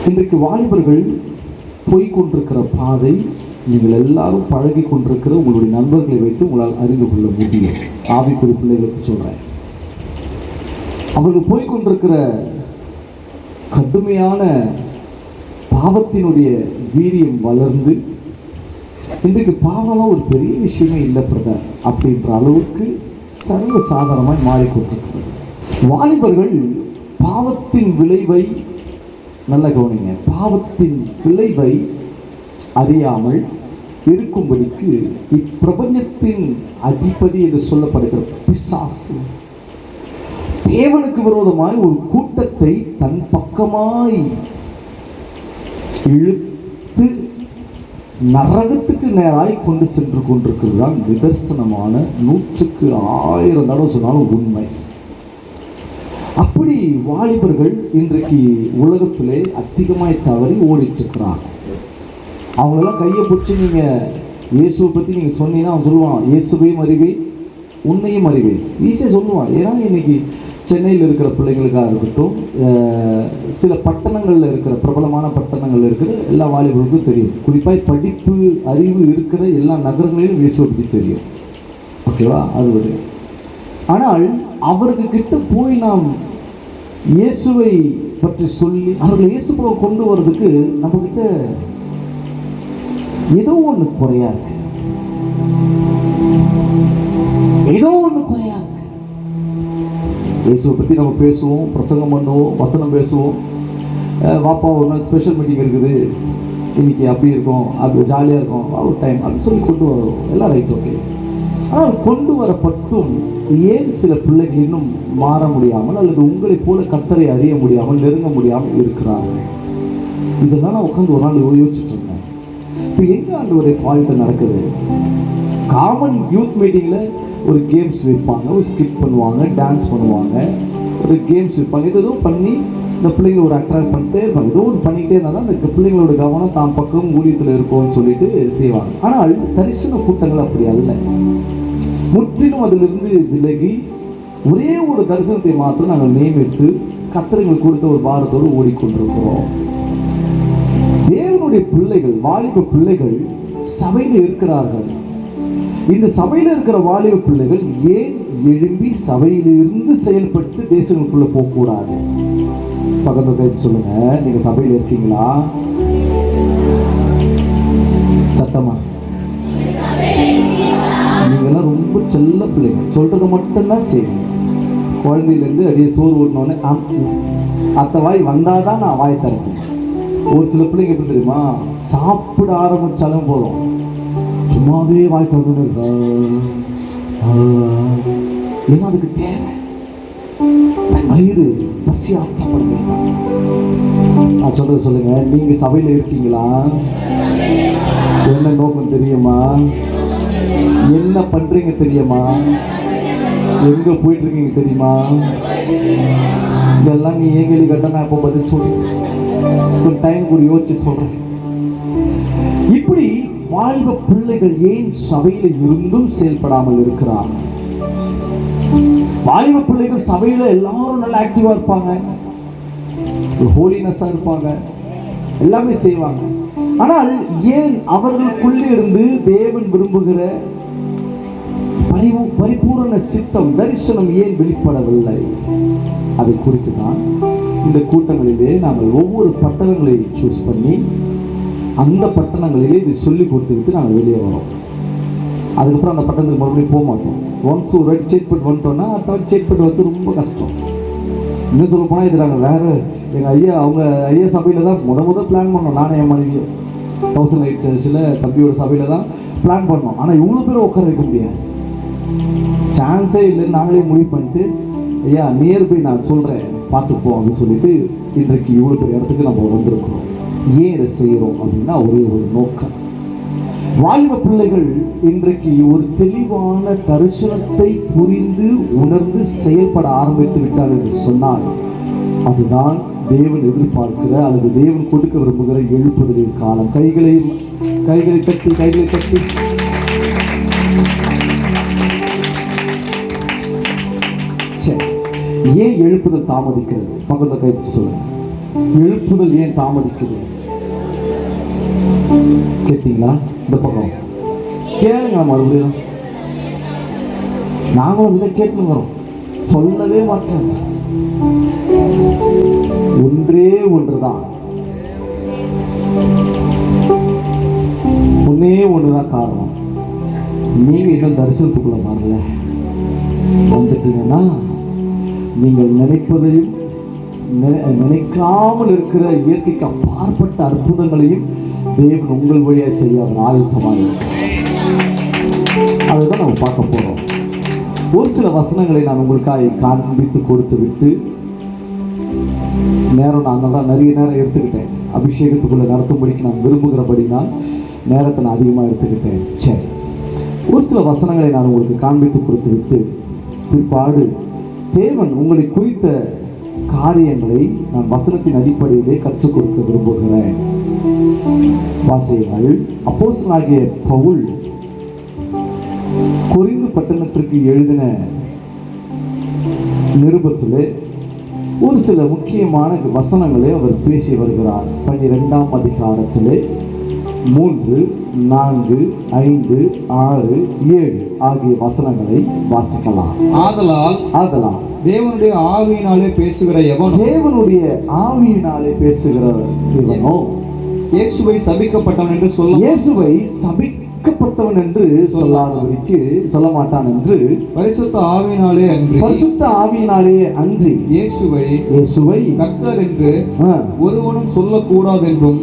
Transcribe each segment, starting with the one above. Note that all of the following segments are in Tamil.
இன்றைக்கு வாலிபர்கள் போய்கொண்டிருக்கிற பாதை நீங்கள் எல்லாரும் பழகி கொண்டிருக்கிற உங்களுடைய நண்பர்களை வைத்து உங்களால் அறிந்து கொள்ள முடியும். ஆவிக்குரிய பிள்ளைகளுக்கு சொல்கிறேன், அவர்கள் போய்கொண்டிருக்கிற கடுமையான பாவத்தினுடைய வீரியம் வளர்ந்து இன்றைக்கு பாவம்லாம் ஒரு பெரிய விஷயமே இல்லை பிரதர் அப்படின்ற அளவுக்கு சர்வ சாதாரணமாய் மாறிக்கொண்டிருக்கிறது. வாலிபர்கள் பாவத்தின் விளைவை நல்ல கவனிங்க, பாவத்தின் விளைவை அறியாமல் இருக்கும்படிக்கு இப்பிரபஞ்சத்தின் அதிபதி என்று சொல்லப்படுகிற பிசாசு தேவனுக்கு விரோதமாய் ஒரு கூட்டத்தை தன் பக்கமாய் இழுத்து நரகத்துக்கு நேராய் கொண்டு சென்று கொண்டிருக்கிறது தான் நிதர்சனமான 100,000 தடவை சொன்னாலும் உண்மை. அப்படி வாலிபர்கள் இன்றைக்கு உலகத்திலே அதிகமாய் தவறி ஓடிட்டு இருக்கிறாங்க. அவங்களெல்லாம் கையை பிடிச்சி நீங்கள் இயேசுவை பற்றி நீங்கள் சொன்னீங்கன்னா அவன் சொல்லுவான், இயேசுவையும் அறிவேன் உன்னையும் அறிவேன், ஈஸியாக சொல்லுவான். ஏன்னா இன்னைக்கு சென்னையில் இருக்கிற பிள்ளைங்களுக்காக இருக்கட்டும், சில பட்டணங்களில் இருக்கிற பிரபலமான பட்டணங்களில் இருக்கிற எல்லா வாலிபர்களுக்கும் தெரியும். குறிப்பாக படிப்பு அறிவு இருக்கிற எல்லா நகரங்களிலும் இயேசுவை பற்றி தெரியும். ஓகேவா? அது ஒரு ஆனால் அவர்கிட்ட போய் நாம் இயேசுவை பற்றி சொல்லி அவர்களை இயேசுவை கொண்டு வர்றதுக்கு நம்மகிட்ட ஏதோ ஒன்று குறையா இருக்கு, ஏதோ ஒன்று குறையா இருக்கு. இயேசுவை பற்றி நம்ம பேசுவோம், பிரசங்கம் பண்ணுவோம், வசனம் பேசுவோம். வாப்பா ஒரு நாள் ஸ்பெஷல் மீட்டிங் இருக்குது, இன்னைக்கு அப்படி இருக்கும், அப்படி ஜாலியாக இருக்கும், ஒரு டைம் அப்படின்னு சொல்லி கொண்டு வரோம். எல்லாம் ரைட், ஓகே. ஆனால் கொண்டு வரப்பட்டும் ஏன் சில பிள்ளைகள் இன்னும் மாற முடியாமல் அல்லது உங்களைப் போல கர்த்தரை அறிய முடியாமல் நெருங்க முடியாமல் இருக்கிறார்கள்? இதெல்லாம் நான் உட்காந்து ஒரு நாள் யோசிச்சுட்டு இருந்தேன். இப்போ எங்கே ஆண்டவரே ஃபால்ட்டு நடக்குது? காமன் யூத் மீட்டிங்கில் ஒரு கேம்ஸ் வைப்பாங்க, ஒரு ஸ்கிப் பண்ணுவாங்க, டான்ஸ் பண்ணுவாங்க, ஒரு கேம்ஸ் வைப்பாங்க. இது எதுவும் பண்ணி இந்த பிள்ளைங்களை ஒரு அட்ராக்ட் பண்ணிட்டே இருப்பாங்க. ஏதோ ஒன்று பண்ணிகிட்டே இருந்தால் தான் இந்த பிள்ளைங்களோட கவனம் தான் பக்கம் ஊழியத்தில் இருக்கும்னு சொல்லிட்டு செய்வாங்க. ஆனால் தரிசன கூட்டங்கள் அப்படி அல்ல. முற்றிலும் அதிலிருந்து விலகி ஒரே ஒரு தரிசனத்தை மாத்திரம் நாங்கள் நியமித்து கர்த்தர்கள் கொடுத்த ஒரு பாரத்தோடு ஓடிக்கொண்டிருக்கிறோம். தேவனுடைய பிள்ளைகள், வாலிப பிள்ளைகள் சபையில் இருக்கிறார்கள். இந்த சபையில் இருக்கிற வாலிப பிள்ளைகள் ஏன் எழும்பி சபையிலிருந்து செயல்பட்டு தேசங்களுக்குள்ள போகக்கூடாது? பக்கத்தில் கேட்டு சொல்லுங்க, நீங்க சபையில் இருக்கீங்களா? சத்தமா? நீங்கெல்லாம் ரொம்ப செல்ல பிள்ளைங்க, சொல்றதை மட்டும்தான் செய்யுங்க. குழந்தையிலேருந்து அடியே சோறு ஊட்டினோடனே அத்தை வாய் வந்தாதான் நான் வாய் தரேன். ஒரு சில பிள்ளைங்க எப்படி தெரியுமா, சாப்பிட ஆரம்பிச்சாலும் போதும் சும்மாவே வாய் தரணும்னு இருக்கா. ஏன்னா அதுக்கு தேவை, தன் வயிறு பசியாற்றப்பட வேண்டும். நான் சொல்றது சொல்லுங்க, நீங்க சபையில் இருக்கீங்களா? என்ன நோக்கம் தெரியுமா? என்ன பண்றீங்க தெரியுமா? எங்க போயிட்டு இருக்கீங்க தெரியுமா? இதெல்லாம் நீ ஏன் கேள்வி கேட்டா நான் இப்போ பதில் சொல்லி கொஞ்சம் டைம் கூட யோசிச்சு சொல்றேன். இப்படி வாலிப பிள்ளைகள் ஏன் சபையில இருந்தும் செயல்படாமல் இருக்கிறார்கள்? வாலிப பிள்ளைகள் சபையில எல்லாரும் நல்லா ஆக்டிவா இருப்பாங்க, ஹோலினஸா இருப்பாங்க, எல்லாமே செய்வாங்க. ஆனால் ஏன் அவர்களுக்குள்ளே இருந்து தேவன் விரும்புகிற பரிபூரண சித்தம், தரிசனம் ஏன் வெளிப்படவில்லை? அதை குறித்து தான் இந்த கூட்டங்களிலே நாங்கள் ஒவ்வொரு பட்டணங்களை சூஸ் பண்ணி அந்த பட்டணங்களிலே இதை சொல்லி கொடுத்துக்கிட்டு நாங்கள் வெளியே வரோம். அதுக்கப்புறம் அந்த பட்டணத்துக்கு மறுபடியும் போக மாட்டோம். ஒன்ஸ் ஒரு வாட்டி செக் பண்ணி வந்துட்டோம்னா அடுத்த வாட்டி செக் பண்ணி வந்து ரொம்ப கஷ்டம். இன்னும் சொல்ல போனால் இது நாங்கள் வேறு எங்கள் ஐயா, அவங்க ஐயா சபையில் தான் முதல் பிளான் பண்ணோம். நானே என் மனைவியும் 1008 சர்ச்சில் தம்பியோட சபையில் தான் பிளான் பண்ணோம். ஆனால் இவ்வளோ பேர் உட்கார வைக்க முடியாது, சான்ஸே இல்லைன்னு நாங்களே முடிவு பண்ணிட்டு, ஐயா நியர்பை நான் சொல்கிறேன் பார்த்துப்போம் அப்படின்னு சொல்லிட்டு இன்றைக்கு இவ்வளோ பெரிய இடத்துக்கு நம்ம வந்திருக்கிறோம். ஏன் இதை செய்கிறோம் அப்படின்னா ஒரே ஒரு நோக்கம். வாலிப பிள்ளைகள் இன்றைக்கு ஒரு தெளிவான தரிசனத்தை புரிந்து உணர்ந்து செயல்பட ஆரம்பித்து விட்டார் என்று சொன்னால் அதுதான் தேவன் எதிர்பார்க்கிற அல்லது தேவன் கொடுக்க விரும்புகிற எழுப்புதலின் காலம். கைகளை தட்டி ஏன் எழுப்புதல் தாமதிக்கிறது? பக்கத்தை கைப்பிடிச்சு சொல்லுங்க. எழுப்புதல் ஏன் தாமதிக்குது? கேட்டீங்களா? இந்த பக்கம் கேளுங்க. மறுபடியும் நாங்களும் இதை கேட்டு வரோம், சொல்லவே மாட்டாங்க. ஒன்றே ஒன்றுதான், ஒன்னே ஒண்ணுதான் காரணம். நீங்க இன்னும் தரிசனத்துக்குள்ள வரல. வந்துட்டீங்கன்னா நீங்கள் நினைப்பதையும் நினைக்காமல் இருக்கிற இயற்கைக்கு அப்பாற்பட்ட அற்புதங்களையும் தேவன் உங்கள் வழியாக செய்ய அவர் ஆயத்தமாக இருக்கிறார். அதுதான் நம்ம பார்க்க போறோம். ஒரு சில வசனங்களை நான் உங்களுக்காக காண்பித்து கொடுத்து விட்டு நேரம் நாங்கள் தான் நிறைய நேரம் எடுத்துக்கிட்டேன். அபிஷேகத்துக்குள்ள நடத்தும்படிக்கு நான் விரும்புகிறபடினால் நேரத்தை நான் அதிகமாக எடுத்துக்கிட்டேன். சரி, ஒரு சில வசனங்களை நான் உங்களுக்கு காண்பித்து கொடுத்து விட்டு பிற்பாடு தேவன் உங்களை குறித்த காரியங்களை நான் வசனத்தின் அடிப்படையிலே கற்றுக் கொடுக்க விரும்புகிறேன். வாசியங்கள். அப்போஸ்தலனாகிய பவுல் கொரிந்து பட்டணத்திற்கு எழுதின நிருபத்திலே ஒரு சில முக்கியமான வசனங்களை அவர் பேசி வருகிறார். 12ஆம் அதிகாரத்திலே 3, 4, 5, 6, 7 ஆகிய வசனங்களை வாசிக்கலாம். ஆதலால் தேவனுடைய ஆவியினாலே பேசுகிற எவனோ இயேசுவை சபிக்கப்பட்டவன் என்று சொல்ல மாட்டான் என்று பரிசுத்த ஆவியினாலே அன்றி இயேசுவை கர்த்தர் என்று ஒருவனும் சொல்லக்கூடாது என்றும்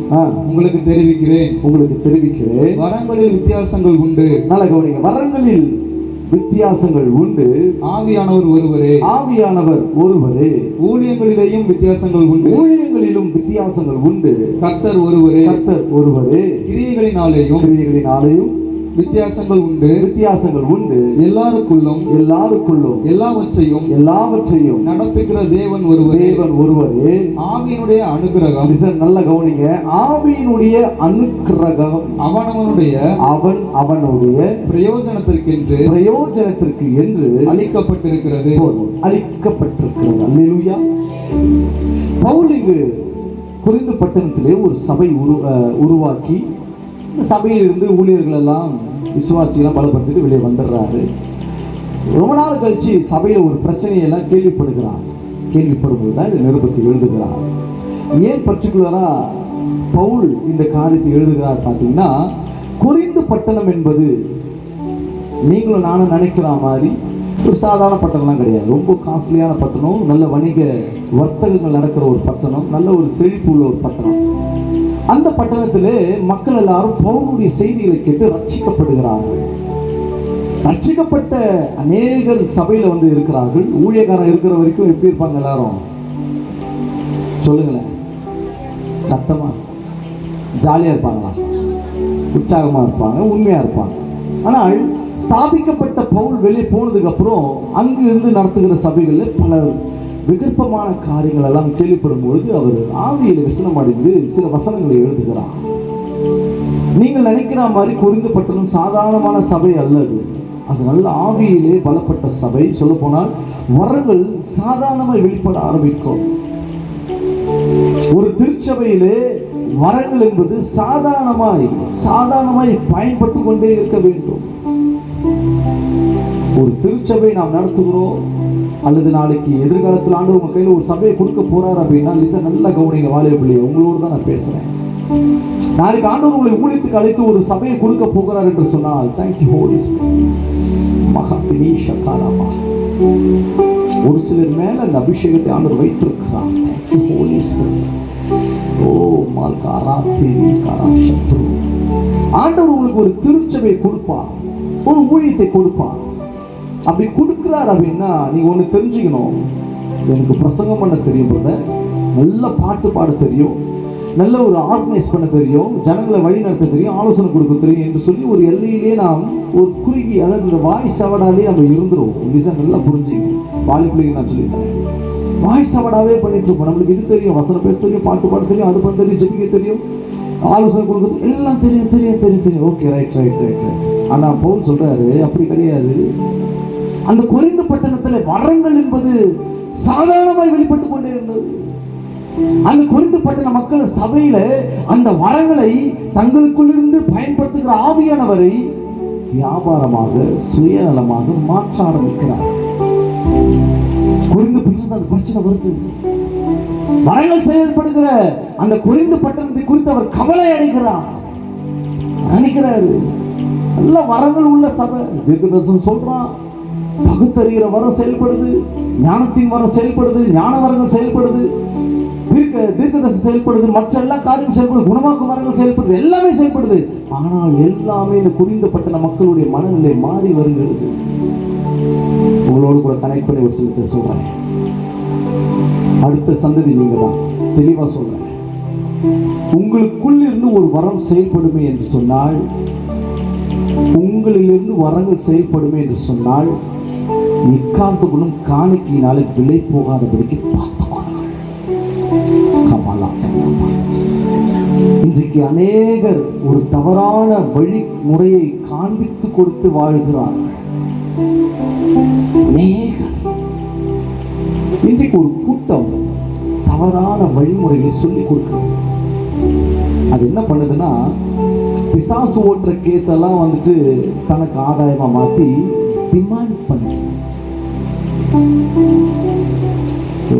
உங்களுக்கு தெரிவிக்கிறேன். வரங்களில் வித்தியாசங்கள் உண்டு. நல்ல கவனிங்க. வரங்களில் வித்தியாசங்கள் உண்டு. ஆவியானவர் ஒருவரே. ஊழியங்களிலும் வித்தியாசங்கள் உண்டு. கர்த்தர் ஒருவரே. கிரியைகளினாலேயும் வித்தியாசங்கள் உண்டு. எல்லாருக்குள்ளும் எல்லாவற்றையும் நடப்பிக்கிற தேவன் ஒருவரே. ஆவியினுடைய அனுக்கிரகம். நல்ல கவனிங்க. ஆவியினுடைய அனுக்கிரகம் அவனுடைய பிரயோஜனத்திற்கு என்று அளிக்கப்பட்டிருக்கிறது. அல்லேலூயா. பவுல் இங்கு கொரிந்து பட்டணத்திலே ஒரு சபை உருவாக்கி இந்த சபையில் இருந்து ஊழியர்கள் எல்லாம் விசுவாசியெல்லாம் பலப்படுத்திட்டு வெளியே வந்துடுறாரு. ரொம்ப நாள் கழிச்சு சபையில் ஒரு பிரச்சனையெல்லாம் கேள்விப்படும்போது தான் இந்த நிருபத்தை எழுதுகிறார். ஏன் பர்டிகுலரா பவுல் இந்த காரியத்தை எழுதுகிறார் பார்த்தீங்கன்னா, கொரிந்து பட்டணம் என்பது நீங்களும் நானும் நினைக்கிற மாதிரி ஒரு சாதாரண பட்டணம்லாம் கிடையாது. ரொம்ப காஸ்ட்லியான பட்டணம், நல்ல வணிக வர்த்தகங்கள் நடக்கிற ஒரு பட்டணம், நல்ல ஒரு செழிப்பு உள்ள ஒரு பட்டணம். அந்த பட்டணத்திலே மக்கள் எல்லாரும் பவுலுடைய செய்திகளை கேட்டு ரட்சிக்கப்படுகிறார்கள். ரட்சிக்கப்பட்ட அநேகர் சபையில் வந்து இருக்கிறார்கள். ஊழியக்காரன் இருக்கிற வரைக்கும் எப்படி இருப்பாங்க? எல்லாரும் சொல்லுங்களேன், சத்தமா ஜாலியாக இருப்பாங்களா? உற்சாகமாக இருப்பாங்க, உண்மையாக இருப்பாங்க. ஆனால் ஸ்தாபிக்கப்பட்ட பவுல் வெளியே போனதுக்கு அப்புறம் அங்கு இருந்து நடத்துகிற சபைகளில் பல விகற்பமான காரியங்கள் எல்லாம் கேள்விப்படும் பொழுது அவர் ஆவியில் விசனம் அடைந்து சில வசனங்களை எழுதுகிறார். நீங்கள் நினைக்கிற மாதிரி கொரிந்து பட்டணம் சாதாரணமான சபை அல்லது, அது நல்ல ஆவியிலே பலப்பட்ட சபை. சொல்ல போனால் வரங்கள் சாதாரணமாய் வெளிப்பட ஆரம்பிக்கும். ஒரு திருச்சபையிலே வரங்கள் என்பது சாதாரணமாய் பயன்பட்டு கொண்டே இருக்க வேண்டும். ஒரு திருச்சபை நாம் நடத்துகிறோம் அல்லது நாளைக்கு எதிர்காலத்தில் ஆண்டு உங்க கையில் ஒரு சபையை கொடுக்க போறாரு அப்படின்னா நல்ல கவனிங்க. வாலிப பிள்ளைய உங்களோடு தான் நான் பேசுறேன். நாளைக்கு ஆண்டவர் உங்களை ஊழியத்துக்கு அழைத்து ஒரு சபையை கொடுக்க போகிறார் என்று சொன்னால், தேங்க்யூ ஹோலி ஸ்பிரிட். ஒரு சிலர் மேல அந்த அபிஷேகத்தை ஆண்டவர் வைத்திருக்கிறார். Thank you holy spirit. ஓ மால்காரா தேவி காரா சத்ரு. ஆண்டவர் உங்களுக்கு ஒரு திருச்சபையை கொடுப்பார், ஒரு ஊழியத்தை கொடுப்பார். அப்படி கொடுக்குறார் அப்படின்னா நீங்க ஒன்று தெரிஞ்சுக்கணும். எனக்கு பிரசங்கம் பண்ண தெரியும், நல்ல பாட்டு பாட தெரியும், நல்ல ஒரு ஆர்கனைஸ் பண்ண தெரியும், ஜனங்களை வழி நடத்த தெரியும், ஆலோசனை கொடுக்க தெரியும் என்று சொல்லி ஒரு எல்லையிலே நாம் ஒரு குறுகி, அதாவது இந்த வாய் சவடாலே நம்ம இருந்துருவோம். நல்லா புரிஞ்சுக்கணும். வாலிபிள்ளைங்க நான் சொல்லித்தரேன், வாய் சவடாவே பண்ணிட்டு இருப்போம். நம்மளுக்கு இது தெரியும், வசனம் பேச தெரியும், பாட்டு பாட தெரியும், அது பண்ண தெரியும், ஜெபிக்க தெரியும், ஆலோசனை கொடுக்க எல்லாம் தெரியும். Okay, right. ஆனால் பவுல் சொல்றாரு அப்படி கிடையாது. அந்த கொரிந்து பட்டணத்தில் வரங்கள் என்பது சாதாரணமாய் வெளிப்பட்டு கொண்டே இருந்தது. அந்த கொரிந்து பட்டண மக்கள் சபையில அந்த வரங்களை தங்களுக்குள்ளிருந்து பயன்படுத்துகிற ஆவியானவரை வியாபாரமாக சுயநலமாக மாற்ற ஆரம்பிக்கிறார். கொரிந்து பட்டணம் அந்த பிரச்சனை வருது. வரங்கள் செயல்படுகிற அந்த கொரிந்து பட்டணத்தை குறித்து அவர் கவலை அடைகிறார். நினைக்கிறாரு, நல்ல வரங்கள் உள்ள சபை, தீர்க்கதரிசனம் சொல்றான், பகுத்தறிகிற வரம் செயல்படுது, ஞானத்தின் வரம் செயல்படுது, ஞான வரங்கள் செயல்படுது, தீர்க்கதரிசனம் செயல்படுது, மற்ற எல்லா காரியம் செயல்படுது, குணமாக்கும் வரங்கள் செயல்படுது, எல்லாமே செயல்படுது. ஆனால் எல்லாமே இந்த கொரிந்து பட்டண மக்களுடைய மனநிலை மாறி வருகிறது. உங்களோடு கூட கனெக்ட் பண்ணி ஒரு சிலத்தை சொல்றேன். அடுத்த சந்ததி நீங்க தான். தெளிவா சொல்றேன், உங்களுக்குள் இருந்து ஒரு வரம் செயல்படுமே என்று சொன்னால், உங்களிலிருந்து வரங்கள் செயல்படுமே என்று சொன்னால், எக்காந்துகளும் காணிக்கையினாலே விலை போகாதபடிக்கு பார்த்துக்கொள்ளுங்கள். இன்றைக்கு அநேகர் ஒரு தவறான வழிமுறையை காண்பித்து கொடுத்து வாழ்கிறார்கள். இன்றைக்கு ஒரு கூட்டம் தவறான வழிமுறைகளை சொல்லிக் கொடுக்கிறது. அது என்ன பண்ணுதுன்னா, பிசாசு ஓட்டுற கேஸ் எல்லாம் வந்துட்டு தனக்கு ஆதாயமா மாத்தி டிமாண்ட் பண்ணுது.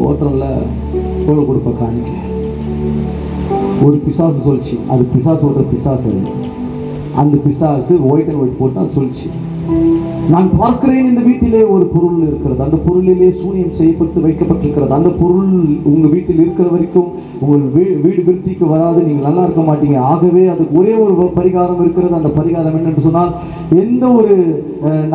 ஓட்டுறல தோல் கொடுப்ப காணிக்க ஒரு பிசாசு சொல்லிச்சு, அது பிசாசு ஓட்டுற பிசாசு. அந்த பிசாசு ஒயிட் அண்ட் ஒயிட் போட்டு அது சொல்லிச்சு, நான் பார்க்கிறேன் இந்த வீட்டிலே ஒரு பொருள் இருக்கிறது, அந்த பொருளிலே சூனியம் செய்யப்பட்டு வைக்கப்பட்டிருக்கிறது, அந்த பொருள் உங்கள் வீட்டில் இருக்கிற வரைக்கும் உங்கள் வீடு விருத்திக்கு வராது, நீங்கள் நல்லா இருக்க மாட்டீங்க. ஆகவே அதுக்கு ஒரே ஒரு பரிகாரம் இருக்கிறது. அந்த பரிகாரம் என்னென்று சொன்னால், எந்த ஒரு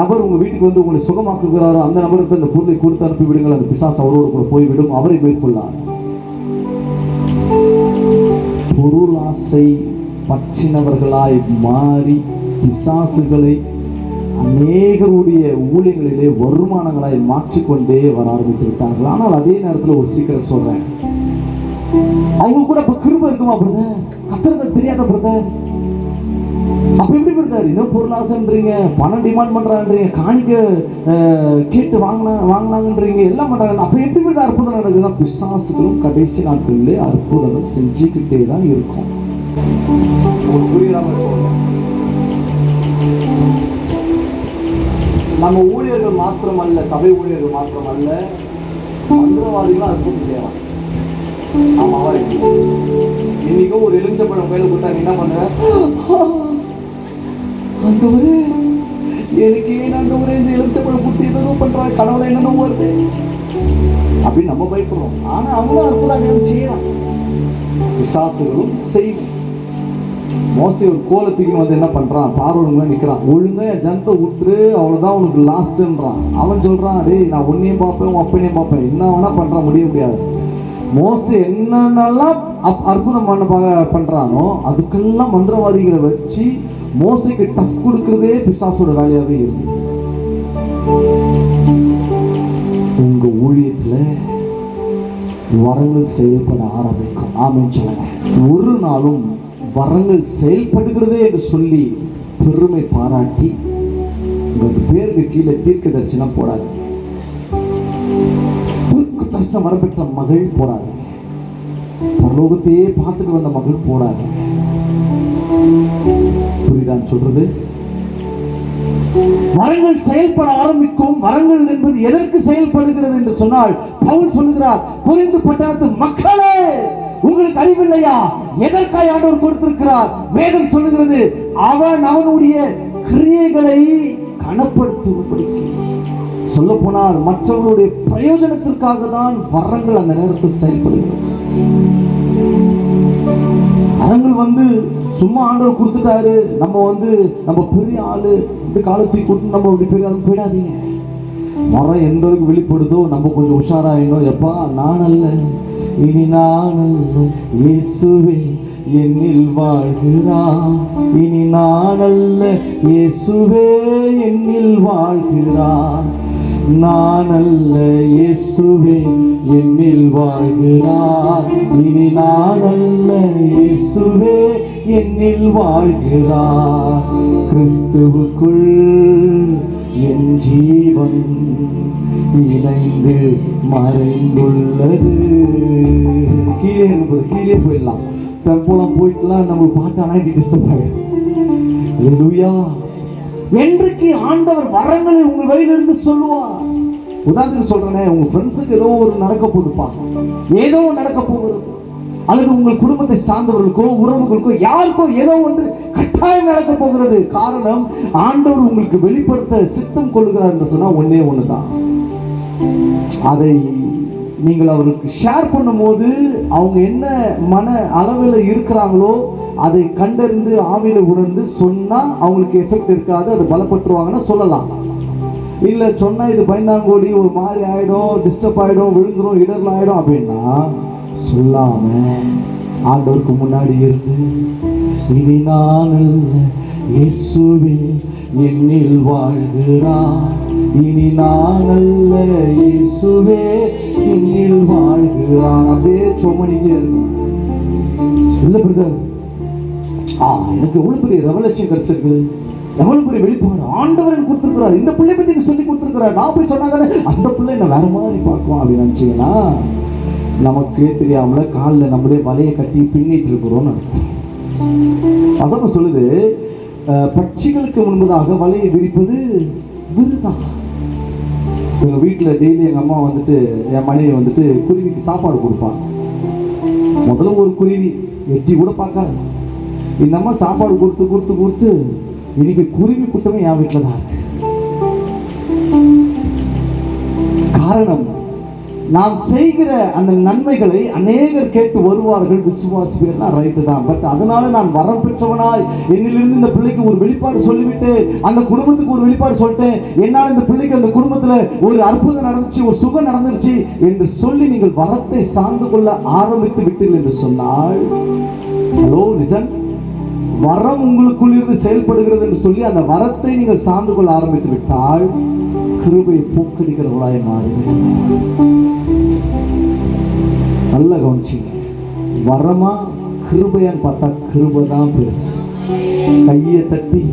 நபர் உங்கள் வீட்டுக்கு வந்து உங்களை சுகமாக்குகிறாரோ அந்த நபருக்கு அந்த பொருளை கொடுத்து அனுப்பி விடுங்கள், அந்த பிசாசு அவரோடு கூட போய்விடும், அவரை மேற்கொள்ளார். பொருள் ஆசை பற்றினவர்களாய் மாறி பிசாசுகளை அநேகருடைய ஊழியங்களிலே வருமானங்களாய் மாற்றிக்கொண்டே வர ஆரம்பித்து விட்டார்கள். ஆனால் அதே நேரத்தில் ஒரு சீக்கிரம் சொல்றேன், அவங்க கூட இப்ப கிருபை இருக்குமா பிரதர்? கத்தருக்கு தெரியாத பிரதர்? அப்ப எப்படி பிரதர்? இன்னும் பொருளாசைன்றீங்க, பணம் டிமாண்ட் பண்றான்றீங்க, காணிக்க கேட்டு வாங்கினாங்கன்றீங்க, எல்லாம் பண்றாங்க. அப்ப எப்படி பிரதர் அற்புதம் நடக்குதுன்னா, பிசாசுகளும் கடைசி நாட்களிலே அற்புதங்கள் செஞ்சுக்கிட்டே தான் இருக்கும். நம்ம ஊழியர்கள் மாத்திரமல்ல, சபை ஊழியர்கள் மாத்திரமல்ல, மந்திரவாதிகளும் அற்புதம் செய்யலாம். ஆமாவா? இன்னைக்கும் ஒரு எலுமிச்சம்பழம் கையில் கொடுத்தா நீ என்ன பண்ண? ஆண்டவரே எனக்கு ஏன் ஆண்டவரே இந்த எலுமிச்சம்பழம் கொடுத்து என்னென்ன பண்றாங்க, கடவுளை என்னென்ன வருது அப்படின்னு நம்ம பயப்படுறோம். ஆனா அவங்களும் அற்புதம் செய்யலாம். பிசாசுகளும் செய்யும். மோசே ஒரு கோலத்துக்குன்னு வந்து என்ன பண்றான், பார்வோனுங்க நிக்கிறான், ஒழுங்கா ஜனத்தை விட்டுரு, அவ்வளவுதான் உனக்கு லாஸ்ட்ன்றான். அவன் சொல்றான், டேய் நான் உன்னையும் பார்ப்பேன் உன் அப்பனையும் பார்ப்பேன், என்ன வேணா பண்றான், முடியாது. மோசே என்னென்னலாம் அற்புதம் பண்றானோ அதுக்கெல்லாம் மந்திரவாதிகளை வச்சு மோசைக்கு டஃப் கொடுக்கறதே பிசாசோட வேலையாவே இருக்கு. உங்க ஊழியத்துல வரங்கள் செயல்பட ஆரம்பிக்கும். ஆமென் சொல்லுங்க. ஒரு நாளும் வரங்கள் செயல்படுகிறதே என்று சொல்லி பெருமை பாராட்டி உங்களுக்கு பேருக்கு கீழே தீர்க்க தரிசனம் போடாதீங்க. தீர்க்க தரிசனம் வரப்பெற்ற மகள் போடாதீங்க. பரலோகத்தையே பார்த்துட்டு வந்த மகள் போடாதீங்க. புரியுதான் சொல்றது? வரங்கள் செயல்பட ஆரம்பிக்கும். வரங்கள் என்பது எதற்கு செயல்படுகிறது என்று சொன்னால், பவுல் சொல்லுகிறார், கொரிந்து பட்டணத்து மக்களே, உங்களுக்கு அறிவில்லையா எதற்காக ஆண்டவர் கொடுத்திருக்கிறார்? வேதம் சொல்லுகிறது, அவனுடைய கிரியைகளை கனப்படுத்தும்படிக்கு. சொல்ல போனால் மற்றவர்களுடைய பிரயோஜனத்திற்காக தான் வரங்கள் அந்த நேரத்தில் செயல்படுகிறது. வரங்கள் வந்து சும்மா ஆண்டவர் கொடுத்துட்டாரு, நம்ம பெரிய ஆளு இப்படி காலத்தை கொடுத்து நம்ம இப்படி பெரிய ஆளு போயிடாதீங்க. மரம் எந்த அளவுக்கு வெளிப்படுதோ நம்ம கொஞ்சம் உஷாராயினோம். எப்பா நான் அல்ல, இனி நான் அல்ல, இயேசுவே என்னில் வாழ்கிறார். இனி நான் அல்ல, இயேசுவே என்னில் வாழ்கிறார். நான் அல்ல, இயேசுவே என்னில் வாழ்கிறார். இனி நான் அல்ல, இயேசுவே என்னில் வாழ்கிறார். கிறிஸ்துவுக்குள் என் ஜீவன் இணைந்திருக்கிறது. இங்கு மறைந்துள்ளது. கீழே இருப்பது கீழே போயிடலாம், டெம்போலாம் போயிட்டுலாம் நம்ம பாட்டானா டிஸ்டர்ப் ஆகிடும். அல்லேலூயா. என்றைக்கு ஆண்டவர் வரங்களை உங்கள் வழியிலிருந்து சொல்லுவார். உதாரணத்துக்கு சொல்றேனே, உங்க ஃப்ரெண்ட்ஸுக்கு ஏதோ ஒரு நடக்க போகுதுப்பா, ஏதோ நடக்க போகிறது, அல்லது உங்கள் குடும்பத்தை சார்ந்தவர்களுக்கோ உறவுகளுக்கோ யாருக்கோ ஏதோ ஒன்று கட்டாயம் நடக்க போகிறது. காரணம், ஆண்டவர் உங்களுக்கு வெளிப்படுத்த சித்தம் கொள்ளுகிறார் என்று சொன்னா ஒன்னே ஒண்ணுதான். அதை நீங்கள் அவருக்கு ஷேர் பண்ணும்போது அவங்க என்ன மன அளவில் இருக்கிறாங்களோ அதை கண்டறிந்து ஆவியில உணர்ந்து சொன்னா அவங்களுக்கு எஃபெக்ட் இருக்காது, அது பலப்பட்டுருவாங்கன்னா சொல்லலாம். இல்லை சொன்னா இது பயந்தாங்கோடி ஒரு மாதிரி ஆயிடும், டிஸ்டர்ப் ஆயிடும், விழுந்துரும், இடர்ல ஆயிடும் அப்படின்னா சொல்லாம ஆண்டவருக்கு முன்னாடி இருந்து, இனி நான் அல்ல இயேசுவே என்னில் வாழ்கிறார், இனி நான் அல்ல இயேசுவே என்னில் வாழ்கிறார். அப்படியே சொன்னீங்க இல்ல பிரதர், எனக்கு எவ்வளவு பெரிய ரெவலேஷன் கிடைச்சிருக்கு, எவ்வளவு பெரிய வெளிப்பாடு ஆண்டவரன் கொடுத்துருக்கிறார், இந்த பிள்ளை பத்தி சொல்லி கொடுத்துருக்கிறார், நான் போய் சொன்னாதானே அந்த பிள்ளை என்ன வேற மாதிரி பார்க்கும் அப்படின்னு நினைச்சீங்கன்னா நமக்கு தெரியாமல காலில் நம்மளே வலையை கட்டி பின்னிட்டு இருக்கிறோம்னு அர்த்தம். சொல்லுது, பட்சிகளுக்கு முன்பதாக வலையை விரிப்பது விருதான். எங்கள் வீட்டில் டெய்லி எங்கள் அம்மா வந்துட்டு என் மனைவி வந்துட்டு குருவிக்கு சாப்பாடு கொடுப்பாங்க. முதல்ல ஒரு குருவி எட்டி கூட பார்க்காது. இந்த அம்மா சாப்பாடு கொடுத்து கொடுத்து கொடுத்து இன்னைக்கு குருவி கூட்டமே என் வீட்டில் தான் இருக்கு. காரணம், நாம் செய்கிற அந்த நன்மைகளை அநேகர் கேட்டு வருவார்கள், விசுவாசிகள்லாம் ரைட்டு தான். பட் அதனால நான் வரம் பெற்றவனாய் என்னிலிருந்து இந்த பிள்ளைக்கு ஒரு வெளிப்பாடு சொல்லிவிட்டு, அந்த குடும்பத்துக்கு ஒரு வெளிப்பாடு சொல்லிட்டேன், என்னால் இந்த பிள்ளைக்கு அந்த குடும்பத்தில் ஒரு அற்புதம் நடந்துச்சு, ஒரு சுகம் நடந்துருச்சு என்று சொல்லி நீங்கள் வரத்தை சார்ந்து கொள்ள ஆரம்பித்து விட்டீர்கள் என்று சொன்னால், ஹலோ லிசன், வரம் உங்களுக்குள் இருந்து செயல்படுகிறது என்று சொல்லி அந்த வரத்தை நீங்கள் சார்ந்து கொள்ள ஆரம்பித்து விட்டால் கிருபையை போக்கடிக்கிறவளாய் மாறிவிடும். நல்ல கவனிச்சிங்க, வரமா கிருபையான்னு பார்த்தா கிருபை தான் பெருசு. கையை தட்டி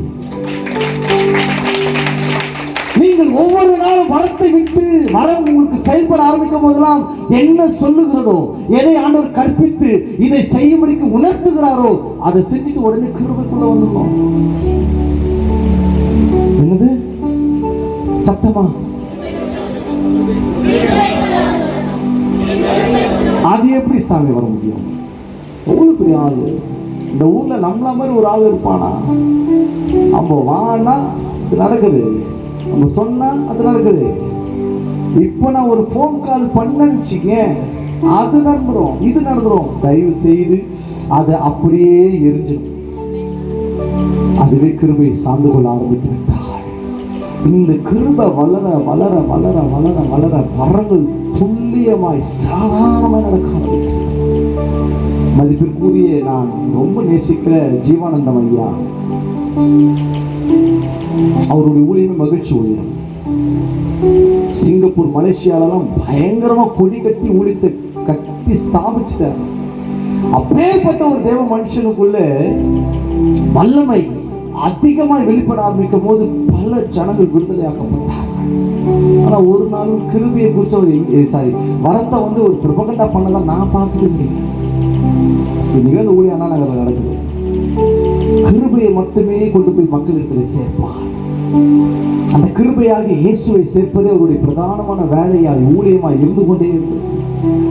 நீங்கள் ஒவ்வொரு நாளும் வரத்தை விட்டு வரம் உங்களுக்கு செயல்பட ஆரம்பிக்கும் போதெல்லாம் என்ன சொல்லுகிறதோ, எதை ஆண்டவர் கற்பித்து இதை செய்யும்படிக்கு உணர்த்துகிறாரோ அதை செஞ்சுட்டு உடனே கிருபைக்குள்ள வந்துடும். என்னது சத்தமா? அது எப்படி சாமி வர முடியும்? எவ்வளவு பெரிய ஆளு இந்த ஊர்ல நம்மள மாதிரி ஒரு ஆள் இருப்பானா? நம்ம வானா இது நடக்குது, நம்ம சொன்னா அது நடக்குது. இப்போ நான் ஒரு ஃபோன் கால் பண்ணச்சுக்க அது நடந்துரும், இது நடந்துரும். தயவு செய்து அதை அப்படியே எரிஞ்சிடும். அதுவே கிருபை சார்ந்து கொள்ள ஆரம்பித்து விட்டார். இந்த கிருபை வளர வளர வளர வளர வளர வரங்கள் துல்லியமாய் சாதாரணமாய் நடக்க ஆரம்பித்தது. மதிப்பிற்குரிய நான் ரொம்ப நேசிக்கிற ஜீவானந்தம் ஐயா, அவருடைய ஊழியமே மகிழ்ச்சி ஊழியம். சிங்கப்பூர் மலேசியாலெல்லாம் பயங்கரமா கொடி கட்டி ஊழியத்தை கட்டி ஸ்தாபிச்சிட்டார். அப்பேற்பட்ட ஒரு தேவ மனுஷனுக்குள்ள வல்லமை அதிகமாய் வெளிப்பட ஆரம்பிக்கும் போது பல ஜனங்கள் விடுதலையாக்கப்பட்டார்கள். ஆனா ஒரு நாளும் கிருபையை குறிச்ச ஒரு வரத்தை வந்து ஒரு பிரபகண்டா பண்ணதான் நான் பார்த்தது முடியும். இன்னைக்கு அந்த ஊழிய அண்ணா நகரில் நடக்குது. கிருபையை மட்டுமே கொண்டு போய் மக்களிடத்தில் சேர்ப்பார். அந்த கிருபையாக இயேசுவை சேர்ப்பதே அவருடைய பிரதானமான வேலையாக ஊழியமாக இருந்து கொண்டே இருந்தது.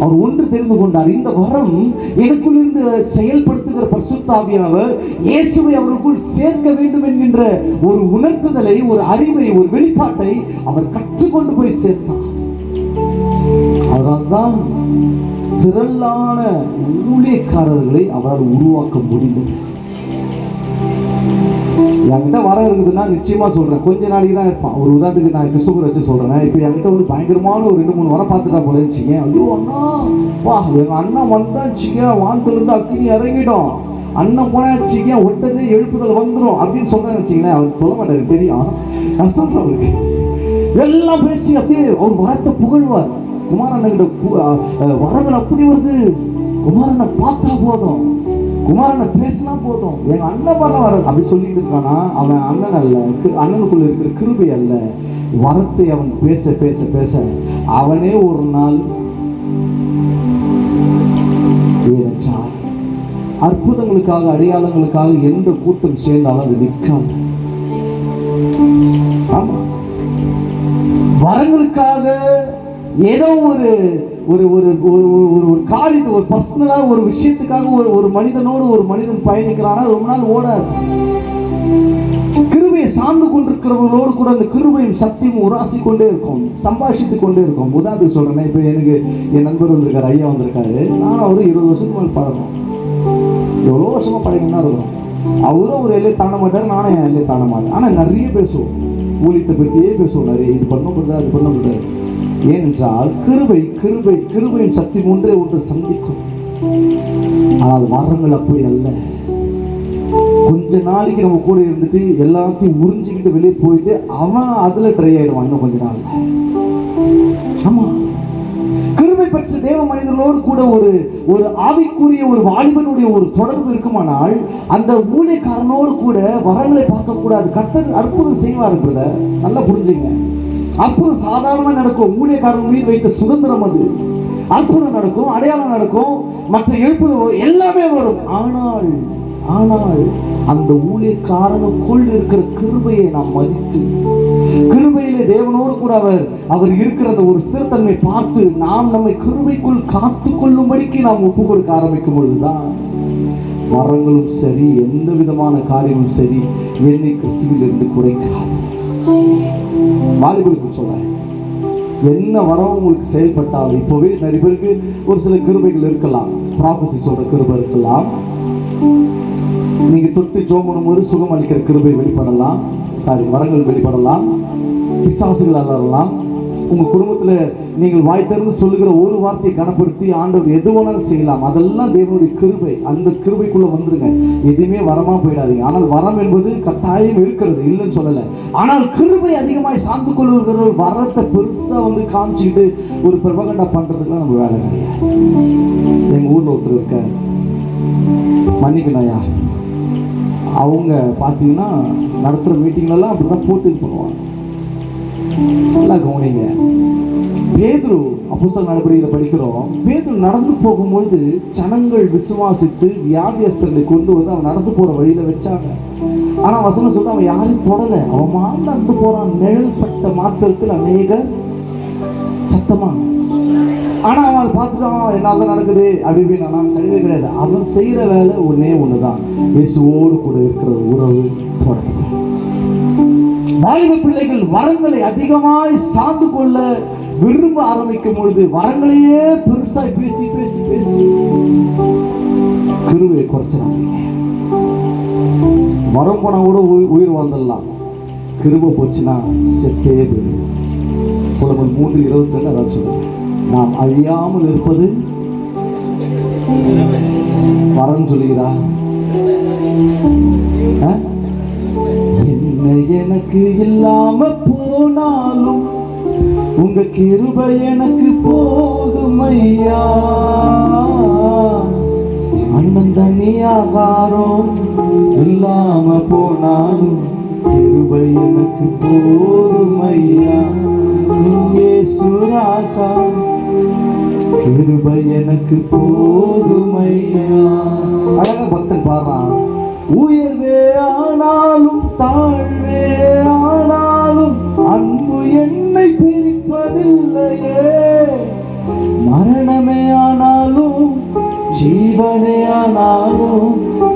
அவர் ஒன்று தெரிந்து கொண்டார், இந்த வரம் எனக்குள் இருந்து செயல்படுத்துகிற பரிசுத்த ஆவியானவர் இயேசுவை அவருக்குள் சேர்க்க வேண்டும் என்கின்ற ஒரு உணர்த்துதலை, ஒரு அறிவை, ஒரு வெளிப்பாட்டை அவர் கற்றுக்கொண்டு போய் சேர்த்தார். அதனால்தான் திரளான ஊழியக்காரர்களை அவரால் உருவாக்க முடிந்தது. என்கிட்ட வரம் இருக்குதுன்னா நிச்சயமா சொல்றேன், கொஞ்ச நாளைக்கு தான் இருப்பான். ஒரு உதாரணத்துக்கு நான் கிறிஸ்துவர் வச்சு சொல்றேன். இப்போ என்கிட்ட வந்து பயங்கரமான ஒரு 2-3 வரம் பார்த்துட்டா போல இருந்துச்சுங்க. ஐயோ அண்ணா வா, எங்க அண்ணன் வந்தாச்சுங்க, வானத்துல இருந்து அக்கினி இறங்கிடும், அண்ணன் போனாச்சுங்க, உடனே எழுப்புதல் வந்துடும் அப்படின்னு சொல்றேன்னு வச்சுங்களேன். அவர் சொல்ல மாட்டாரு, தெரியும். நான் சொல்றேன், அவருக்கு எல்லாம் பேசி அப்படியே அவர் வரத்தை புகழ்வார். குமாரண்ண கிட்ட வரங்கள் அப்படி வருது, குமாரனை பார்த்தா போதும், குமாரனை பேசினா போதும், எங்க அண்ணன் பண்ண வர அப்படி சொல்லிட்டு இருக்கானா. அவன் அண்ணன் அல்ல, அண்ணனுக்குள்ள இருக்கிற கிருபை அல்ல, வரத்தை அவன் பேச பேச பேச அவனே ஒரு நாள் ஏனென்றால் அற்புதங்களுக்காக அடையாளங்களுக்காக எந்த கூட்டம் சேர்ந்தாலும் அது நிற்காது. ஆமா, வரங்களுக்காக ஏதோ ஒரு ஒரு ஒரு ஒரு காரியத்தை, ஒரு பர்சனலா ஒரு விஷயத்துக்காக ஒரு மனிதனோடு ஒரு மனிதன் பயணிக்கிறானா ரொம்ப நாள் ஓடாது. கிருபையை சார்ந்து கொண்டிருக்கிறவங்களோடு கூட அந்த கிருபையும் சக்தியும் உராசி கொண்டே இருக்கும், சம்பாஷித்து கொண்டே இருக்கும். உதாரணத்துக்கு சொல்றேன், இப்போ எனக்கு என் நண்பர் வந்திருக்காரு, ஐயா வந்திருக்காரு. நானும் அவரு 20 வருஷத்துக்கு மேலே பழகும், எவ்வளோ வருஷமா பழகினா இருக்கும். அவரும் ஒரு எல்லையை தாண்ட மாட்டார், நானும் என் எல்லையை தாண்ட மாட்டேன். ஆனால் நிறைய பேசுவோம், ஊழியத்தை பற்றியே பேசுவோம், நிறைய இது பண்ண முடியாது அது பண்ண முடியாது. ஏனென்றால் கிருபை கிருபை கிருபையும் சக்தி ஒன்றே ஒன்று சந்திக்கும். ஆனால் வரங்கள் அப்படி அல்ல. கொஞ்ச நாளைக்கு நம்ம கூட இருந்துட்டு எல்லாத்தையும் உறிஞ்சிக்கிட்டு வெளியே போயிட்டு அவன் அதுல ட்ரை ஆயிடுவான் இன்னும் கொஞ்ச நாள். ஆமா, கிருபை பெற்ற தேவ மனிதர்களோடு கூட ஒரு ஒரு ஆவிக்குரிய ஒரு வாலிபனுடைய ஒரு தொடர்பு இருக்குமானால் அந்த ஊழியக்காரனோடு கூட வரங்களை பார்க்க கூடாது. கர்த்தர் அற்புதம் செய்வார் என்பதை நல்லா புரிஞ்சுங்க. அற்புதம் சாதாரணமாக நடக்கும். ஊழியக்காரன் மீது வைத்த சுதந்திரம் அது. அற்புதம் நடக்கும், அடையாளம் நடக்கும், மற்ற எழுப்புதல் எல்லாமே வரும். ஆனால் ஆனால் அந்த ஊழியக்காரனுக்குள் இருக்கிற கிருபையை நாம் மதித்து, கிருபையிலே தேவனோடு கூட அவர் இருக்கிற அந்த ஒரு ஸ்திரத்தன்மை பார்த்து நாம் நம்மை கிருபைக்குள் காத்து கொள்ளும்படிக்கு நாம் ஒப்பு கொடுக்க ஆரம்பிக்கும் பொழுதுதான் வரங்களும் சரி, எந்த விதமான காரியமும் சரி, என்னை கிறிஸ்துவில் இருந்து குறைக்காது. வாலிபருக்கு சொல்றேன், என்ன வரம் உங்களுக்கு செயல்பட்டாலும் இப்போவே நிறைய பேருக்கு ஒரு சில கிருபைகள் இருக்கலாம். ப்ராஃபஸி சொல்ற கிருபை இருக்கலாம். நீங்க தொட்டு ஜோம் பண்ணும்போது சுகம் அளிக்கிற கிருபை வெளிப்படலாம், வரங்கள் வெளிப்படலாம். பிசாசுகள் அலறலாம். உங்க குடும்பத்துல நீங்கள் வாய் திறந்து சொல்லுகிற ஒரு வார்த்தையை கனப்படுத்தி ஆண்டவர் எது வேணாலும் செய்யலாம். அதெல்லாம் தேவனுடைய கிருபை. அந்த கிருபைக்குள்ள வந்துருங்க, எதுவுமே வரமா போயிடாதீங்க. ஆனால் வரம் என்பது கட்டாயம் இருக்கிறது, இல்லைன்னு சொல்லலை. ஆனால் கிருபை அதிகமாய் சார்ந்து கொள்ளுகிற வரத்தை பெருசா காமிச்சுக்கிட்டு ஒரு பிரபகண்டா பண்றதுக்குலாம் நம்ம வேலை கிடையாது. எங்க ஊர்ல ஒருத்தர் இருக்க, மன்னிக்கணையா, அவங்க பார்த்தீங்கன்னா நடத்துகிற மீட்டிங்லாம் அப்படி தான் போட்டு இது பண்ணுவாங்க. நல்லா கவனிங்க. பேதுரு அப்போஸ்தலர் நடவடிக்கையில் படிக்கிறோம். பேதுரு நடந்து போகும்பொழுது ஜனங்கள் விசுவாசித்து வியாதியஸ்தர்களை கொண்டு வந்து அவன் நடந்து போகிற வழியில் வச்சாங்க. ஆனால் வசனம் சொல்லிட்டு அவன் யாரையும் தொடலை, அவன் நடந்து போகிறான். நிழல் பட்ட மாத்திரத்தில் அநேகர் சத்தமா. ஆனால் அவன் அதை பார்த்துட்டான், என்னால் தான் நடக்குது அப்படி நான் கழிவே கிடையாது. அவன் செய்கிற வேலை ஒன்னே ஒன்று தான், இயேசுவோடு கூட இருக்கிற உறவு தொடர்பு. வாலிப பிள்ளைகள் வரங்களை அதிகமாய் சார்ந்து கொள்ள விரும்ப ஆரம்பிக்கும் பொழுது வரங்களையே பெருசாய் பேசி பேசி பேசி கிருபையை குறைச்சிடாதீங்க. வரம் போனா கூட உயிர் வாழ்ந்துடலாம், கிருபை போச்சுன்னா செத்தே போயிடும். புலம்பல் 3:22 அதான் சொல்லுங்க, நாம் அழியாமல் இருப்பது வரம் சொல்லுகிறா. என்ன எனக்கு இல்லாம போனாலும் உங்க கிருபை எனக்கு போதும் ஐயா. அண்ணன் தண்ணி ஆகாரம் இல்லாம போனாலும் கிருபை எனக்கு போதும் ஐயா. இயேசு ராஜா கிருபை எனக்கு போதும் ஐயா. அழகா பக்தன் பாடுறான், உயர்வே ஆனாலும் தாழ்வே ஆனாலும் அன்பு என்னை பிரிப்பதில்லையே. மரணமே ஆனாலும் ஜீவனே ஆனாலும்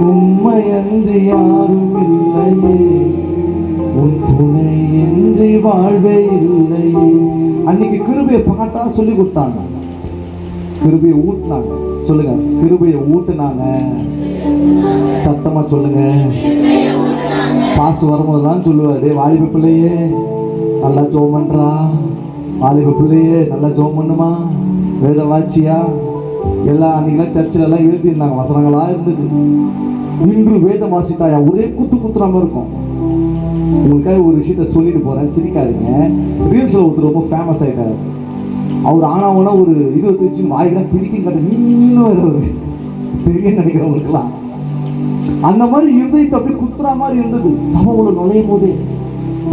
உம்மை அன்றி யாரும் இல்லையே. உன் துணை இன்றி வாழ்வே இல்லையே. அன்னைக்கு கிருபையை பாட்டா சொல்லி கொடுத்தாங்க, கிருபையை ஊட்டினாங்க. சொல்லுங்க, கிருபையை ஊட்டுனாங்க. சத்தமா சொல்லுங்க. பாசு வரும்போதெல்லாம் சொல்லுவாரு, வாலிப பிள்ளையே நல்லா ஜோம் பண்றா, வாலிப பிள்ளையே நல்லா ஜோம் பண்ணுமா, வேத வாட்சியா. எல்லாம் அன்னைக்கெல்லாம் சர்ச்சில் எல்லாம் எழுதியிருந்தாங்க, வசனங்களா இருந்தது. இன்று வேதம் வாசித்தாயா, ஒரே குத்துறாம இருக்கும். உங்களுக்காக ஒரு விஷயத்த சொல்லிட்டு போறேன், சிரிக்காதீங்க. ரீல்ஸ்ல ஒருத்தர் ரொம்ப ஃபேமஸ் ஆயிட்டாரு. அவர் ஆனாவனா ஒரு இது வச்சு வாய்க்கெல்லாம் பிரிக்க காட்ட இன்னும் வருவாரு, பெரிய நினைக்கிறவங்களுக்கெல்லாம் அந்த மாதிரி இருதயத்தை அப்படி குத்துறா மாதிரி இருந்தது. சபைக்குள்ள நுழையும் போதே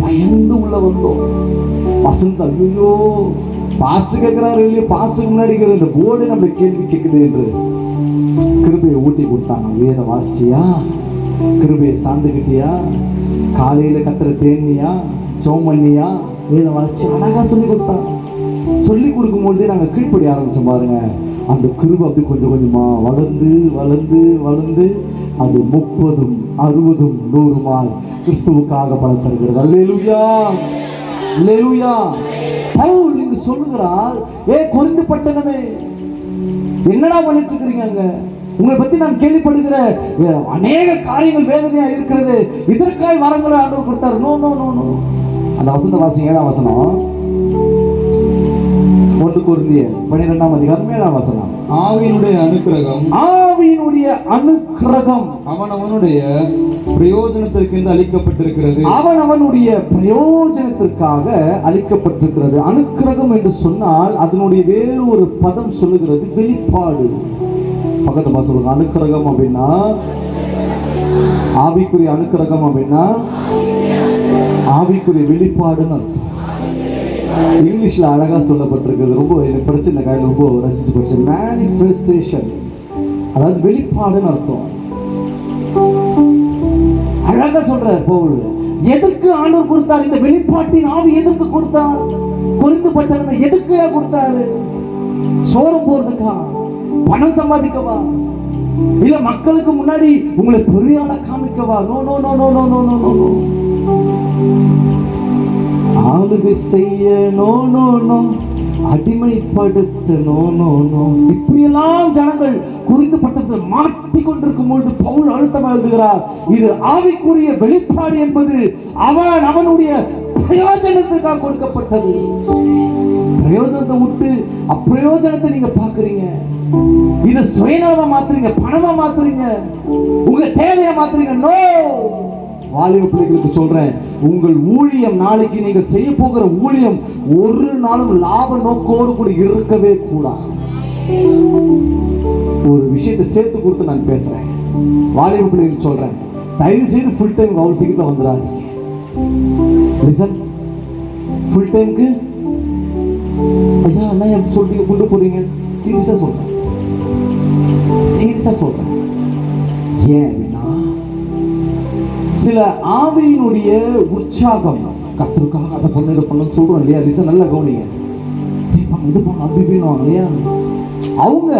பயந்து உள்ள வந்தோம். வசந்த் ஐயோ பாஸ்ட் கேட்கிறாரு இல்லையோ, பாஸ்டுக்கு முன்னாடி இருக்கிற இந்த போர்டு நம்ம கேள்வி கேட்குது என்று கிருபையை ஊட்டி கொடுத்தாங்க. வேதம் வாசிச்சியா, கிருபையை சார்ந்துக்கிட்டியா, காலையில கத்துற தேனியா, சோமண்ணியா, வேதம் வாசிச்சு அழகா சொல்லி கொடுத்தாங்க. சொல்லி கொடுக்கும்போதே நாங்கள் கீழ்ப்படி ஆரம்பிச்சோம் பாருங்க. அந்த கிருபை அப்படி கொஞ்சம் கொஞ்சமா வளர்ந்து வளர்ந்து வளர்ந்து அது 30, 60, 100 கிறிஸ்துவுக்காக பலம் தருகிறது. அல்லேலூயா, அல்லேலூயா. பவுல் இங்கு சொல்லுகிறார், கொரிந்து பட்டணமே என்னடா பண்ணிட்டு இருக்கிறீங்க? அங்க உங்களை பத்தி நான் கேள்விப்படுகிற அநேக காரியங்கள் வேதனையா இருக்கிறது, இதற்காய் வரங்களை ஆண்டவர் கொடுத்தாரு. No no no no. அந்த வசந்த வாசிங்க, 7ஆம் வசனம், 1 கொரிந்தியர் 12ஆம் அதிகாரம் 7ஆம் வசனம். ஆவியினுடைய அனுக்கிரகம், ஆவியினுடைய அனுக்கிரகம் அவனவனுடைய பிரயோஜனத்திற்கு அளிக்கப்பட்டிருக்கிறது. அவனவனுடைய பிரயோஜனத்திற்காக அளிக்கப்பட்டிருக்கிறது. அனுக்கிரகம் என்று சொன்னால் அதனுடைய வேறு ஒரு பதம் சொல்லுகிறது, வெளிப்பாடு. பக்கத்து பார்த்து சொல்லுங்க. அனுக்கிரகம் அப்படின்னா, ஆவிக்குரிய அனுக்கிரகம் அப்படின்னா ஆவிக்குரிய வெளிப்பாடுன்னு அர்த்தம். இங்கிலீஷ்ல அழகா சொல்லப்பட்டிருக்கிறது. ரொம்ப எனக்கு படிச்சு இந்த கையில் ரொம்ப ரசிச்சு படிச்சு. மேனிஃபெஸ்டேஷன், அதாவது வெளிப்பாடுன்னு அர்த்தம். அழகா சொல்றார் பவுல். எதற்கு ஆண்டவர் கொடுத்தார் இந்த வெளிப்பாட்டின் ஆவி? எதற்கு கொடுத்தார்? கொரிந்து பட்டணமே எதுக்கு கொடுத்தாரு? சோரம் போறதுக்கா? பணம் சம்பாதிக்கவா? இல்ல மக்களுக்கு முன்னாடி உங்களை பெரிய ஆளா காமிக்கவா? No no no no no no no no. ஆளுகை செய்ய நோ நோ நோ, அடிமைப்படுத்த நோ நோ நோ. இப்படியெல்லாம் ஜனங்கள் கொரிந்து பட்டணத்தில் மாட்டிக் கொண்டிருக்கும் பொழுது பவுல் அழுத்தம் எழுதுகிறார், இது ஆவிக்குரிய வெளிப்பாடு என்பது அவனுடைய பிரயோஜனத்துக்காக கொடுக்கப்பட்டது. பிரயோஜனத்தை விட்டு அப்பிரயோஜனத்தை நீங்க பாக்குறீங்க. இது சுயநலமா மாத்துறீங்க, பணமா மாத்துறீங்க, உங்க தேவையா மாத்துறீங்க. நோ. வாலிப பிள்ளைகளுக்கு சொல்றேன், உங்கள் ஊழியம், நாளைக்கு நீங்கள் செய்ய போகிற ஊழியம் ஒரு நாளும் லாப நோக்கோடு கூட இருக்கவே கூடாது. ஒரு விஷயத்தை சேர்த்து கொடுத்து நான் பேசுறேன். வாலிப பிள்ளைகளுக்கு சொல்றேன், தயவு செய்து ஃபுல் டைம் அவ்வளவு சீக்கிரம் வந்துடாதீங்க. லிசன், ஃபுல் டைமுக்கு ஐயா என்ன சொல்றீங்க, கொண்டு போறீங்க? சீரியஸா சொல்றேன், சீரியஸா சொல்றேன். ஏன் அப்படின்னா, சில ஆவியினுடைய உற்சாகம், கர்த்தருக்காக அதை பண்ண இதை பண்ண சொல்றோம் இல்லையா? லிசன், நல்லா கவனிங்க. இது பண்ண அப்படி இப்படின்னு இல்லையா? அவங்க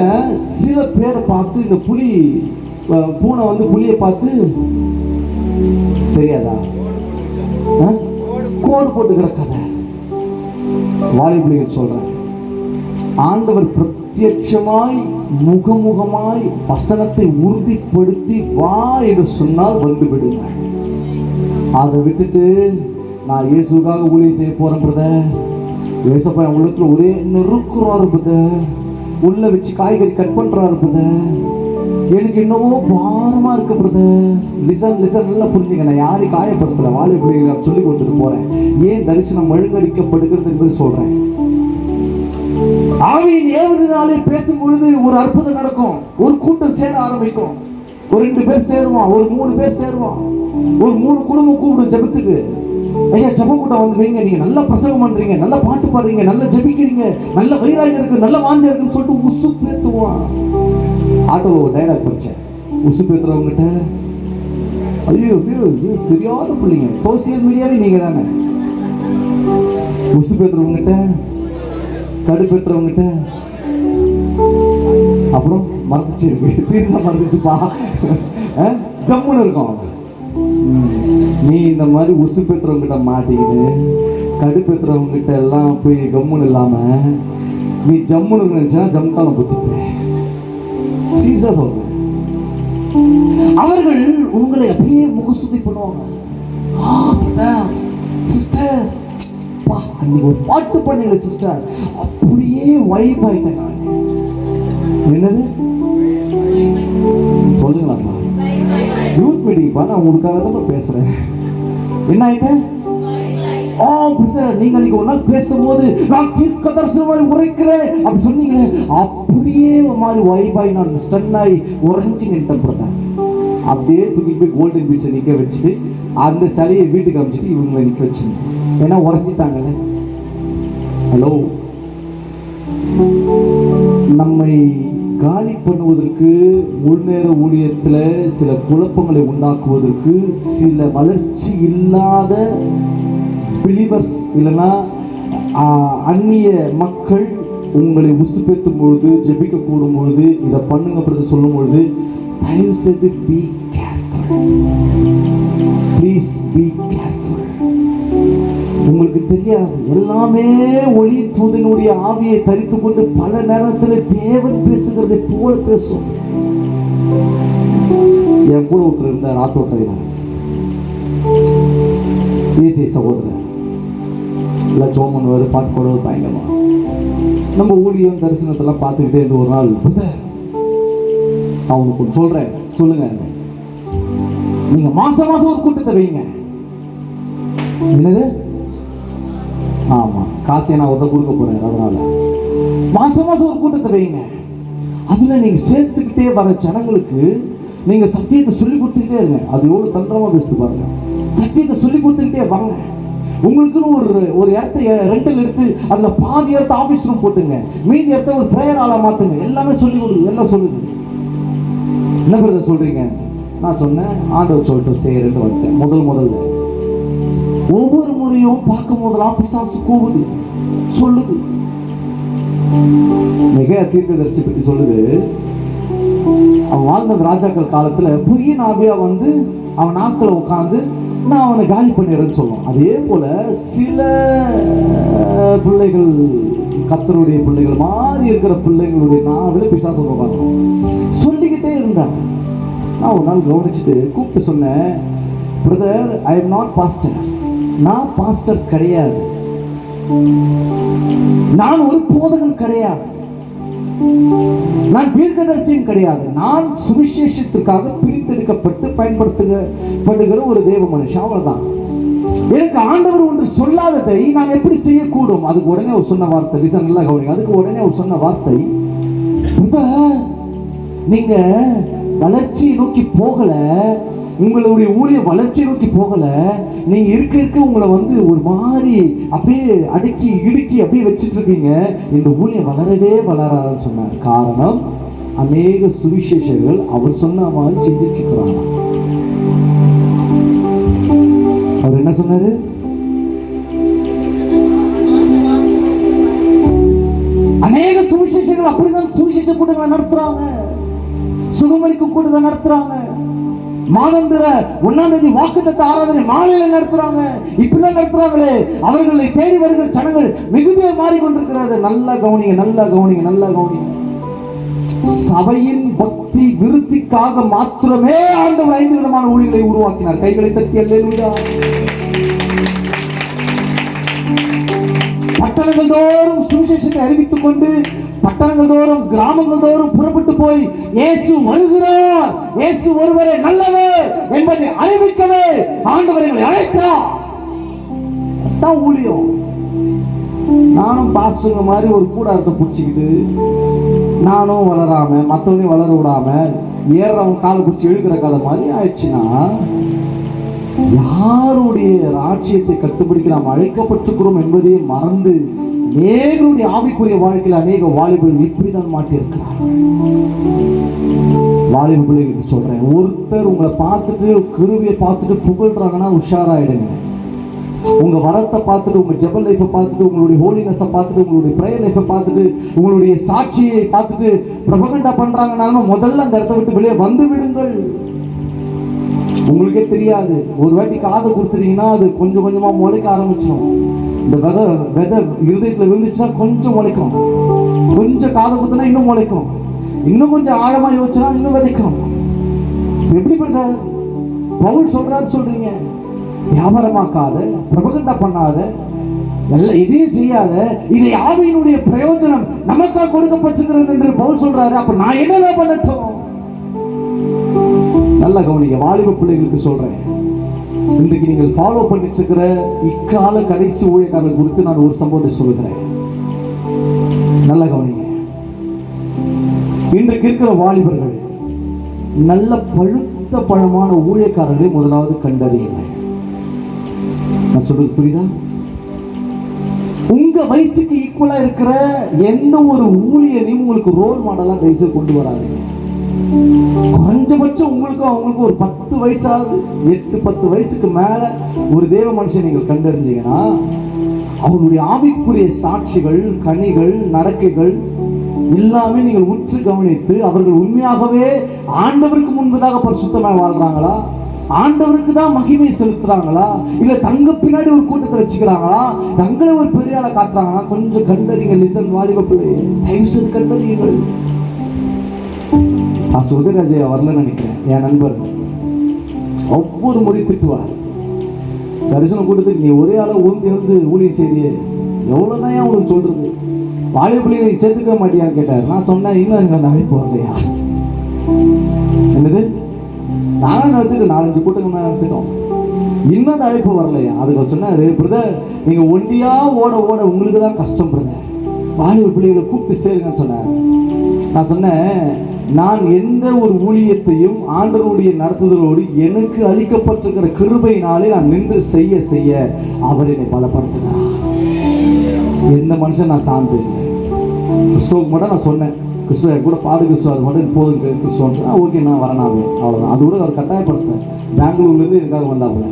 சில பேரை பார்த்து, இந்த புலி பூனை வந்து புலியை பார்த்து தெரியாதா கோடு போட்டுக்கிற கதை. வாலிபுலிகள் சொல்றேன், ஆண்டவர் பிரத்யட்சமாய் முகமுகமாய் வசனத்தை உறுதிப்படுத்தி வா என்று சொன்னால் வந்து விடுங்க. அதை விட்டுட்டு நான் இயேசுக்காக ஊழியம் செய்ய போறேன் பிரதர், இயேசப்பா என் உள்ளத்துல ஒரே நெருக்குறாரு பிரதர், உள்ள வச்சு காய்கறி கட் பண்றாரு பிரதர், எனக்கு என்னவோ பாரமா இருக்கு பிரதர். லிசன் லிசன், நல்லா புரிஞ்சுங்க. நான் யாரையும் காயப்படுத்தல, வாலிப பிள்ளைகளை சொல்லி கொடுத்துட்டு போறேன். ஏன் தரிசனம் மழுங்கடிக்கப்படுகிறது என்பது சொல்றேன். ஆவியின் ஏவுதனாலே பேசும் பொழுது ஒரு அற்புதம் நடக்கும். ஒரு கூட்டம் சேர ஆரம்பிக்கும். ஒரு 2 பேர் சேருவான், ஒரு 3 பேர் சேருவான், ஒரு 3 குடும்பம் கூப்பிடும் ஜெபத்துக்கு. ஐயா ஜெபம் கூட்டம் வந்து வைங்க, நீங்க நல்லா பிரசங்கம் பண்றீங்க, நல்லா பாட்டு பாடுறீங்க, நல்லா ஜெபிக்கிறீங்க, நல்ல வைராகம் இருக்கு, நல்ல வாஞ்சை இருக்குன்னு சொல்லிட்டு உசு பேத்துவான். ஆட்டோவில் ஒரு டைலாக் படித்தேன். உசு பேத்துறவங்ககிட்ட, ஐயோ ஐயோ தெரியாத பிள்ளைங்க, சோசியல் மீடியாவே நீங்க தானே. உசு பேத்துறவங்ககிட்ட, கடுப்பேத்துறவங்ககிட்ட, அப்புறம் மறந்துச்சு, இருக்கு சீரியஸா மறந்துச்சுப்பா, ஜம்முன்னு இருக்கும். நீ இந்த மாதிரி உசு பேத்துறவங்ககிட்ட மாட்டிக்கிட்டு கடுப்பேத்துறவங்ககிட்ட எல்லாம் போய் கம்முன்னு இல்லாம நீ ஜம்முன்னு நினைச்சா ஜம்காலம் புத்திப்பேன். சீரியஸா சொல்றேன். அவர்கள் உங்களை அப்படியே முகஸ்துதி பண்ணுவாங்க. சிஸ்டர், அன்னைக்கு ஒரு பாட்டு பண்ணீங்க சிஸ்டர், அப்படியே வைப் ஆயிட்டேன் நான். என்னது சொல்லுங்களாப்பா? யூத் மீட்டிங்ப்பா, நான் உங்களுக்காக தான் பேசுறேன். என்ன ஆயிட்டேன்? நீங்க அன்னைக்கு ஒரு நாள் பேசும்போது நான் தீர்க்க தரிசனம் மாதிரி உரைக்கிறேன் அப்படி சொன்னீங்களே, அப்படியே மாதிரி வைபாய் நான் ஸ்டன் ஆகி உறைஞ்சி நின்றுட்டேன். அப்படியே தூக்கிட்டு போய் கோல்டன் பீச்சை நிற்க வச்சுட்டு அந்த சிலையை வீட்டுக்கு அமைச்சிட்டு இவங்களை நிற்க வச்சுங்க. ஏன்னா உறைஞ்சிட்டாங்கல்ல. ஹலோ, நம்மை காலி பண்ணுவதற்கு முன்னேற ஊழியத்தில் சில குழப்பங்களை உண்டாக்குவதற்கு சில வளர்ச்சி இல்லாத பிலிவர்ஸ் இல்லைன்னா அந்நிய மக்கள் உங்களை உசுப்பேற்றும் பொழுது, ஜெபிக்க கூடும் பொழுது, இதை பண்ணுங்க சொல்லும் பொழுது தயவு செய்து be careful, please be careful. உங்களுக்கு தெரியாது, எல்லாமே ஒளி தூதனுடைய ஆவியை தரித்து கொண்டு பல நேரத்தில் தேவன் பேசுகிறதை போல பேசும். என் கூட ஒருத்தர் இருந்தார், ஆட்டோ டிரைவர், ஏசி சகோதரர், எல்லாம் ஜோம் பண்ணுவார், பாட்டு பாடுவது பயங்கரமா. நம்ம ஊழியம் தரிசனத்தெல்லாம் பார்த்துக்கிட்டே இருந்து ஒரு நாள், அவனுக்கு சொல்றேன், சொல்லுங்க, நீங்க மாசம் மாசம் ஒரு கூட்டத்தை வைங்க. என்னது? ஆமா, காசை நான் உதவ கொடுக்க போறேன், அதனால மாசம் மாசம் ஒரு கூட்டத்தை வைங்க. அதுல நீங்க சேர்த்துக்கிட்டே வர ஜனங்களுக்கு நீங்க சத்தியத்தை சொல்லி கொடுத்துக்கிட்டே இருங்க. அது எவ்வளவு தந்திரமா பேசுது பாருங்க. சத்தியத்தை சொல்லி கொடுத்துக்கிட்டே வாங்க. உங்களுக்குன்னு ஒரு இடத்த ரெண்டல் எடுத்து அதுல பாதி இடத்த ஆபீஸ் ரூம் போட்டுங்க, மீதி இடத்த ஒரு பிரேயர் ஆளா மாத்துங்க. எல்லாமே சொல்லி கொடுங்க, எல்லாம் சொல்லுது. என்ன பிரதர் சொல்றீங்க? நான் சொன்னேன், ஆண்டவர் சொல்லிட்டு செய்யறேன்னு வந்துட்டேன். முதல்ல ஒவ்வொரு முறையும் பார்க்கும் போதெல்லாம் பிசாசு கூவுது, சொல்லுது. மிக தீர்க்கதரிசி பற்றி சொல்லுது. அவன் வாழ்ந்த ராஜாக்கள் காலத்துல பொய்யின் ஆவியா வந்து அவன் நாட்களை உட்காந்து நான் அவனை காலி பண்ணிடுறேன்னு சொல்லுவான். அதே போல சில பிள்ளைகள், கர்த்தருடைய பிள்ளைகள் மாதிரி இருக்கிற பிள்ளைங்களுடைய நாவில் பிசாசு உட்காந்து சொல்லிக்கிட்டே இருந்தாங்க. நான் ஒரு நாள் கவனிச்சுட்டு கூப்பிட்டு சொன்னேன், brother, I am not pastor. நான் பாஸ்டர் கிடையாது, நான் ஒரு போதகன் கிடையாது, நான் தீர்க்கதரிசியும் கிடையாது. நான் சுவிசேஷத்திற்காக பிரித்தெடுக்கப்பட்டு பயன்படுத்தப்படுகிற ஒரு தேவ மனுஷன், அவ்வளவுதான். எனக்கு ஆண்டவர் ஒன்று சொல்லாததை நான் எப்படி செய்யக்கூடும்? அதுக்கு உடனே ஒரு சொன்ன வார்த்தை, லிசன் நல்லா கவனிங்க. அதுக்கு உடனே ஒரு சொன்ன வார்த்தை, நீங்க வளர்ச்சியை நோக்கி போகல, உங்களுடைய ஊழிய வளர்ச்சியை நோக்கி போகல, நீங்க இருக்க உங்களை வந்து ஒரு மாதிரி அப்படியே அடுக்கி இடுக்கி அப்படியே வச்சுட்டு இருக்கீங்க. இந்த ஊழியம் வளரவே வளராதுன்னு சொன்னார். காரணம், அநேக சுவிசேஷர்கள் அவர் சொன்ன மாதிரி செஞ்சுட்டு இருக்கிறாங்க. அவர் என்ன சொன்னாரு? அநேக சுவிசேஷங்கள் அப்படிதான் சுவிசேஷ கூட்டங்களை நடத்துறாங்க, சுகமளிக்கும் கூட்டத்தை நடத்துறாங்க, மாதந்திர 1ஆம் தேதி வாக்குத்தத்த ஆராதனை மாலையில நடத்துறாங்க. இப்படிதான் நடத்துறாங்களே, அவர்களை தேடி வருகிற ஜனங்கள் மிகுதியா மாறிக்கொண்டிருக்கிறது. நல்லா கவனிங்க, நல்லா கவனிங்க, நல்லா கவனிங்க. சபையின் பக்தி விருத்திக்காக மாத்திரமே ஆண்டவர் 5 விதமான ஊழியர்களை உருவாக்கினார். கைகளை தட்டி அல்லேலூயா. பட்டணங்கள் தோறும் சுவிசேஷத்தை அறிவித்துக் கொண்டு, பட்டணங்கள் தோறும் கிராமங்கள் தோறும் புறப்பட்டு போய் இயேசு வருகிறார், இயேசு ஒருவரே நல்லவர் என்பதை அறிவிக்கவே ஆண்டவர் எங்களை அழைத்தார். அதான் ஊழியம். நானும் பாஸ்டருங்க மாதிரி ஒரு கூடாரத்தை பிடிச்சிக்கிட்டு நானும் வளராம மற்றவனையும் வளர விடாம ஏறவன் காலை பிடிச்சி இழுக்கிற கதை மாதிரி ஆயிடுச்சுன்னா, யாருடைய ராஜ்யத்தை கட்டுப்பிடிக்க நாம் அழைக்கப்பட்டிருக்கிறோம் என்பதையே மறந்து அநேகருடைய ஆவிக்குரிய வாழ்க்கையில் அநேக வாலிபர்கள் இப்படிதான் மாட்டியிருக்கிறார்கள். வாலிப பிள்ளைகளுக்கு சொல்றேன், ஒருத்தர் உங்களை பார்த்துட்டு கிருவியை பார்த்துட்டு புகழ்றாங்கன்னா உஷாராயிடுங்க. உங்க வரத்தை பார்த்துட்டு, உங்க ஜெப லைஃபை பார்த்துட்டு, உங்களுடைய ஹோலினஸை பார்த்துட்டு, உங்களுடைய பிரேயர் லைஃபை பார்த்துட்டு, உங்களுடைய சாட்சியை பார்த்துட்டு பிரபகண்டா பண்றாங்கனாலும் முதல்ல அந்த இடத்த விட்டு வெளியே வந்து விடுங்கள். உங்களுக்கே தெரியாது, ஒரு வாட்டி காதை கொடுத்துட்டீங்கன்னா அது கொஞ்சம் கொஞ்சமா முளைக்க ஆரம்பிச்சிடும். இந்த விதை இருதயத்தில் விழுந்துச்சுன்னா கொஞ்சம் முளைக்கும், கொஞ்சம் காதை கொடுத்தனா இன்னும் முளைக்கும், இன்னும் கொஞ்சம் ஆழமா யோசிச்சா இன்னும் விதைக்கும். எப்படி பவுல் சொல்றாரு சொல்றீங்க? வியாபாரமாக்காத, பிரபகண்டா பண்ணாத, எல்லாம் இதையும் செய்யாத, இதை ஆவியினுடைய பிரயோஜனம் நமக்காக கொடுக்கப்பட்டிருக்கிறது என்று பவுல் சொல்றாரு. அப்ப நான் என்னதான் பண்ணட்டும்? நல்ல கவனிங்க, வாலிப பிள்ளைகளுக்கு சொல்றேன், இன்றைக்கு நீங்கள் ஃபாலோ பண்ணிட்டு இருக்கிற இக்கால கடைசி ஊழியக்காரர்கள் குறித்து நான் ஒரு சம்பவத்தை சொல்லுகிறேன். நல்ல கவனிங்க. இன்றைக்கு இருக்கிற வாலிபர்கள் நல்ல பழுத்த பழமான ஊழியக்காரர்களை முதலாவது கண்டறியுங்கள். நான் சொல்றது புரியுதா? உங்க வயசுக்கு ஈக்குவலா இருக்கிற எந்த ஒரு ஊழியனையும் உங்களுக்கு ரோல் மாடலா தயவுசெய்து கொண்டு வராதீங்க. குறைஞ்சபட்சம் உங்களுக்கும் அவங்களுக்கும் ஒரு 10 வயசாவது, 8-10 வயசுக்கு மேல ஒரு தேவ மனுஷன் நீங்கள் கண்டறிஞ்சீங்கன்னா அவருடைய ஆவிக்குரிய சாட்சிகள், கனிகள், நடக்கைகள் எல்லாமே நீங்கள் உற்று கவனித்து அவர்கள் உண்மையாகவே ஆண்டவருக்கு முன்பதாக பரிசுத்தமாக வாழ்றாங்களா, ஆண்டவருக்கு தான் மகிமை செலுத்துறாங்களா, இல்ல தங்க பின்னாடி ஒரு கூட்டத்தை வச்சுக்கிறாங்களா, தங்களை ஒரு பெரிய ஆளை காட்டுறாங்களா, கொஞ்சம் கண்டறிங்க. லிசன் வாலிப பிள்ளையே, தயவு செய்து கண்டறியுங்கள். நான் சுகராஜையா வரலன்னு நினைக்கிறேன். என் நண்பர் ஒவ்வொரு முறை திட்டுவார், தரிசன கூட்டத்துக்கு நீ ஒரே ஆளை ஊந்தி ஊழியம் செய்தியே, எவ்வளவுதான் அவனுக்கு சொல்றது, வாலிப பிள்ளையை சேர்த்துக்க மாட்டியான்னு கேட்டார். நான் சொன்னேன், இன்னும் எனக்கு அந்த அழைப்பு வரலையா. என்னது, நானும் நடத்துட்டு 4-5 கூட்டங்கள் நடத்திட்டோம், இன்னும் அந்த அழைப்பு வரலையா. அதுக்கு சொன்னாரு, பிரதர் நீங்க ஒண்டியா ஓட ஓட உங்களுக்கு தான் கஷ்டம் பிரதர், வாலிப பிள்ளைகளை கூப்பிட்டு சேருங்கன்னு சொன்னார். நான் சொன்னேன், நான் எந்த ஒரு ஊழியத்தையும் ஆண்டவருடைய நடத்துதலோடு எனக்கு அளிக்கப்பட்டிருக்கிற கிருபையினாலே நான் நின்று செய்ய செய்ய அவர் என்னை பலப்படுத்துகிறார். எந்த மனுஷன் நான் சார்ந்து இல்லை. கிறிஸ்துவுக்கு மட்டும் நான் சொன்னேன், கிறிஸ்துவ என் கூட பாடு கிறிஸ்துவ, அது மட்டும் இப்போது கிறிஸ்துவன்னு சொன்னால் ஓகே நான் வரனாவே, அவ்வளோதான். அது கூட அவர் கட்டாயப்படுத்தேன், பெங்களூர்லேருந்து எனக்காக வந்தாப்புல.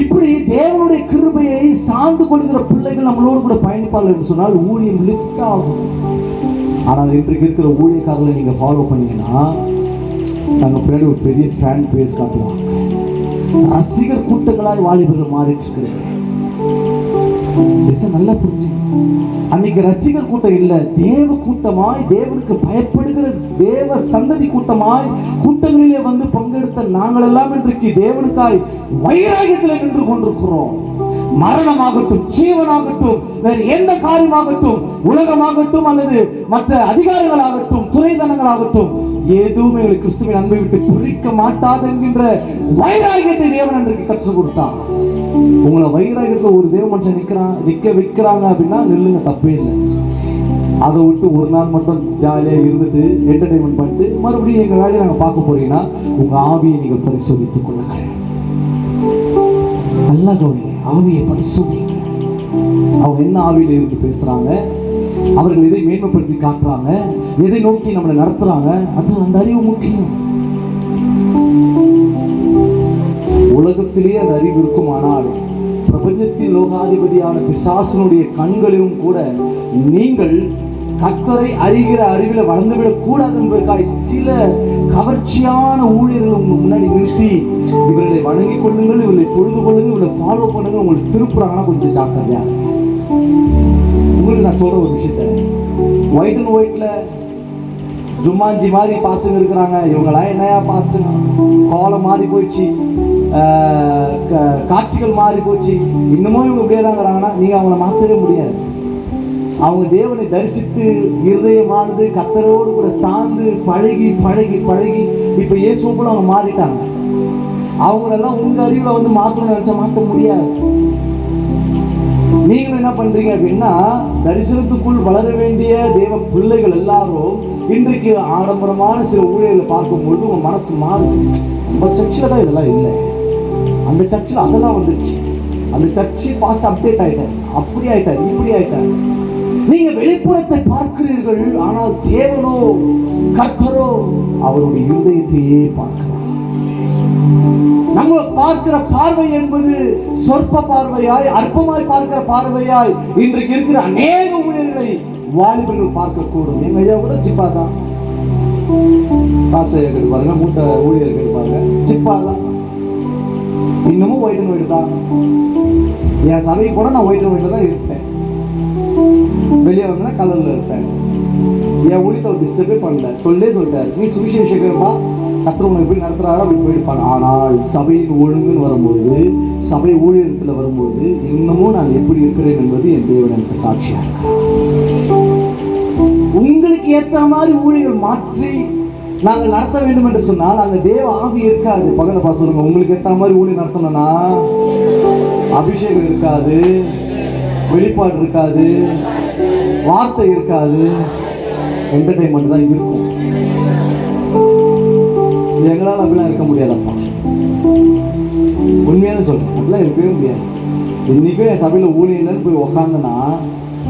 இப்படி தேவனுடைய கிருபையை சார்ந்து கொள்கிற பிள்ளைகள் நம்மளோடு கூட பயணிப்பார்கள் என்று சொன்னால் ஊழியம் லிஃப்ட் ஆகும். ஆனால் இன்றைக்கு இருக்கிற ஊழியக்காரர்களை நீங்கள் ஃபாலோ பண்ணீங்கன்னா நாங்கள் பின்னாடி ஒரு பெரிய ஃபேன் பேஸ் காட்டுவாங்க, ரசிகர் கூட்டங்களாய் வாலிபர்கள் மாறிட்டு இருக்கிறது. நல்லா புரிஞ்சு, அன்னைக்கு ரசிகர் கூட்டம் இல்லை, தேவ கூட்டமாய், தேவனுக்கு பயப்படுகிற தேவ சந்ததி கூட்டமாய் கூட்டங்களிலே வந்து பங்கெடுத்த நாங்கள் எல்லாம் இன்றைக்கு தேவனுக்காய் வைராகியத்தில் நின்று கொண்டிருக்கிறோம். மரணமாகட்டும், ஜீவனாகட்டும், வேறு எந்த காரியமாகட்டும், உலகமாகட்டும் அல்லது மற்ற அதிகாரிகளாகட்டும், துறைதனங்களாகட்டும், எதுவுமே கிறிஸ்துவின் அன்பை விட்டு பிரிக்க மாட்டாது என்கின்ற வைராகியத்தை தேவன் அன்றைக்கு கற்றுக் கொடுத்தார். உங்களை வைராகியத்தில் ஒரு தேவ மனுஷன் நிற்க வைக்கிறாங்க அப்படின்னா நில்லுங்க, தப்பே இல்லை. அதை விட்டு ஒரு நாள் மட்டும் ஜாலியாக இருந்துட்டு என்டர்டைன்மெண்ட் பண்ணிட்டு மறுபடியும் எங்கள் வேலையை நாங்கள் பார்க்க போறீங்கன்னா உங்கள் ஆவியை நீங்கள் பரிசோதித்துக் கொள்ளுங்கள். நல்லா கவனிங்க, ஆவியை பரிசோதிங்க. அவங்க என்ன ஆவியில இருந்து பேசுறாங்க, அவர்கள் எதை மேன்மைப்படுத்தி காட்டுறாங்க, எதை நோக்கி நம்மளை நடத்துறாங்க, அது அந்த அறிவு முக்கியம். உலகத்திலேயே அந்த அறிவு இருக்குமானால் பிரபஞ்சத்தின் லோகாதிபதியான பிசாசனுடைய கண்களிலும் கூட நீங்கள் கர்த்தரை அறிகிற அறிவில் வளர்ந்துவிடக் கூடாது என்பதற்காக சில கவர்ச்சியான ஊழியர்கள் உங்க முன்னாடி நிறுத்தி இவர்களை வணங்கிக் கொள்ளுங்கள், இவர்களை தொழுது கொள்ளுங்கள், இவர்களை ஃபாலோ பண்ணுங்க, உங்களுக்கு திருப்புறாங்கன்னா கொஞ்சம் ஜாக்கிரதையா. உங்களுக்கு நான் சொல்ற ஒரு விஷயத்த, ஒயிட் அண்ட் ஒயிட்ல ஜும்மாஞ்சி மாதிரி பாசுங்க இருக்கிறாங்க, இவங்களாம் என்னையா பாசுங்க, காலம் மாறி போயிடுச்சு, காட்சிகள் மாறி போச்சு, இன்னமும் இவங்க இப்படியே தான் இருக்கிறாங்கன்னா நீங்க அவங்கள மாற்றவே முடியாது. அவங்க தேவனை தரிசித்து இருதயமானது கர்த்தரோடு கூட சார்ந்து பழகி பழகி பழகி இப்ப இயேசுக்குள்ள அவங்க மாறிட்டாங்க. அவங்களெல்லாம் உங்க அறிவுல வந்து மாற்றணும்னு நினைச்சா மாற்ற முடியாது. நீங்களும் என்ன பண்றீங்க அப்படின்னா, தரிசனத்துக்குள் வளர வேண்டிய தேவ பிள்ளைகள் எல்லாரும் இன்றைக்கு ஆடம்பரமான சில ஊழியர்களை பார்க்கும்போது உங்க மனசு மாறுது. நம்ம சர்ச்சில் தான் இதெல்லாம் இல்லை, அந்த சர்ச்சில் அதெல்லாம் வந்துருச்சு, அந்த சர்ச்சு பாஸ்ட் அப்டேட் ஆயிட்டார், அப்படி ஆயிட்டார், இப்படி ஆயிட்டார். நீங்க வெளிப்புறத்தை பார்க்கிறீர்கள், ஆனால் தேவனோ கர்த்தரோ அவருடைய இருதயத்தையே பார்க்கிறார். நம்ம பார்க்கிற பார்வை என்பது சொற்ப பார்வையாய், அற்பமாய் பார்க்கிற பார்வையாய் இன்றைக்கு இருக்கிற அநேக ஊழியர்களை வாலிபர்கள் பார்க்கக்கூடும். எங்க ஐயா கூட ஜிப்பா தான், பாசையர்கள் பாருங்க, மூத்த ஊழியர்கள் பாருங்க, ஜிப்பா தான், இன்னமும் ஒயிட் அண்ட் ஒயிட் தான். என் சபைக்கு கூட நான் ஒயிட் அண்ட் ஒயிட்ல தான் இருப்பேன், வெளியே வந்தா கலர்ல இருப்பேன். என் ஊழியத்தை ஒரு டிஸ்டர்பே பண்ணல, சொல்லிட்டாரு, நீ சுவிசேஷகமா கர்த்தர் உன்னை எப்படி நடத்துறாரோ அப்படி போயிருப்பாங்க. ஆனால் சபையின் ஒழுங்குன்னு வரும்போது, சபை ஊழியத்தில் வரும்போது இன்னமும் நான் எப்படி இருக்கிறேன் என்பது என் தேவன் எனக்கு சாட்சியா இருக்கிறார். உங்களுக்கு ஏற்ற மாதிரி ஊழியர்கள் மாற்றி நாங்கள் நடத்த வேண்டும் என்று சொன்னால் அங்க தேவ ஆவி இருக்காது. பக்கத்துல பார்த்து சொல்லுங்க, உங்களுக்கு ஏற்ற மாதிரி ஊழியர் நடத்தணும்னா அபிஷேகம் இருக்காது, வெளிப்பாடு இருக்காது, வார்த்தை இருக்காது, என்டர்டைன்மெண்ட் தான் இருக்கும். எங்களால் அப்படிலாம் இருக்க முடியாதப்பா, உண்மையான சொல்றேன், அப்படிலாம் இருக்கவே முடியாது. இன்றைக்கும் என் சபையில் ஊழியர்னு போய் உக்காந்தனா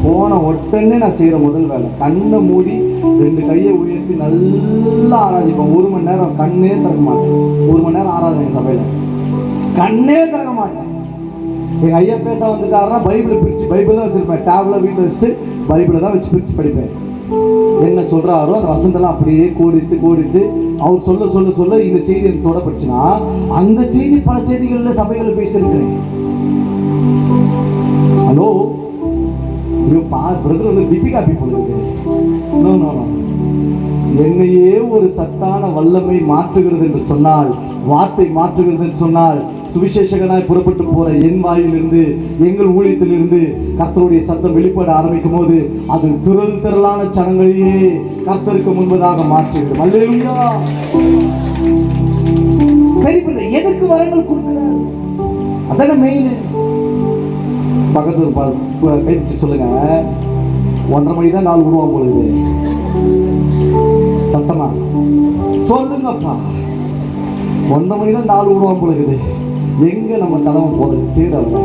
போன உடனே நான் செய்கிற முதல் வேலை கண்ணை மூடி 2 கையை உயர்த்தி நல்லா ஆராதிப்பேன். 1 மணி நேரம் கண்ணே திறக்க மாட்டேன். 1 மணி நேரம் ஆராதனை எங்கள் சபையில் கண்ணே திறக்க மாட்டேன். எங்கள் ஐயா பேச வந்துட்டாருன்னா பைபிளை பிரித்து பைபிள் தான் வச்சுருப்பேன். டேபில் வீட்டில் வச்சுட்டு பைபிளை தான் வச்சு பிரித்து படிப்பேன். என்ன சொல்கிறாரோ அந்த வசந்தெல்லாம் அப்படியே கோடிட்டு அவர் சொல்ல இந்த செய்தி எனக்கு தொடப்பட்டுச்சுன்னா அந்த செய்தி பல செய்திகளில் சபைகளில் பேசியிருக்கிறேன். ஹலோ, பிரதர் வந்து தீபிகா பீப்புள் இருக்கு. என்னையே ஒரு சத்தான வல்லமை மாற்றுகிறது என்று சொன்னால், வார்த்தை மாற்றுகிறது என்று சொன்னால், சுவிசேஷகனாய் புறப்பட்டு போற என் வாயிலிருந்து எங்கள் ஊழியத்திலிருந்து கர்த்தருடைய சத்தம் வெளிப்பட ஆரம்பிக்கும் போது அது திரளான ஜனங்களையே கர்த்தருக்கு முன்பதாக மாற்றுகிறது. அல்லேலூயா. சரி பிரதர், எதுக்கு வரங்கள் கொடுக்கிறார்? அதான மெயின். பக்கத்து கைப்பிச்சு சொல்லுங்க, 1:30 மணி தான் நாள் விடுவான் பொழுது. சத்தமா சொல்லுங்கப்பா, 1:30 மணி தான் நாள் விடுவான் பொழுது. எங்க நம்ம தலைமை போறது தேடல.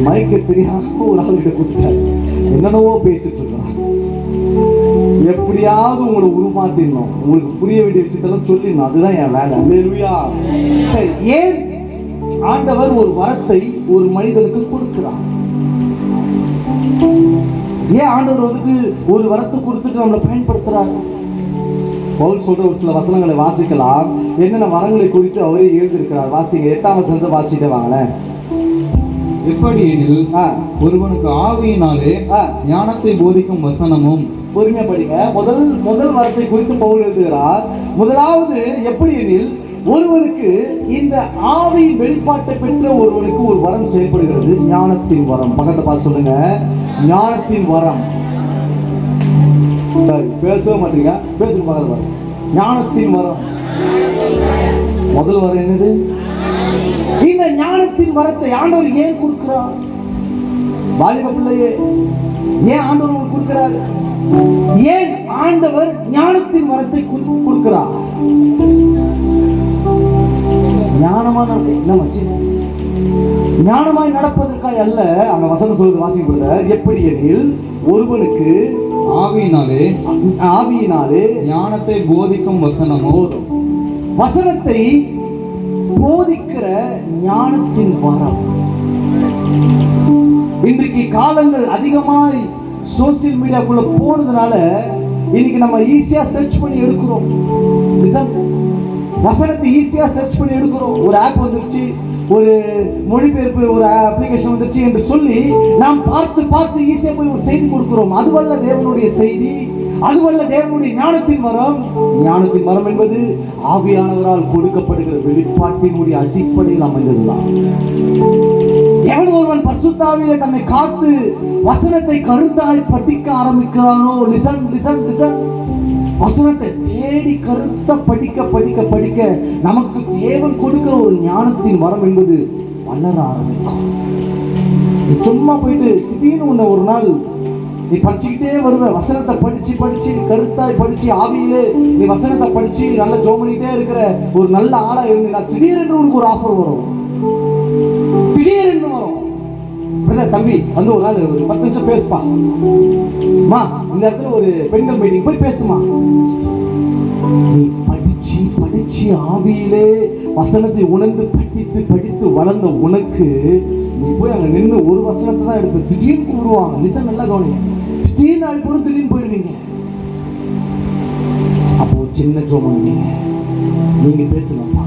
மைக்க தெரியாம ஒரு ஆள்கிட்ட கொடுத்தாரு, என்னென்னவோ பேசிட்டு இருக்கிறான். எப்படியாவது உங்களை உருமாத்திடணும், உங்களுக்கு புரிய வேண்டிய விஷயத்தெல்லாம் சொல்லிடணும். அதுதான் என் வேலை. அல்லேலூயா. சரி, ஏன் ஆண்டவர் ஒரு வரத்தை ஒரு மனிதனுக்கு கொடுக்கிறார்? ஏன் ஆண்டவர் வந்துட்டு ஒரு வரத்தை கொடுத்துட்டு நம்மளை பயன்படுத்துறாரு? பவுல் சொல்ற ஒரு சில வசனங்களை வாசிக்கலாம். என்னென்ன வரங்களை குறித்து அவரே எழுதியிருக்கிறார். வாசிங்க, 8ஆம் வசனத்தை வாசிட்டு வாங்களேன். எப்படி எனில் ஒருவனுக்கு ஆவியினாலே ஞானத்தை போதிக்கும் வசனமும். பொறுமையா படிங்க. முதல் வரத்தை குறித்து பவுல் எழுதுகிறார். முதலாவது எப்படி எனில் ஒருவனுக்கு இந்த ஆவியின் வெளிப்பாட்டை பெற்ற ஒருவனுக்கு ஒரு வரம் செயல்படுகிறது, ஞானத்தின் வரம். பக்கத்தை பார்த்து சொல்லுங்க, ஞானத்தின் வரம். சரி, பேசவே மாட்டீங்க, பேசுங்க. பக்கத்தில் வரம், ஞானத்தின் வரம். முதல் வரம் என்னது? இந்த ஞானத்தின் வரத்தை ஆண்டவர் ஏன் கொடுக்கிறார்? வாலிப பிள்ளையே, ஏன் ஆண்டவர் கொடுக்கிறார்? ஏன் ஆண்டவர் ஞானத்தின் வரத்தை கொடுக்கிறார்? ஞானமாய் நடப்பதற்காக அல்ல. அங்க வசனம் சொல்றது வாசிக்கப்படுது. எப்படி எனில் ஒருவனுக்கு ஆவியினாலே ஞானத்தை போதிக்கும் வசனமும். வசனத்தை போதிக்கிற ஞானத்தின் வரம். இன்றைக்கு காலங்கள் அதிகமாய் சோசியல் மீடியாக்குள்ள போனதுனால இன்னைக்கு நம்ம ஈஸியா சர்ச் பண்ணி எடுக்கிறோம். வசனத்தை ஈஸியா சர்ச் பண்ணி எடுக்கிறோம். ஒரு ஆப் வந்துருச்சு, ஒரு மொழிபெயர்ப்பு ஒரு அப்ளிகேஷன் வந்துருச்சு என்று சொல்லி நாம் பார்த்து ஈஸியா போய் ஒரு செய்தி கொடுக்கிறோம். அதுவல்ல தேவனுடைய செய்தி, அதுவல்ல தேவனுடைய ஞானத்தின் வரம். ஞானத்தின் வரம் என்பது ஆவியானவரால் கொடுக்கப்படுகிற வெளிப்பாட்டினுடைய அடிப்படையில் அமைந்ததுதான். எவன் ஒருவன் பரிசுத்தாவிலே தன்னை காத்து வசனத்தை கருத்தாய் படிக்க ஆரம்பிக்கிறானோ, லிசன், வசனத்தை தேடி கருத்த படிக்க நமக்கு தேவன் கொடுக்கிற ஒரு ஞானத்தின் வரம் என்பது வளர ஆரம்பிக்கும். சும்மா போயிட்டு திடீர்னு ஒரு நாள் நீ படிச்சுக்கிட்டே வருவ. வசனத்தை படிச்சு கருத்தாய் படிச்சு ஆவியிலே நீ வசனத்தை படிச்சு நல்லா ஜோம் பண்ணிக்கிட்டே இருக்கிற ஒரு நல்ல ஆளா இருந்தீங்கன்னா திடீரென்று உனக்கு ஒரு ஆஃபர் வரும். திடீரென்று வரும், தம்பி வந்து ஒரு நாள் ஒரு 10 நிமிஷம் பேசுப்பா, இந்த இடத்துல ஒரு பெண்கள் மீட்டிங் போய் பேசுமா. நீ படிச்சு ஆவியிலே வசனத்தை உணர்ந்து படித்து வளர்ந்த உனக்கு நீ போய் அங்க நின்று ஒரு வசனத்தை தான் எடுப்ப. திடீர்னு கூடுவாங்க. லிசன் நல்லா கவனிங்க. திடீர்னு அழைப்போடு திடீர்னு போயிடுவீங்க. அப்போ சின்ன ஜோம் பண்ணுவீங்க, நீங்க பேசுங்கப்பா.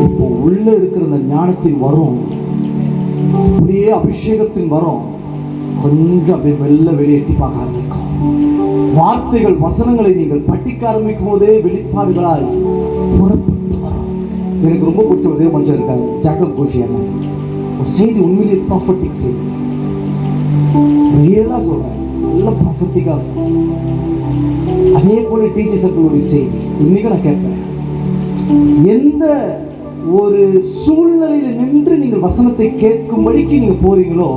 இப்போ உள்ள இருக்கிற அந்த ஞானத்தின் வரும், அப்படியே அபிஷேகத்தின் வரும், கொஞ்சம் அப்படியே மெல்ல வெளியே எட்டி பார்க்க ஆரம்பிக்கும். வார்த்தைகள் வசனங்களை நீங்கள் படிக்க ஆரம்பிக்கும் போதே வெளிப்பாடுகளாய் புறப்பட்டு வரும். எனக்கு ரொம்ப பிடிச்ச ஒரே மனுஷன் இருக்காரு, ஜாக்கப் கோஷியன். ஒரு செய்தி உண்மையிலேயே ப்ராஃபட்டிக் செய்தி, ரியலா சொல்றேன், நல்ல ப்ராஃபட்டிக்கா இருக்கும். அதே போல டீச்சர்ஸ் ஒரு செய்தி இன்னைக்கு நான் கேட்பேன். எந்த ஒரு சூழ்நிலையில் நின்று நீங்கள் வசனத்தை கேட்கும்படிக்கு நீங்க போறீங்களோ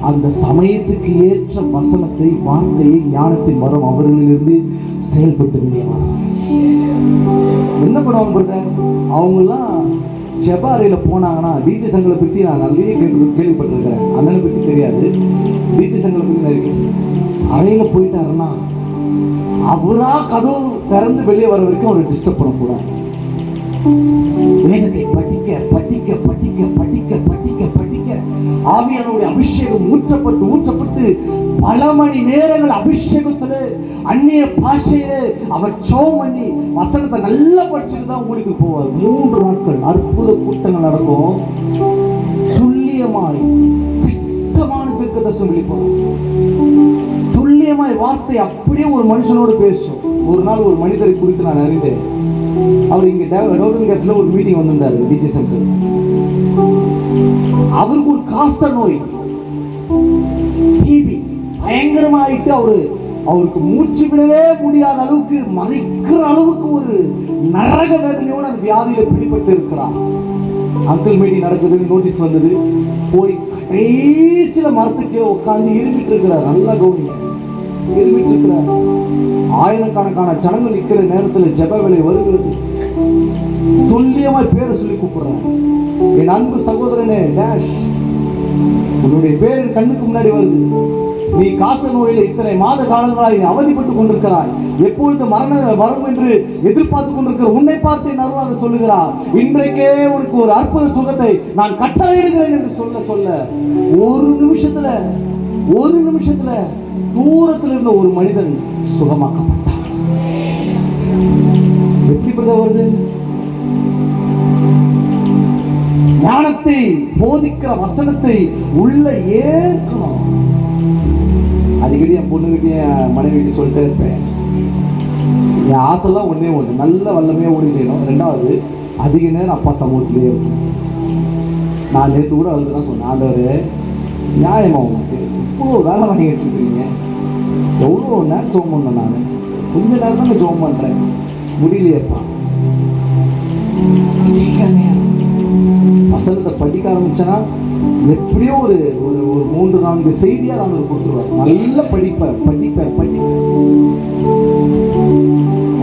அந்த சமயத்துக்கு ஏற்ற வசனத்தை, வார்த்தையை, ஞானத்தின் வரம் அவர்களிலிருந்து செயல்பட்டு வெளியே வரும். என்ன பண்ணுவாங்க? அவங்கெல்லாம் ஜெப அறையில் போனாங்கன்னா டிஜே சங்கலை பற்றி நான் நிறைய கேள்விப்பட்டிருக்கிறேன். அண்ணனை பற்றி தெரியாது, டிஜே சங்கலை பற்றி நிறைய கேட்டிருக்கேன். அறையில் போயிட்டாருன்னா அவரா கதவு திறந்து வெளியே வர வரைக்கும் அவரை டிஸ்டர்ப் பண்ணக்கூடாது. வேதத்தை படிக்க படிக்க படிக்க படிக்க படிக்க படிக்க ஆவியானவருடைய அபிஷேகம் ஊற்றப்பட்டு பல மணி நேரங்கள் அபிஷேகத்துல அந்நிய பாஷையில அவர் ஜெபம் பண்ணி வசனத்தை நல்லா படிச்சுட்டு தான் உங்களுக்கு போவார். 3 நாட்கள் அற்புத கூட்டங்கள் நடக்கும். துல்லியமாய் திட்டமான தீர்க்கதரிசனம் வெளிப்படும். துல்லியமாய் வார்த்தை அப்படியே ஒரு மனுஷனோடு பேசும். ஒரு நாள் ஒரு மனிதரை குறித்து நான் அறிந்தேன். அவர் இங்கே டவுன் ஒரு மீட்டிங் வந்திருந்தார் டிஜே சங்கர். அவருக்கு ஒரு காச நோய், டிவி பயங்கரமாயிட்டு அவருக்கு மூச்சு விடவே முடியாத அளவுக்கு மறைக்கிற அளவுக்கு ஒரு நரக வேதனையோடு அந்த வியாதியில பிடிபட்டு இருக்கிறார். அங்கிள் மீட்டிங் நடக்குதுன்னு நோட்டீஸ் வந்தது. போய் கடைசியில மரத்துக்கே உட்காந்து இருமிட்டு இருக்கிறார். நல்லா கவனிங்க, இருமிட்டு இருக்கிறார். ஆயிரக்கணக்கான ஜனங்கள் நிற்கிற நேரத்தில் ஜெப வேலை வருகிறது. துல்லியமாய் பேரை சொல்லி கூப்பிடுறாங்க. என் அன்பு சகோதரனே டேஷ், உன்னுடைய பேர் கண்ணுக்கு முன்னாடி வருது. நீ காச நோயில இத்தனை மாத காலங்களாய் அவதிப்பட்டு கொண்டிருக்கிறாய். எப்பொழுது மரணம் வரும் என்று எதிர்பார்த்து கொண்டிருக்கிற உன்னை பார்த்து என் அருளாளர் சொல்லுகிறார், இன்றைக்கே உனக்கு ஒரு அற்புத சுகத்தை நான் கட்டளையிடுகிறேன் என்று சொல்ல ஒரு நிமிஷத்துல தூரத்தில் இருந்த ஒரு மனிதன் சுகமாக்கப்பட்டான். எப்படி வருது? ஞானத்தை போதிக்கிற வசனத்தை உள்ள ஏற்கணும். அடிக்கடி என் பொண்ணுகிட்ட என் மனைவிட்டு சொல்லிட்டே இருப்பேன், என் ஆசைலாம் ஒண்ணு நல்ல வல்லமையா ஓடி செய்யணும். 2வது அதிக நேரம் அப்பா சமூகத்திலே இருக்கணும். நான் நேற்று கூட வந்து தான் சொன்னேன், ஆண்டவரே நியாயமா உனக்கு இவ்வளோ வேலை வாங்கிட்டு இருக்கீங்க, எவ்வளோ நேரம் ஜோம் பண்ணேன், நான் கொஞ்ச நேரம் தான் ஜோம் பண்றேன், முடியலையேப்பா. அதிக நேரம் வசனத்தை படிக்க ஆரம்பிச்சேன்னா எப்படியோ ஒரு 3-4 செய்தியா நான் கொடுத்துருவார். நல்லா படிப்பேன்.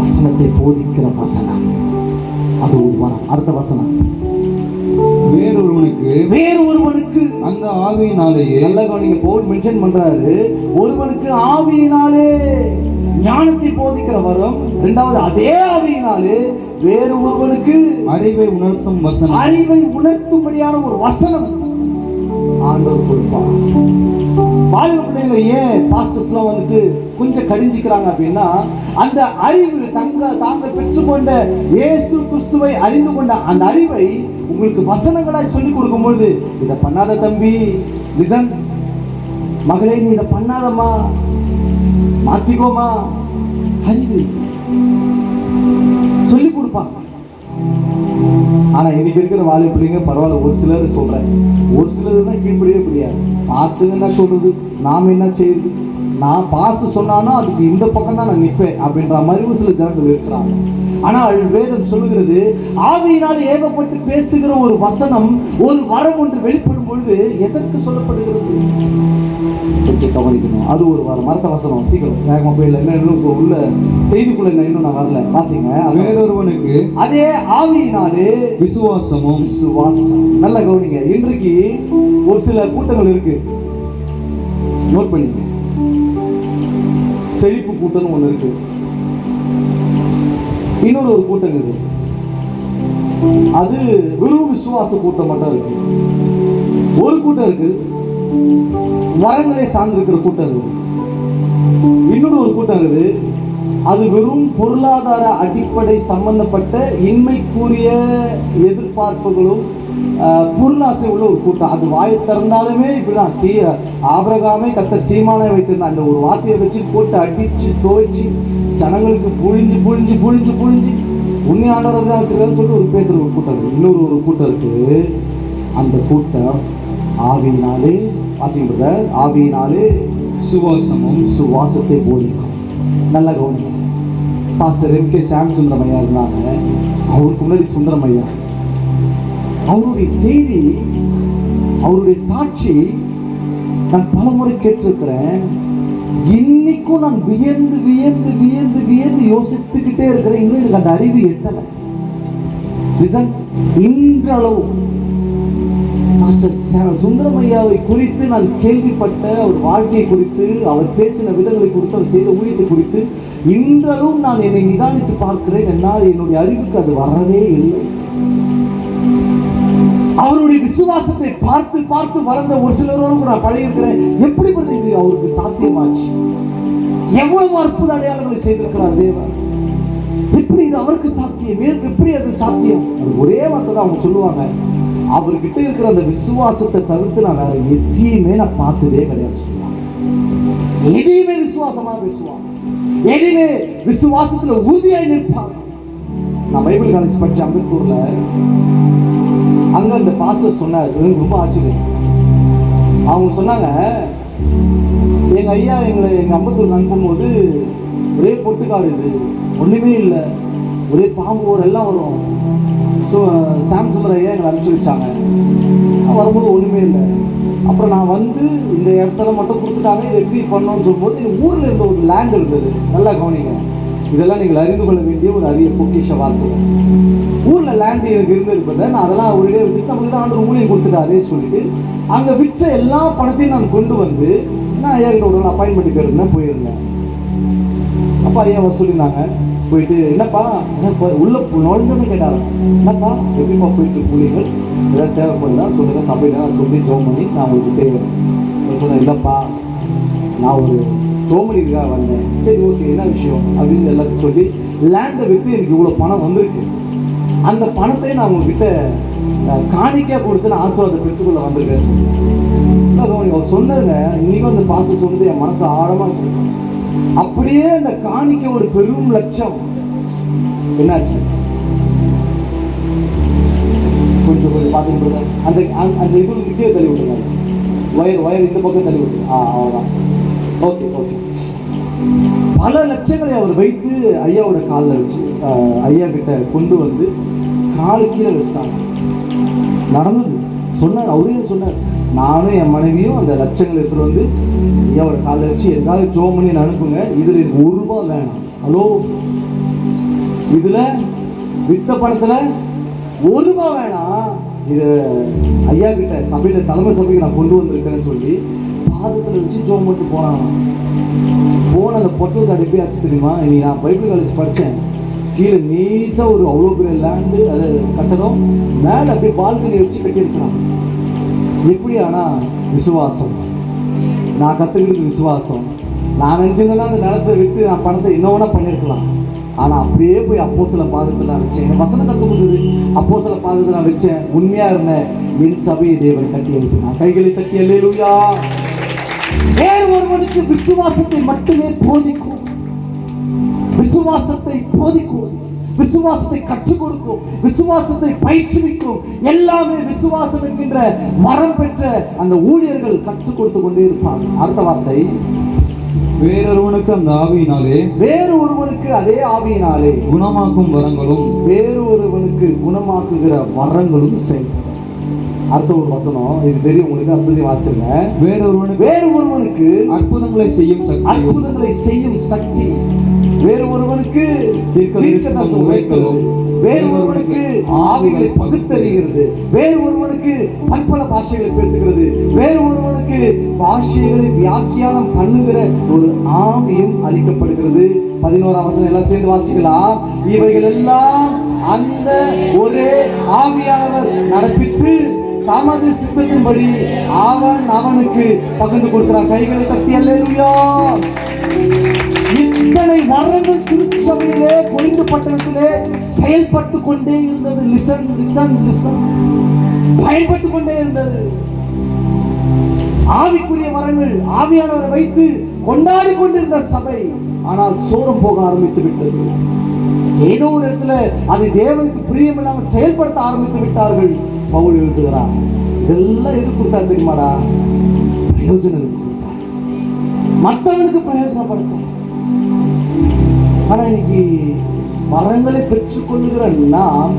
வசனத்தை போதிக்கிற வசனம் அது ஒரு வரம். அடுத்த வசனம், வேறொருவனுக்கு அந்த ஆவியினாலேயே, நல்லா நீங்க பவுல் மென்ஷன் பண்றாரு, ஒருவனுக்கு ஆவியினாலே ஞானத்தை போதிக்கிற வரம். 2வது அதே ஆவியினாலே வேறு ஒருவனுக்கு அறிவை உணர்த்தும் வசனம், அறிவை உணர்த்தும்படியான ஒரு வசனம் ஆண்டவர் கொடுப்பார். வாலிப பிள்ளைங்களை ஏன் பாஸ்டர்ஸ்லாம் வந்துட்டு கொஞ்சம் கடிஞ்சிக்கிறாங்க அப்படின்னா, அந்த அறிவு தாங்கள் பெற்றுக்கொண்ட இயேசு கிறிஸ்துவை அறிந்து கொண்ட அந்த அறிவை உங்களுக்கு வசனங்களாய் சொல்லிக் கொடுக்கும் பொழுது, இதை பண்ணாத தம்பி, லிசன் மகளே, நீ இதை பண்ணாதம்மா, மாத்திக்கோமா, அறிவு சொல்லி கொடுப்பாங்க. ஆனா இன்னைக்கு இருக்கிற வாலிப பிள்ளைங்க பரவாயில்ல, ஒரு சிலர் சொல்றேன், ஒரு சிலர் தான் கீழ்படியே முடியாது. பாஸ்டர் என்ன சொல்றது, நாம என்ன செய்யுது, நான் பாஸ்டர் சொன்னானோ அதுக்கு இந்த பக்கம் தான் நான் நிற்பேன் அப்படின்ற மாதிரி ஒரு சில ஜனங்கள் இருக்கிறாங்க. ஆனால் வேதம் சொல்லுகிறது, ஆவியினால் ஏவப்பட்டு பேசுகிற ஒரு வசனம், ஒரு வரம் ஒன்று வெளிப்படும் பொழுது எதற்கு சொல்லப்படுகிறது கொஞ்சம் கவனிக்கணும். அது ஒரு வரம். மரத்த வசனம் சீக்கிரம் வேகமா போயிடல, இன்னும் உள்ள செய்திக்குள்ள இன்னும் நான் வரல, வாசிங்க. வேறொருவனுக்கு அதே ஆவியினாலே விசுவாசம். நல்ல கவனிங்க. இன்றைக்கு ஒரு சில கூட்டங்கள் இருக்கு, நோட் பண்ணிங்க. செழிப்பு கூட்டம் ஒண்ணு இருக்கு, இன்னொரு ஒரு கூட்டம் இருக்குது, அது வெறும் விசுவாச கூட்டம் மட்டும் இருக்கு. ஒரு கூட்டம் இருக்கு வரங்களை சார்ந்திருக்கிற கூட்டம் இருக்குது. இன்னொரு ஒரு கூட்டம் இருக்குது, அது வெறும் பொருளாதார அடிப்படை சம்பந்தப்பட்ட இன்மைக்குரிய எதிர்பார்ப்புகளும் பொருளாசை உள்ள ஒரு கூட்டம். அது வாயை திறந்தாலுமே இப்படிதான். ஆபிரகாமே கர்த்தர் சீமானை வைத்திருந்த அந்த ஒரு வார்த்தையை வச்சு போட்டு அடிச்சு துவைச்சு ஜனங்களுக்கு புழிஞ்சு புழிஞ்சு புழிஞ்சு புழிஞ்சு உண்மையானவர்கள் தான் வச்சிருக்கான்னு சொல்லிட்டு ஒரு பேசுகிற ஒரு கூட்டம் இருக்குது. இன்னொரு ஒரு கூட்டம் இருக்குது, அந்த கூட்டம் ஆவியினாலே, வாசிங்க, ஆவியினாலே சுவாசத்தை போதிக்கும். நல்ல கவனிங்க. Pastor MK. சாம் சுந்தரமையா இருந்தாங்க, அவருக்கு முன்னாடி சுந்தரமையா, அவருடைய செய்தி, அவருடைய சாட்சி நான் பல முறை கேட்டிருக்கிறேன். இன்னைக்கும் நான் வியந்து வியந்து வியந்து வியந்து யோசித்துக்கிட்டே இருக்கிறேன். இன்னும் எனக்கு அந்த அறிவு எட்டலை. லிசன், இன்றளவு மாஸ்டர் சுந்தரமையாவை குறித்து நான் கேள்விப்பட்ட அவர் வாழ்க்கையை குறித்து, அவர் பேசின விதங்களை குறித்து, அவர் செய்த ஊழியத்தை குறித்து இன்றளவும் நான் என்னை நிதானித்து பார்க்கிறேன். என்னால் என்னுடைய அறிவுக்கு அது வரவே இல்லை. அவருடைய விசுவாசத்தை பார்த்து பார்த்து வளர்ந்த ஒரு சிலரோடு நான் பழகிருக்கிறேன். எப்படி இது அவருக்கு சாத்தியமாச்சு? எவ்வளவு அற்புத அடையாளங்களை செய்திருக்கிறார் தேவன். எப்படி இது அவருக்கு சாத்தியம்? எப்படி அது சாத்தியம்? அது ஒரே வார்த்தை தான் அவங்க சொல்லுவாங்க, அவர்கிட்ட இருக்கிற அந்த விசுவாசத்தை தவிர்த்து நான் வேற எதையுமே நான் பார்த்ததே கிடையாது சொல்லுவாங்க. எதையுமே விசுவாசமா பேசுவாங்க, எதையுமே விசுவாசத்துல உறுதியாய் நிற்பாங்க. நான் பைபிள் காலேஜ் படிச்ச அம்பத்தூர்ல அங்க அந்த பாஸ்டர் சொன்னார், ரொம்ப ஆச்சரியம். அவங்க சொன்னாங்க, எங்க ஐயா எங்க அம்பத்தூர் அனுப்பும்போது ஒரே பொட்டுக்காடு, இது ஒண்ணுமே இல்லை, ஒரே பாம்பு ஒரு எல்லாம் வரும். சாம்சங் ஐயா எங்களை அனுப்பிச்சு வச்சாங்க. வரும்போது ஒண்ணுமே இல்லை. அப்புறம் நான் வந்து இந்த இடத்துல மட்டும் கொடுத்துட்டாங்க, இதை எப்படி பண்ணணும்னு சொல்லும்போது எங்கள் ஊரில் இருந்த ஒரு லேண்ட் இருந்தது. நல்லா கவனிங்க, இதெல்லாம் நீங்கள் அறிந்து கொள்ள வேண்டிய ஒரு அரிய பொக்கிஷ வார்த்தை. ஊரில் லேண்டு எனக்கு இருந்திருப்பதை நான் அதெல்லாம் ஒரே விட்டுட்டு நம்மளுக்கு தான் ஆண்டு ஊழியம் கொடுத்துட்டாரே சொல்லிட்டு அங்கே விற்ற எல்லா பணத்தையும் நான் கொண்டு வந்து நான் ஐயா கிட்ட ஒரு அப்பாயின்மெண்ட்டுக்கு இருந்தேன், போயிருந்தேன். அப்போ ஐயா அவர் சொல்லியிருந்தாங்க, போயிட்டு என்னப்பா உள்ள நுழைஞ்சோன்னு கேட்டாங்க, என்னப்பா எப்படிப்பா போயிட்டு கூலிகள் ஏதாவது தேவைப்படுதா சொல்லுங்க, சபையில நான் சொல்லி ஜோம் பண்ணி நான் உங்களுக்கு செய்வேன். சொன்னேன், இல்லைப்பா நான் ஒரு ஜோமனிக்காக வந்தேன். சரி ஓகே, என்ன விஷயம் அப்படின்னு எல்லாத்தையும் சொல்லி லேண்டை விற்று எனக்கு இவ்வளோ பணம் வந்திருக்கு, அந்த பணத்தை நான் உங்ககிட்ட காணிக்கையாக கொடுத்து நான் ஆசீர்வாதத்தை பெற்றுக்கொள்ள வந்திருக்கேன் சொல்லி அவர் சொன்னதுங்க. இன்னைக்கும் அந்த பாச சொன்னது என் மனசு ஆழமாக வச்சிருக்கேன். அப்படியே அந்த காணிக்க ஒரு பெரும் லட்சம் என்னாச்சு, கொஞ்சம் பார்த்துட்டு அந்த அந்த இது கீழே தள்ளி விட்டுருக்காங்க, வயர் இந்த பக்கம் தள்ளி விட்டுருங்க. அவ்வளோதான். Okay okay. பல லட்சங்களை அவர் வைத்து ஐயாவோட காலில் வச்சு ஐயா கிட்ட கொண்டு வந்து காலு கீழே வச்சுட்டாங்க. நடந்தது சொன்னார், அவரையும் சொன்னார், நானும் என் மனைவியும் அந்த லட்சங்களை எடுத்துகிட்டு வந்து ஐயாவோட காலில் வச்சு எதாவது ஜோம் பண்ணி அனுப்புங்க, இதில் எனக்கு ₹1 வேணாம். ஹலோ, இதில் வித்த பணத்தில் ₹1 வேணாம், இது ஐயா கிட்ட சபையில் தலைமை சபைக்கு நான் கொண்டு வந்திருக்கேன்னு சொல்லி பாதத்தில் வச்சு ஜோம் பண்ணிட்டு போனாங்க. போன அந்த பொட்டல் கார்டு எப்படி ஆச்சு தெரியுமா? இன்னைக்கு நான் பைபிள் காலேஜ் படித்தேன், கீழே நீட்டாக ஒரு அவ்வளோ பெரிய லேண்டு அது கட்டணும், மேலே அப்படியே பால்கனி வச்சு கட்டியிருக்கிறான். எப்படி? ஆனால் விசுவாசம், நான் கற்றுக்கிட்டு விசுவாசம். நான் நினச்சிங்கன்னா அந்த நிலத்தை விற்று நான் பணத்தை இன்னொன்னா பண்ணியிருக்கலாம். ஆனால் அப்படியே போய் அப்போஸ்தலர் பாதத்தில் நான் வச்சேன். என் வசனம் கற்று கொடுத்தது அப்போஸ்தலர் பாதத்தில் நான் வச்சேன். உண்மையாக இருந்தேன். என் சபையை தேவன் கட்டி எழுப்பினார். கைகளை தட்டி அல்லேலூயா. வேறு ஒருவனுக்கு விசுவாசத்தை மட்டுமே போதிக்கும், விசுவாசத்தை போதிக்கும், விசுவாசத்தை கற்றுக் கொடுக்கும், விசுவாசத்தை பயிற்சிவிக்கும். எல்லாமே விசுவாசம் என்கின்ற மரம் பெற்ற அந்த ஊழியர்கள் கற்றுக் கொடுத்து கொண்டே இருப்பாங்க. அடுத்த வார்த்தை, வேறொருவனுக்கு அந்த ஆவியினாலே, வேறு ஒருவனுக்கு அதே ஆவியினாலே குணமாக்கும் வரங்களும், வேறு ஒருவனுக்கு குணமாக்குகிற வரங்களும் செயல்படும். அடுத்த ஒரு வசனம், இது தெரியும் உங்களுக்கு, அற்புதம் வாசிங்க. வேறு ஒருவனுக்கு அற்புதங்களை செய்யும் சக்தி, அற்புதங்களை செய்யும் சக்தி, வேறு ஒருவனுக்கு தீர்க்கதரிசனம் உரைக்கிறது, வேறு ஒருவனுக்கு ஆவிகளை பகுத்தறிகிறது, வேறு ஒருவனுக்கு பற்பல பாஷைகளை பேசுகிறது, வேறு ஒருவனுக்கு பாஷைகளை வியாக்கியானம் பண்ணுகிற ஒரு ஆவியும் அளிக்கப்படுகிறது. 11ஆம் வசனம் எல்லாம் சேர்ந்து வாசிக்கலாம். இவைகள் எல்லாம் அந்த ஒரே ஆவியானவர் நடப்பித்து தமது சித்தத்தின்படி அவன் அவனுக்கு பகிர்ந்து கொடுக்கிறான். கைகளை தட்டி அல்லேலூயா. இத்தனை வரங்கள் திருச்சபையிலே கொரிந்து பட்டணத்திலே செயல்பட்டு கொண்டே இருந்தது. லிசன் லிசன் லிசன், பயன்பட்டு கொண்டே இருந்தது. ஆவிக்குரிய வரங்கள் ஆவியானவரை வைத்து கொண்டாடி கொண்டிருந்த சபை, ஆனால் சோரம் போக ஆரம்பித்து விட்டது. ஏதோ ஒரு இடத்துல அதை தேவனுக்கு பிரியமில்லாமல் செயல்படுத்த ஆரம்பித்து விட்டார்கள். பவுல் எழுதுகிறார், இதெல்லாம் எது கொடுத்தார் தெரியுமாடா? பிரயோஜனம் கொடுத்தார், மற்றவனுக்கு பிரயோஜனப்படுத்த. ஆனா இன்னைக்கு வரங்களை பெற்றுக்கொள்ளுகிற நாம்,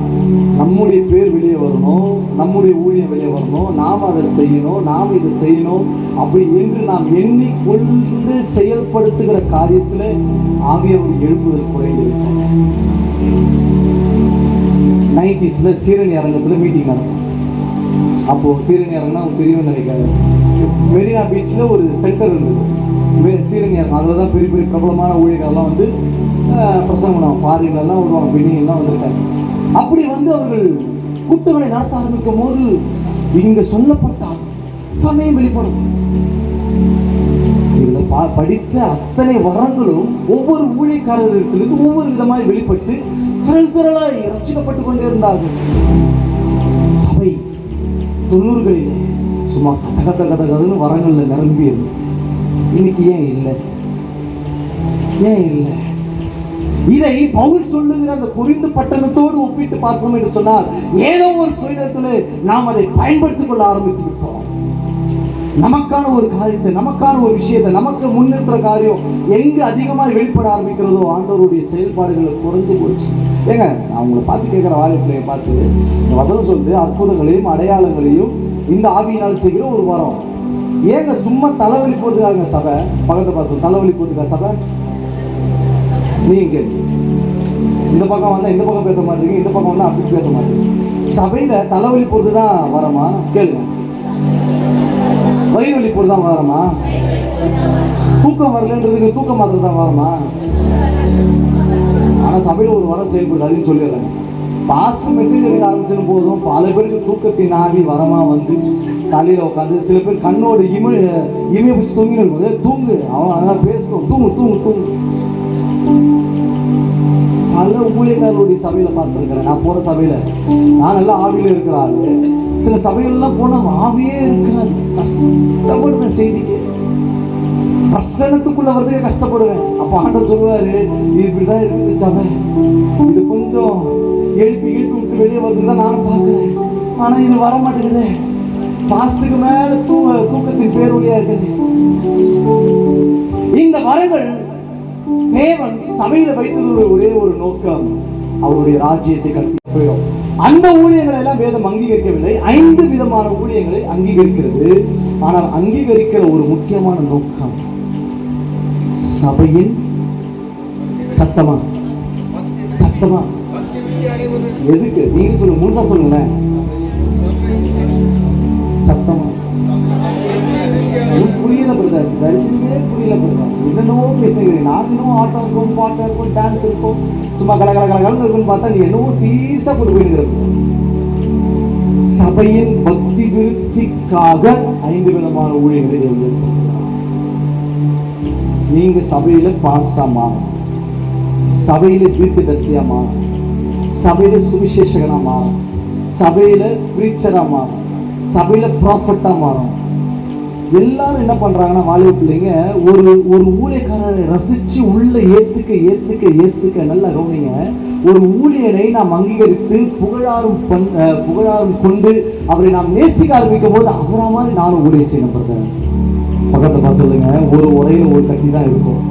நம்முடைய பேர் வெளியே வரணும், நம்முடைய ஊழியம் வெளியே வரணும், நாம் அதை செய்யணும், நாம் இதை செய்யணும் அப்படி என்று நாம் எண்ணிக்கொண்டு செயல்படுத்துகிற காரியத்தில் ஆவியானவர் எழுப்புதல் குறைந்து விட்டது. 90s சீரணி அரங்கத்தில் மீட்டிங் நடக்கும். அப்போது சீரணி அரங்கம்னா உங்களுக்கு தெரியும்னு நினைக்கிறேன். மெரினா பீச்சில் ஒரு சென்டர் இருந்தது, சீரணி அரங்கம். அதில் தான் பெரிய பெரிய பிரபலமான ஊழியர்கள்லாம் வந்து பிரசங்கம் பண்ணுவாங்க. ஃபாரின்லாம் வருவாங்க, பெண்ணியெல்லாம் வந்திருக்காங்க. அப்படி வந்து அவர்கள் கூட்டங்களை நடத்த ஆரம்பிக்கும் போது இங்கே சொல்லப்பட்ட அத்தனை வெளிப்படும். இதில் படித்த அத்தனை வரங்களும் ஒவ்வொரு ஊழியக்காரர்களிடத்திலிருந்து ஒவ்வொரு விதமாய் வெளிப்பட்டு திரளாய் ரசிக்கப்பட்டு கொண்டே இருந்தார்கள். சபை 90களிலே சும்மா கதன்னு வரங்கள்ல நிரம்பி இருந்தது. இன்னைக்கு ஏன் இல்லை? ஏன் இல்லை? இதை பவுல் சொல்லுகிற அந்த கொரிந்து பட்டணத்தோடு ஒப்பிட்டு பார்ப்போம் என்று சொன்னால், ஏதோ ஒரு சுயத்தில் நாம் அதை பயன்படுத்திக் கொள்ள ஆரம்பித்து விட்டோம். நமக்கான ஒரு காரியத்தை, நமக்கான ஒரு விஷயத்தை, நமக்கு முன்னேற்ற காரியம் எங்கு அதிகமாக வெளிப்பட ஆரம்பிக்கிறதோ ஆண்டவருடைய செயல்பாடுகள் குறைஞ்சு போச்சு. ஏங்க, நான் உங்களை பார்த்து கேட்குற வாய்ப்பிள்ளையை பார்த்து இந்த வசனம் சொல்லுது, அற்புதங்களையும் அடையாளங்களையும் இந்த ஆவியினால் செய்கிற ஒரு வரம். ஏங்க சும்மா தலைவலி போட்டுக்காங்க சபை? பக்கத்து பாசம் தலைவலி போட்டுக்கா சபை? நீங்க இந்த பக்கம் வந்தால் இந்த பக்கம் பேச மாட்டீங்க, இந்த பக்கம் வந்தால் அப்படி பேச மாட்டீங்க. சபையில் தலைவலி போட்டு தான் வரமா? கேளுங்க. வயிறு வலி போட்டு தான் வரமா? தூக்கம் வரலன்றதுக்கு தூக்க மாத்திரை தான் வரமா? ஆனால் சபையில் ஒரு வரம் செயல்படுது, அப்படின்னு சொல்லிடுறாங்க. பாஸ்ட் மெசேஜ் எடுக்க ஆரம்பிச்சுன்னு போதும் பல பேருக்கு தூக்கத்தின் ஆவி வரமா வந்து தலையில் உட்காந்து, சில பேர் கண்ணோட இமையை பிடிச்சி தூங்கின்னு இருக்கும்போது தூங்கு, அவன் அதான் பேசணும், தூங்கு தூங்கு தூங்கு. பல ஊழியக்காரருடைய சபையில் பார்த்துருக்கிறேன். நான் போகிற சபையில் நான் நல்லா ஆவியில் இருக்கிற ஆள். சில சபைகள்லாம் போனால் ஆவியே இருக்காது, கஷ்டப்படுவேன். செய்திக்கு பிரசனத்துக்குள்ள வரதுக்கே கஷ்டப்படுவேன். அப்போ ஆண்டவர் சொல்லுவார், இது இப்படிதான் இருக்குது சபை, இது கொஞ்சம் எழுப்பி விட்டு வெளியே வருது தான் நானும் பார்க்குறேன். ஆனால் இது வர மாட்டேங்குது. பாஸ்டுக்கு மேலே தூக்கத்தின் பேரொழியா இருக்குது. இந்த வரங்கள் தேவன் சபையில வைத்தது ஒரே ஒரு நோக்கம், அவருடைய ராஜ்யத்தை கட்டி போயிடும். அந்த ஊழியர்களை எல்லாம் வேதம் அங்கீகரிக்கவில்லை. 5 விதமான ஊழியர்களை அங்கீகரிக்கிறது. ஆனால் அங்கீகரிக்கிற ஒரு முக்கியமான நோக்கம் சபையின் சத்தமா சத்தமா எதுக்கு? நீங்க சொல்லுங்க, முழுசா சொல்லுங்களேன். சத்தமா புரியல பிரதர், தரிசனமே புரியல பிரதர். என்னென்னவோ பேசுகிறீங்க. நாங்கள் இன்னும் ஆட்டம் இருக்கும், பாட்டம் இருக்கும், டான்ஸ் இருக்கும், சும்மா கலகலன்னு இருக்குன்னு பார்த்தா நீ என்னவோ சீரியஸா கொண்டு போயிருக்கிற. சபையின் பக்தி விருத்திக்காக 5 விதமான ஊழியர்களை ஏற்படுத்துகிறார். நீங்க சபையில பாஸ்டா மாறும், சபையில தீர்க்கதரிசியா மாறும், சபையில சுவிசேஷகனா மாறும், சபையில பிரீச்சரா மாறும், சபையில ப்ராஃபட்டா மாறும். எல்லாரும் என்ன பண்றாங்கன்னா, வாலிப பிள்ளைங்க ஒரு ஊழியக்காரரை ரசிச்சு உள்ள ஏத்துக்க நல்லா கவனிங்க. ஒரு ஊழியனை நாம் அங்கீகரித்து புகழாரம் கொண்டு அவரை நாம் நேசிக்க ஆரம்பிக்கும் போது அவரா மாதிரி நானும் ஊழிய செய்யப்படுறேன். பக்கத்தை பார்த்து சொல்லுங்க, ஒரு உரையில ஒரு கட்டி தான் இருக்கும்.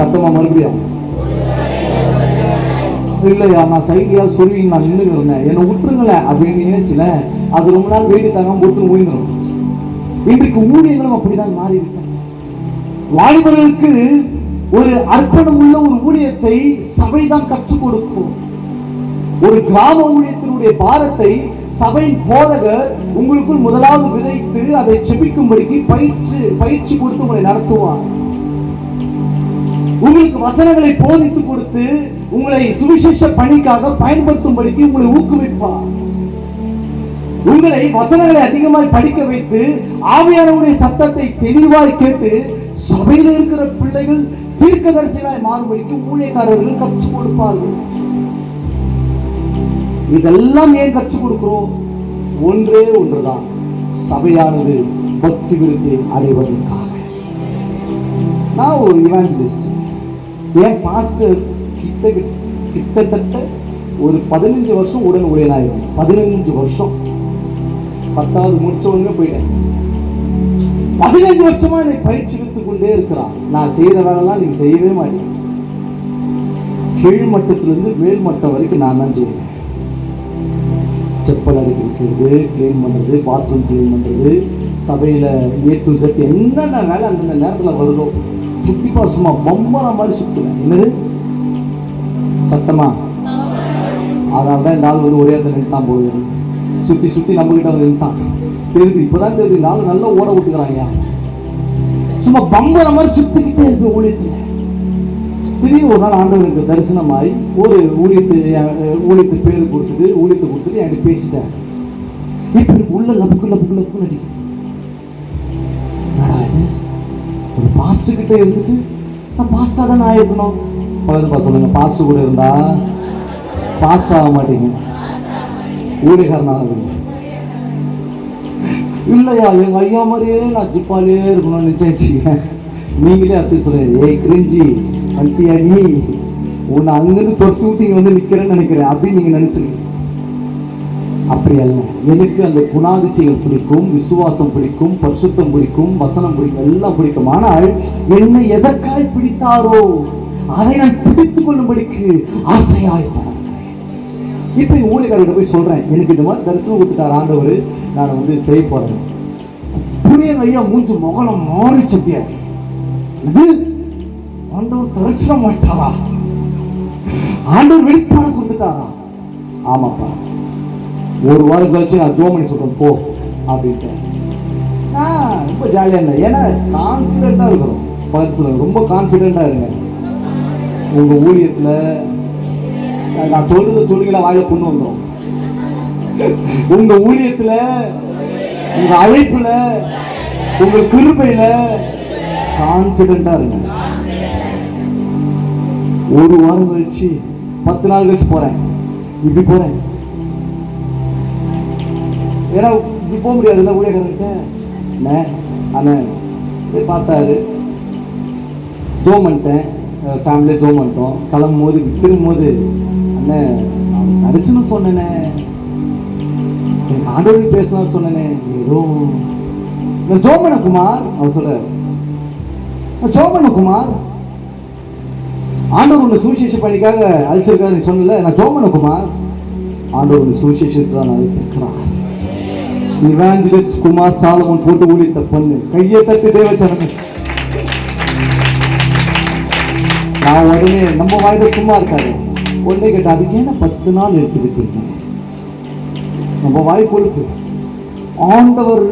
சத்தமா மறுபடியும் இல்லையா? நான் சைட்லையாவது சொல்லி நான் நின்று இருந்தேன், என்னை விட்டுருங்களேன் அப்படின்னு நினைச்சுல, அது ரொம்ப நாள் வெயிட்டு தாங்க பொறுத்து ஓய்ந்துடும். இன்றைக்கு ஊழியர்களும் அப்படிதான் மாறிவிட்டாங்க. வாலிபர்களுக்கு ஒரு அர்ப்பணம் உள்ள ஒரு ஊழியத்தை சபைதான் கற்றுக் கொடுக்கும். ஒரு கிராம ஊழியத்தினுடைய பாரத்தை சபையின் போதகர் உங்களுக்குள் முதலாவது விதைத்து அதை செபிக்கும்படிக்கு பயிற்சி கொடுத்து உங்களை நடத்துவார். உங்களுக்கு வசனங்களை போதித்து கொடுத்து உங்களை சுவிசேஷ பணிக்காக பயன்படுத்தும்படிக்கு உங்களை ஊக்குவிப்பார். உங்களை வசனங்களை அதிகமாய் படிக்க வைத்து ஆவியானவருடைய சத்தத்தை தெளிவாய் கேட்டு சபையில் இருக்கிற பிள்ளைகள் தீர்க்கதரிசிகளாய் மாறும்படிக்கு ஊழியக்காரர்கள் கற்றுக் கொடுப்பார்கள். இதெல்லாம் ஏன் கற்றுக் கொடுக்கிறோம்? ஒன்றே ஒன்றுதான், சபையானது பக்தி விருத்தி அடைவதற்காக. நான் ஒரு இவாஞ்சலிஸ்ட். என் பாஸ்டர் கிட்டத்தட்ட ஒரு 15 வருஷம் உடன் ஊழியனாயிருக்கும். 15 வருஷம் 10வது முடிச்ச உடனே போயிட்டேன். 15 வருஷமா என்னை பயிற்சி எடுத்துக் கொண்டே இருக்கிறான். நான் செய்யற வேலைலாம் நீங்க செய்யவே மாட்டேன். கீழ் மட்டத்திலிருந்து மேல் மட்டம் வரைக்கும் நான் தான் செய்யறேன். செப்பல் அடிக்கிறது, கிளீன் பண்றது, பாத்ரூம் கிளீன் பண்றது, சபையில A to Z என்னென்ன வேலை அந்தந்த நேரத்தில் வருதோ சுத்திப்பா சும்மா பொம்மர மாதிரி சுத்துவேன். என்னது? சத்தமா அதனால தான் இந்த ஆள் வந்து ஒரே இடத்துல நின்றுட்டான் போடுவேன். சுற்றி சுற்றி நம்மகிட்ட வந்து நின்றுட்டான். தெரியுது, இப்போதான் தெரியுது, இந்த ஆள் நல்லா ஓட விட்டுக்கிறாங்க. சும்மா பம்பர மாதிரி சுற்றிக்கிட்டே இருக்கு ஊழியத்தில். திடீர்னு ஒரு நாள் ஆண்டவருக்கு தரிசனமாய் ஒரு ஊழியத்து பேர் கொடுத்துட்டு என்கிட்ட பேசிட்டேன். இப்போ எனக்கு உள்ள லப்புக்கு அடிக்குது. ஒரு பாஸ்டர் கிட்ட இருந்துட்டு நான் பாஸ்டா தானே ஆயிருக்கணும். பக்கத்து சொல்லுங்க, பாஸ்டர் கூட இருந்தா பாஸ்டர் ஆக மாட்டீங்க, ஊழியக்காரன் ஆகுங்க. இல்லையா, எங்க ஐயா மாதிரியே நான் ஜிப்பாலே இருக்கணும்னு நிச்சயிச்சுங்க. நீங்களே அர்த்தம் சொல்லுங்க, ஏய் கிரிஞ்சி வண்டியா நீ, உன்னை அங்கிருந்து தொட்டு விட்டு வந்து நிக்கிறேன்னு நினைக்கிறேன் அப்படின்னு நீங்க நினைச்சிருக்கீங்க. அப்படி அல்ல. எனக்கு அந்த குணாதிசைகள் பிடிக்கும், விசுவாசம் பிடிக்கும், பரிசுத்தம் பிடிக்கும், வசனம் பிடிக்கும், எல்லாம் பிடிக்கும். ஆனால் என்னை எதற்காய் பிடித்தாரோ அதை நான் பிடித்துக் கொள்ளும்படிக்கு ஆசையாயிட்டார். இப்ப ஊழியக்காரர்கிட்ட போய் சொல்றேன், எனக்கு இந்த மாதிரி தரிசனம் கொடுத்துட்டார் ஆண்டவர், நான் வந்து செய்ய போறேன். புரிய ஐயா மூஞ்சு முகலம் மாறிச்சு. ஆண்டவர் தரிசனம் ஆயிட்டாரா? ஆண்டவர் வெளிப்பாடு கொடுத்துட்டாரா? ஆமாப்பா. ஒரு வாரம் கழிச்சு நான் ஜோமணி சொல்றேன் போ அப்படின்ட்டு. ரொம்ப ஜாலியா இருந்தேன். ஏன்னா கான்ஃபிடென்ட்டா இருக்கிறோம். பக்கத்து சொல்லுங்க, ரொம்ப கான்ஃபிடென்ட்டா இருங்க. உங்க ஊழியத்துல நான் சொல்றது சொல்லுங்களா, வாயில புண்ணு வந்துடும். உங்க ஊழியத்துல, உங்க அழைப்புல, உங்க கிருபையில கான்ஃபிடென்ட்டா இருங்க. ஒரு வாரம் கழிச்சு 10 நாள் கழிச்சு போறேன், இப்படி போறேன். ஏன்னா இப்படி போக முடியாதுல்ல ஊழியக்காரர்கிட்ட. அண்ணன் போய் பார்த்தாரு, ஜோம் பண்ணிட்டேன், ஃபேமிலியாக ஜோம் பண்ணிட்டோம். கிளம்பும் போது திரும்பும் போது, அண்ணன் தரிசனம் சொன்னேனே, ஆண்டவருக்கு பேசலாம் சொன்னேனே, ஏதோ நான் ஜோமன குமார். அவர் சொல்ற, ஜோமன குமார், ஆண்டவர் உன்னை சுவிசேஷ பணிக்காக அழைச்சிருக்காரு நீ சொன்னல, நான் ஜோமன குமார். ஆண்டவர் உன்னை சுவிசேஷத்தை தான் அழைத்திருக்கிறார். இவாஞ்சலிஸ்ட் குமார் சாலமன் போட்டு ஊழியத்தை பண்ணு. கையை தட்டு தேவச்சரண. நான் உடனே நம்ம வாய்ந்த சும்மா இருக்காரு. உடனே கேட்டா, அதுக்கு ஏன்னா 10 நாள் எடுத்துக்கிட்டீங்க? நம்ம வாய் கொழுப்பு. ஆண்டவர்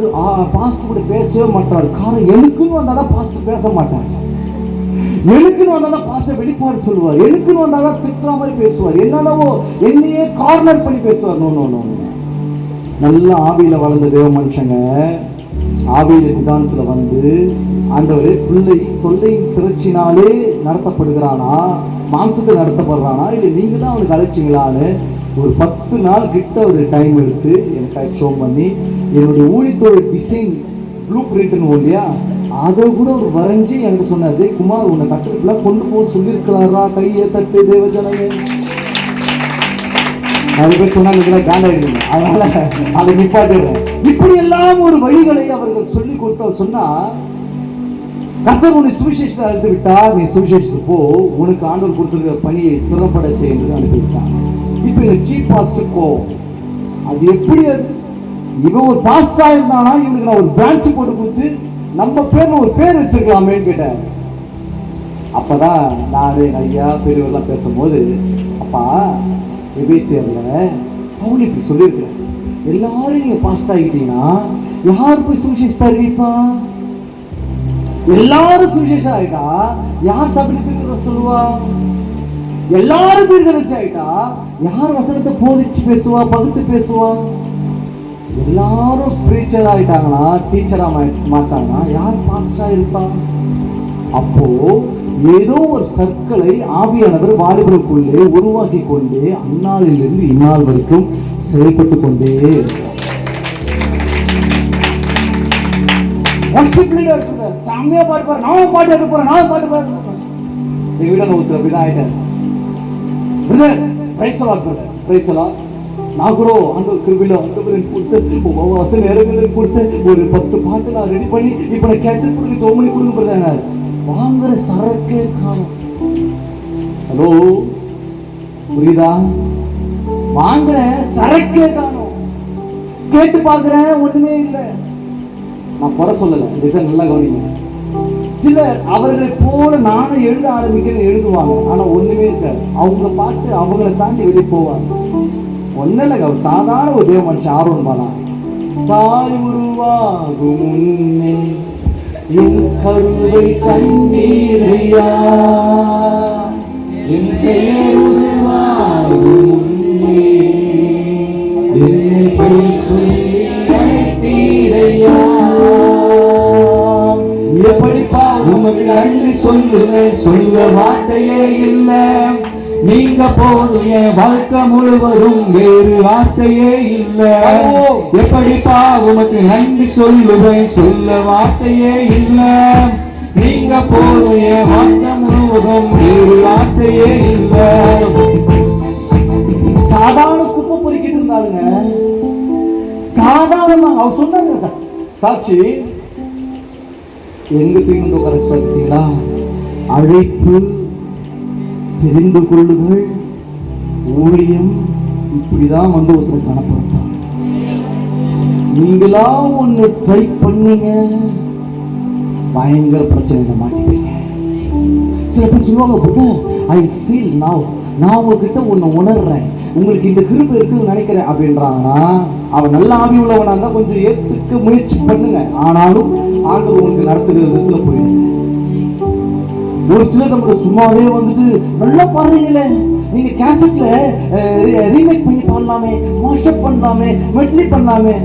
பாஸ்டர் கூட பேசவே மாட்டார். காரணம், எனக்குன்னு வந்தாதான் பாஸ்டர் பேச மாட்டார். எனக்குன்னு வந்தாதான் பாஸ்டர் வெளிப்பாடு சொல்லுவார். எனக்குன்னு வந்தாதான் திட்டுற மாதிரி பேசுவார். என்னென்னவோ என்னையே கார்னர் பண்ணி பேசுவார். நோ. நல்ல ஆவியில வளர்ந்த தேவ மனுஷங்க ஆவியில நிதானத்துல வந்து, ஆண்டவரே பிள்ளை தொல்லையின் திரட்சினாலே நடத்தப்படுகிறானா, மாம்சத்தை நடத்தப்படுறானா, இல்லை நீங்க தான் அவனுக்கு அழைச்சிங்களான்னு ஒரு 10 நாள் கிட்ட ஒரு டைம் எடுத்து எனக்கு ஷோ பண்ணி, என்னுடைய ஊழியத்தோட டிசைன் ப்ளூ பிரிண்ட்னு இல்லையா, அதை கூட ஒரு வரைஞ்சி எனக்கு சொன்னாரு, குமார் உன்னை கத்துக்கலாம் கொண்டு போக சொல்லியிருக்கிறாரா, கையை தட்டு தேவஜனங்க. அது பேர் சொன்னாங்க காண்டாயிடுங்க. அதனால அதை நிப்பாட்டுறேன். இப்படி எல்லாம் ஒரு வழிகளை அவர்கள் சொல்லி கொடுத்தவர் சொன்னா, கர்த்தர் உன்னை சுவிசேஷத்தை அழைத்து விட்டார், நீ சுவிசேஷத்துக்கு போ, உனக்கு ஆண்டவர் கொடுத்திருக்கிற பணியை திறம்பட செய்ய என்று அனுப்பிவிட்டார். இப்ப இந்த சீப் பாஸ்டர் கோவம், அது எப்படி? அது இவன் ஒரு பாஸ்டா இருந்தானா, இவனுக்கு நான் ஒரு பிரான்ச் போட்டு கொடுத்து நம்ம பேர்ல ஒரு பேர் வச்சிருக்கலாமேன்னு கேட்டார். அப்பதான் நானு ஐயா பெரியவரெல்லாம் பேசும்போது, அப்பா எபேசியர்ல பவுல் இப்படி சொல்லியிருக்கிறேன், எல்லாரும் நீங்க பாஸ்ட் ஆகிட்டீங்கன்னா யார் போய் சுவிசேஷத்தை அறிவிப்பா? எல்லாரும் சுவிசேஷம் ஆயிட்டா யார் சபைக்கு சொல்லுவா? எல்லாரும் தீர்க்கதரிசி ஆயிட்டா யார் வசனத்தை போதிச்சு பேசுவா, பகுத்து பேசுவா? எல்லாரும் பிரீச்சர் ஆயிட்டாங்கன்னா, டீச்சரா மாட்டாங்கன்னா யார் பாஸ்டரா இருப்பா? அப்போ ஏதோ ஒரு சர்க்கிளை ஆவியானவர் வாலிபருக்குள்ளே உருவாக்கி கொண்டே அந்நாளிலிருந்து இந்நாள் வரைக்கும் செயல்பட்டு கொண்டே இருக்கிறார். சாமியா பாட்டு, நானும் பாட்டு எடுக்க போறேன், நானும் பாட்டு பாடுறேன். எங்க வீட்டில் ஒருத்தர் அப்படிதான் ஆயிட்டார். நான் கூட அந்த கிருபையில கொடுத்து வசன நேரங்களுக்கு கொடுத்து ஒரு 10 பாட்டு நான் ரெடி பண்ணி இப்ப நான் கேன்சல் பண்ணி ஜோமணி கொடுக்க போறேன். வாங்குற சரக்கே காணும். ஹலோ, புரியுதா? வாங்குற சரக்கே காணும். கேட்டு பாக்குறேன், ஒண்ணுமே இல்லை. நான் குறை சொல்லல, டிசைன் நல்லா கவனிங்க. சிலர் அவர்களை போல நானும் எழுத ஆரம்பிக்கிறேன் எழுதுவாங்க, ஆனா ஒண்ணுமே இருக்காது. அவங்க பாட்டு அவங்களை தாண்டி வெளியே போவாங்க. ஒன்னும் இல்லைங்க, அவர் சாதாரண ஒரு தேவ மனுஷன் ஆர்வம் பானா. தாய் உருவாகும் முன்னே என் கருவை கண்டீரையா, என் பெயர் உருவாகும் முன்னே என்னை பெயர் சொல்லி அழைத்தீரையா. எப்படிப்பா உமக்கு நன்றி சொல்லுவேன், சொல்ல வார்த்தையே இல்ல. நீங்க போதும் என் வாழ்க்கை முழுவதும், வேறு ஆசையே இல்ல. எப்படிப்பா உமக்கு நன்றி சொல்லுவேன், சொல்ல வார்த்தையே இல்ல. நீங்க போதும் என் வாழ்க்கை முழுவதும், வேறு ஆசையே இல்ல. சாதாரண குப்பை பொறுக்கிட்டு இருந்தாருங்க, சாதாரணமா. அவர் சொன்னாங்க சாட்சி, எங்க தூக்கி உட்கார பார்த்தீங்களா? அழைப்பு, தெரிந்து கொள்ளுதல், ஊழியம், இப்படிதான் வந்து ஒருத்தர் கணப்படுத்தாங்க. நீங்களா ஒண்ணு ட்ரை பண்ணீங்க, பயங்கர பிரச்சனைகளை மாட்டிப்பீங்க. சில பேர் சொல்லுவாங்க, பிரதர் ஐ ஃபீல் நவ், நான் உங்ககிட்ட ஒன்று உணர்றேன், உங்களுக்கு இந்த கிருபை இருக்குதுன்னு நினைக்கிறேன் அப்படின்றாங்கன்னா, அவன் நல்ல ஆவி உள்ளவனா இருந்தால் கொஞ்சம் ஏற்றுக்க முயற்சி பண்ணுங்க. ஆனாலும் ஆண்டவர் உங்களுக்கு நடத்துகிற விதத்துல போயிடுங்க. ஒரு சிலர் நம்ம சும்மாவே வந்துட்டு நல்லா பாடுறீங்களே, நீங்க கேசட்ல ரீமேக் பண்ணி பாடலாமே, மாஸ்டர் பண்ணலாமே, மெட்லி பண்ணலாமே.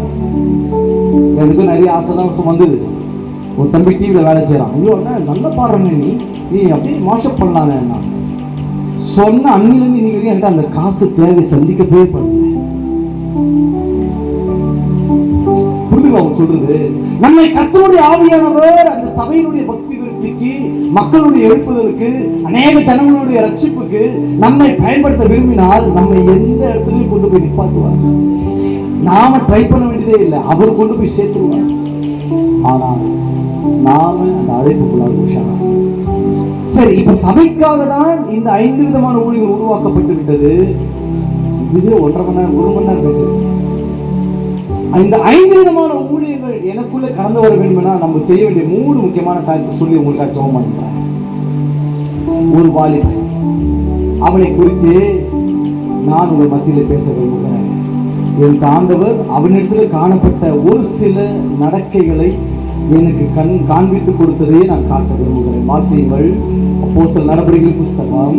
எனக்கு நிறைய ஆசைலாம் வந்தது. ஒரு தம்பி டிவியில் வேலை செய்யறான், ஐயோ நல்லா பாடுறேன்னு நீ அப்படியே மாஸ்டர் பண்ணலானே. சொன்ன அன்னிலிருந்து இன்னைக்கு என்கிட்ட அந்த காசு தேவை சந்திக்கவே படுங்க. புரிதுங்க அவங்க சொல்றது? நம்மை கர்த்தருடைய ஆவியானவர் அந்த சபையினுடைய பக்தி விருத்திக்கு, மக்களுடைய எழுப்புதலுக்கு, அநேக ஜனங்களுடைய ரட்சிப்புக்கு நம்மை பயன்படுத்த விரும்பினால் நம்மை எந்த இடத்துலையும் கொண்டு போய் நிப்பாட்டுவார். நாம ட்ரை பண்ண வேண்டியதே இல்லை, அவர் கொண்டு போய் சேர்த்துருவார். ஆனால் நாம அந்த அழைப்புக்குள்ளாக உஷாரா. சரி, இப்ப சபைக்காக தான் இந்த 5 விதமான ஊழியர்கள் உருவாக்கப்பட்டு விட்டது. இதுவே 1.5 மணி நேரம் 1 மணி நேரம் பேசுறேன். இந்த 5 விதமான ஊழியர்கள் எனக்குள்ள கடந்து வர வேண்டும்னா நம்ம செய்ய வேண்டிய 3 முக்கியமான காரியத்தை சொல்லி உங்களுக்கு ஜெபம் பண்ணுறேன். ஒரு வாலிபன், அவனை குறித்து நான் உங்கள் மத்தியில் பேச விரும்புகிறேன். எனக்கு ஆண்டவர் அவனிடத்தில் காணப்பட்ட ஒரு சில நடக்கைகளை எனக்கு காண்பித்து கொடுத்ததே நான் காட்ட விரும்புகிறேன். வாசியுங்கள் அப்போஸ்தலர் நடபடிகள் புஸ்தகம்.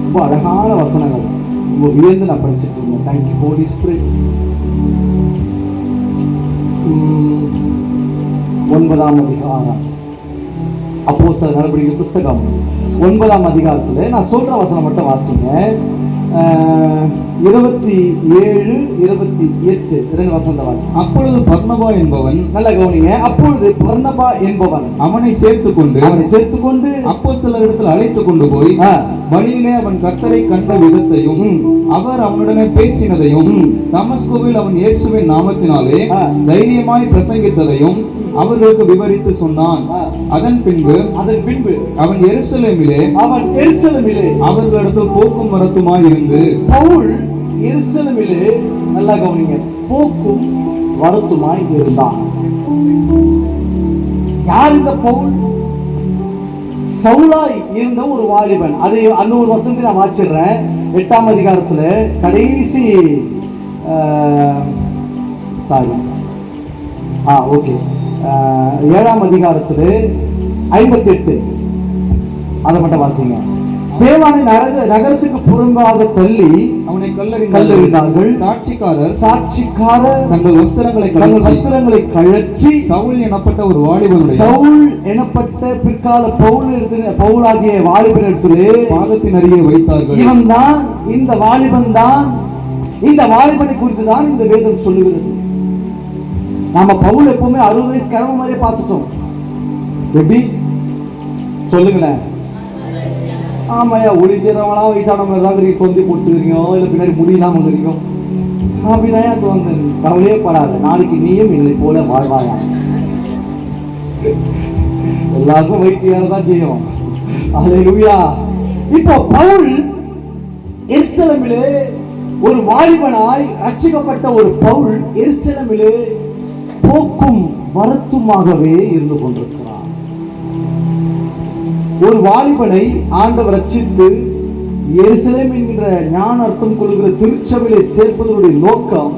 ரொம்ப அழகான வசனங்கள், ரொம்ப வியந்து நான் படிச்சுட்டு இருந்தேன். Thank you holy spirit. 9ஆம் அதிகாரம், அப்போஸ்தலர் நடபடிகள் புஸ்தகம் 9ஆம் அதிகாரத்துல நான் சொல்ற வசனம் மட்டும் வாசிங்க. 27, 28 2 வசனத்தை வாசி. அப்பொழுது பர்னபா என்பவன், நல்ல கவனிங்க, அப்பொழுது பர்னபா என்பவன் அவனை சேர்த்துக்கொண்டு அப்போஸ்தலரிடத்தில் அழைத்து கொண்டு போய் வழியிலே அவன் கர்த்தரை கண்ட விதத்தையும் அவர் அவனுடனே பேசினதையும் தமஸ்குவில் அவன் இயேசுவின் நாமத்தினாலே தைரியமாய் பிரசங்கித்ததையும் அவர்களுக்கு விவரித்து சொன்னான். அதன் பின்பு அவன் எருசலேமிலே அவர்களிடத்தில் போக்கும் வரத்துமாய் இருந்து, பவுல் எருசலேமிலே, நல்லா கவனிங்க, போக்கும் வரத்துமாய் இருந்தான். யார் இந்த பவுல்? சவுலாய் இருந்த ஒரு வாலிபன். அதை இன்னொரு வசனத்தை நான் வாசிடுறேன். 8ஆம் அதிகாரத்துல கடைசி ஓகே 7ஆம் அதிகாரத்துல 58 அதை மட்டும் வாசிங்க. ஸ்தேவானை நகரத்துக்கு புறம்பாக தள்ளி அவனை கல்லெறிந்தார்கள். சாட்சிக்காரர் தங்கள் வஸ்திரங்களை கழற்றி சவுல் எனப்பட்ட ஒரு வாலிபனுடைய, சவுல் எனப்பட்ட பிற்கால பவுலாகிய வாலிபன் இடத்திலே பாதத்தின் அருகே வைத்தார்கள். இவன் தான், இந்த வாலிபன் தான், இந்த வாலிபனை குறித்து தான் இந்த வேதம் சொல்லுகிறது. நாம பவுல் எப்பவுமே 60 வயசு கிழமை மாதிரியே பார்த்துட்டோம். எப்படி சொல்லுங்களேன்? ஆமாயா, ஒளிஞ்சிடவனா வயசானவங்க ஏதாவது தொந்தி போட்டுக்கிறீங்க, இல்லை பின்னாடி முடியலாம இருக்கிறோம், அப்படிதான் அது வந்து கவலையே படாத, நாளைக்கு நீயும் என்னை போல வாழ்வாயா. எல்லாருக்கும் வயசு ஏறதான் செய்யும். அல்லேலூயா. இப்போ பவுல் எருசலேமிலே ஒரு வாலிபனாய் ரட்சிக்கப்பட்ட ஒரு பவுல் எருசலேமிலே போக்கும் வரத்துமாகவே இருந்து கொண்டிருக்கிறார். ஒரு வாலிபனை ஆண்டவர் ரட்சித்து எருசலேம் என்கிற ஞான அர்த்தம் கொள்கிற திருச்சபையிலே சேர்ப்பதனுடைய நோக்கம்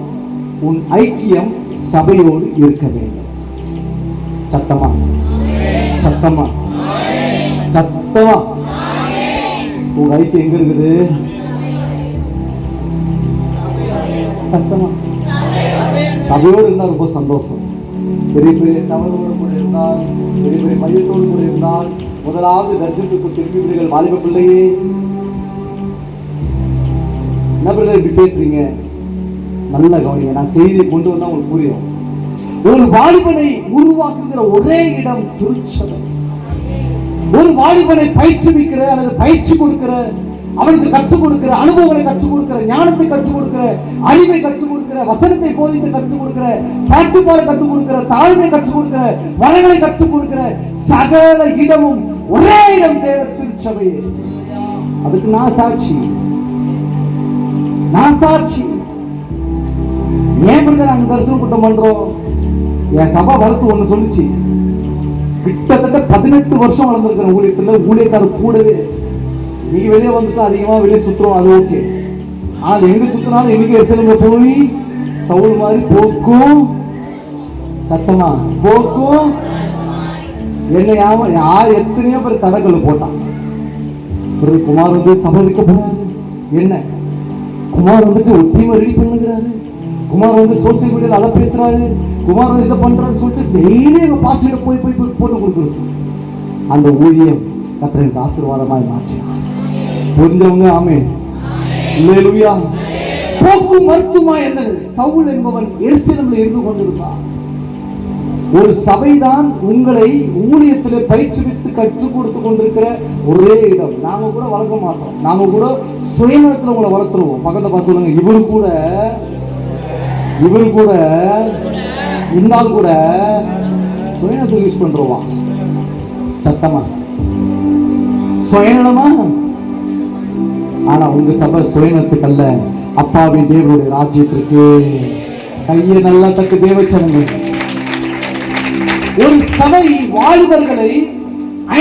உன் ஐக்கியம் சபையோடு இருக்க வேண்டும். சத்தமா சத்தமா சத்தமா. உங்க ஐக்கியம் எங்க இருக்குது? சத்தமா. சபையோடு இருந்தால் ரொம்ப சந்தோஷம். பெரிய பெரிய டவரோடு கூட இருந்தால், பெரிய பெரிய மையத்தோடு கூட இருந்தால், முதலாவது தரிசனத்துக்கு திரும்பி விடுங்கள். வாலிப பிள்ளையே, என்ன பிரதர் இப்படி பேசுறீங்க? நல்ல கவனிங்க, நான் செய்தியை கொண்டு வந்தா உங்களுக்கு புரியும். ஒரு வாலிபனை உருவாக்குகிற ஒரே இடம் திருச்சபை. ஒரு வாலிபனை பயிற்சிவிக்கிற அல்லது பயிற்சி கொடுக்கிற, அவனுக்கு கற்றுக் கொடுக்கிற, அனுபவங்களை கற்றுக் கொடுக்கிற, ஞானத்தை கற்றுக் கொடுக்கிற, அறிவை கற்றுக் கொடுக்கிற, வசனத்தை போதித்து கற்றுக் கொடுக்கிற, பாட்டுப்பாட கற்றுக் கொடுக்கிற, தாழ்மை கற்றுக் கொடுக்கிற, வரங்களை கற்றுக் கொடுக்கிற சகல இடமும் ஒரே இடம் தேவ திருச்சபையே. அதுக்கு நான் சாட்சி. ஏன் நாங்க தரிசனம் கூட்டம் பண்றோம்? என் சபை வளர்த்து ஒண்ணு சொல்லிச்சு, கிட்டத்தட்ட 18 வருஷம் வளர்ந்துருக்கிற ஊழியத்துல ஊழியக்காரர் கூடவே. நீங்க வெளியே வந்துட்டு அதிகமா வெளியே சுத்துறோம், அது ஓகே. ஆனா எங்க சுத்தினாலும் இன்னைக்கு எருசலேம்ல போய் சவுல் மாதிரி போக்கும், சத்தமா போக்கும். என்ன யார் எத்தனையோ பேர் தடக்கல் போட்டான். குமார் வந்து சபைக்க போறாரு. என்ன குமார் வந்துட்டு ஒரு டீமை ரெடி பண்ணுகிறாரு. குமார் வந்து சோசியல் மீடியாவில் அதை பேசுறாரு. குமார் வந்து இதை பண்றாருன்னு சொல்லிட்டு டெய்லி எங்க பாசிட்ட போய் போட்டு கொடுக்குறது. அந்த ஊழியம் கர்த்தருக்கு ஆசீர்வாதமாய் மாற்றினார். புரிஞ்சவங்க ஆமென். அல்லேலூயா. போக்கும் மருத்துவமா என்னது? சவுல் என்பவன் எருசலேமில் இருந்து கொண்டிருந்தான். ஒரு சபைதான் உங்களை ஊழியத்திலே பயிற்சிவித்து கற்றுக் கொடுத்து கொண்டிருக்கிற ஒரே இடம். நாம கூட வளர்க்க மாட்டோம். நாம கூட சுயநலத்தில் உங்களை வளர்த்துருவோம். பக்கத்தை பார்த்து சொல்லுங்க, இவரு கூட இருந்தால் கூட சுயநலத்தை யூஸ் பண்றோம். சத்தமா சுயநலமா? ஆனா உங்க சபை சுயநலத்துக்கு அல்ல, அப்பாவின் தேவனுடைய ராஜ்யத்திற்கு. கையை நல்லா தக்கு தேவச்சனங்க. ஒரு சபை வாலிபர்களை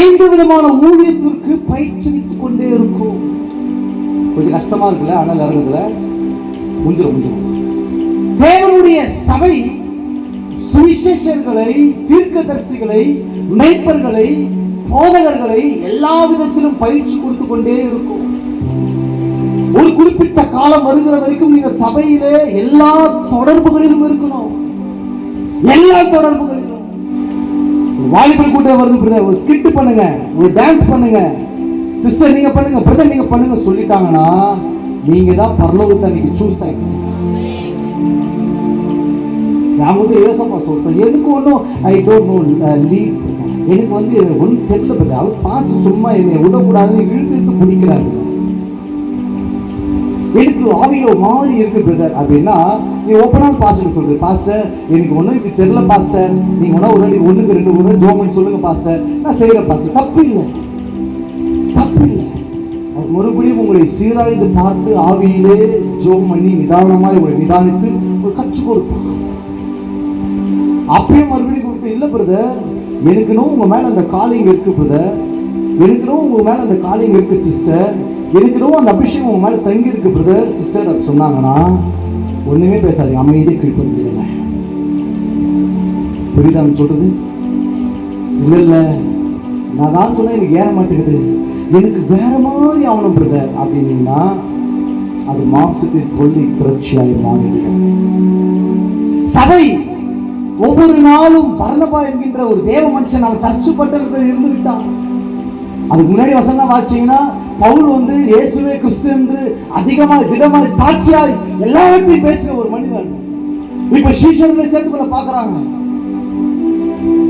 5 விதமான ஊழியத்திற்கு பயிற்சிவித்துக் கொண்டே இருக்கும். கொஞ்சம் கஷ்டமா இருக்குல்ல? ஆனால் இறங்குதுல முடிஞ்சிடும். தேவனுடைய சபை சுவிசேஷர்களை, தீர்க்கதரிசிகளை, மேய்ப்பர்களை, போதகர்களை எல்லா விதத்திலும் பயிற்சி கொடுத்து கொண்டே இருக்கும். ஒரு குறிப்பிட்ட காலம் வருகிற வரைக்கும் நீங்க சபையிலே எல்லா தொடர்புகளிலும் இருக்கணும். எல்லா தொடர்புகளிலும் வாலிபர் கூட்டம் வருது, பிரதர் ஒரு ஸ்கிட் பண்ணுங்க, ஒரு டான்ஸ் பண்ணுங்க, சிஸ்டர் நீங்க பண்ணுங்க, பிரதர் நீங்க பண்ணுங்க சொல்லிட்டாங்கன்னா நீங்க தான் பரலோகத்தை நீங்க சூஸ் ஆயிட்டீங்க. நான் வந்து யோசப்பா சொல்றேன், எனக்கு ஒன்றும் ஐ டோன்ட் நோ லீட், எனக்கு வந்து ஒன்றும் தெரியல பிரதர். அவர் பாஸ் சும்மா என்னை விடக்கூடாதுன்னு இழுத்து பிடிக்கிறாங்க. எனக்கு ஆவியோ மாறி இருக்கு பிரதர் அப்படின்னா நீ ஓப்பனாக பாஸ்டர் சொல்றது, பாஸ்டர் எனக்கு ஒன்றும் இப்படி தெரியல பாஸ்டர், நீங்க ஒன்றா ஒரு 1-2 முறை ஜோம் பண்ணி சொல்லுங்க பாஸ்டர், நான் செய்கிறேன் பாஸ்டர். தப்பு இல்லை. மறுபடியும் உங்களை சீராய்ந்து பார்த்து ஆவியிலே ஜோம் பண்ணி நிதானமாக உங்களை நிதானித்து ஒரு கற்றுக் கொடுப்பான். அப்பயும் மறுபடியும் கொடுத்து இல்லை பிரதர் எனக்குன்னு உங்க மேல அந்த காலிங் இருக்கு பிரதர், எனக்குன்னு உங்க மேல அந்த காலிங் இருக்கு சிஸ்டர், எனக்குன்னு அந்த அபிஷேகம் உங்க மேல தங்கி இருக்கு பிரதர் சிஸ்டர் அது சொன்னாங்கன்னா ஒண்ணுமே பேசாதீங்க, அமைதியை கீழ்படிஞ்சிடுங்க. புரியுதா சொல்றது? இல்ல நான் தான் சொன்னேன் எனக்கு ஏற மாட்டேங்குது, எனக்கு வேற மாதிரி ஆகணும் பிரதர் அப்படின்னா அது மாம்சத்தின் கொள்ளை திரட்சியாய் மாறிவிடும். சபை ஒவ்வொரு நாளும் பர்னபா என்கின்ற ஒரு தேவ மனுஷன் அவன் தச்சுப்பட்டு இருந்து விட்டான். அதுக்கு முன்னாடி வசனம் வாசிச்சீங்கன்னா பவுல் வந்து இயேசுவே கிறிஸ்து என்று அதிகமாய் திடமாய் சாட்சியாய் எல்லாவற்றையும் பேசுற ஒரு மனிதன். இப்ப சீஷர்களை சேர்த்துக்குள்ள பாக்குறாங்க,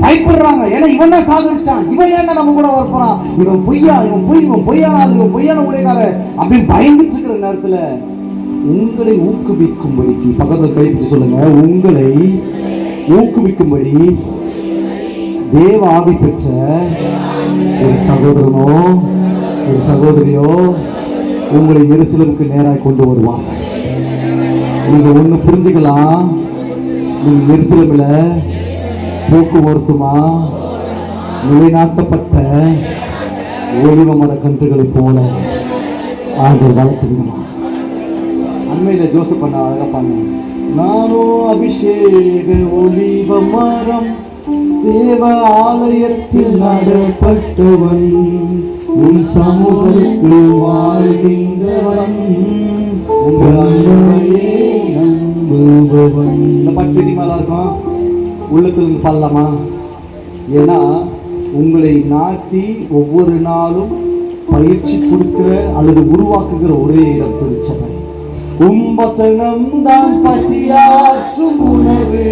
பயப்படுறாங்க. ஏன்னா இவன் தான் சாகடிச்சான், இவன் ஏன் நம்ம கூட வரப்போறான், இவன் பொய்யான உடைக்கார அப்படின்னு பயந்துட்டு இருக்கிற நேரத்துல உங்களை ஊக்குவிக்கும்படிக்கு பக்கத்தில் கைப்பிடிச்சு சொல்லுங்க, உங்களை ஊக்குவிக்கும்படி தேவ ஆவி பெற்ற ஒரு சகோதரனோ ஒரு சகோதரியோ உங்களை எருசலேமுக்கு நேராக கொண்டு வருவாங்க. நீங்க ஒண்ணு புரிஞ்சுக்கலாம், நீங்க எருசலேமில் போக்குவரத்துமா நிலைநாட்டப்பட்ட ஒலிவ மர கன்றுகளை போல ஆண்டவர் வளர்த்துக்கணுமா. அண்மையில ஜோசப் பண்ண அழகா பண்ண, நானோ அபிஷேக ஒலிவ மரம், தேவ ஆலயத்தில் நடப்பட்டவன், உன் சமூகத்தில் வாழ்கின்றவன், உங்கள் அன்பையே நம்புபவன். இந்த பாட்டு தெரியுமா இருக்கும்? உள்ளத்துல பாடலாமா? ஏன்னா உங்களை நாட்டி ஒவ்வொரு நாளும் பயிற்சி கொடுக்கிற அல்லது உருவாக்குகிற ஒரே இடம் திருச்சபை. வசனம் தான் பசியாற்றும் உணவு,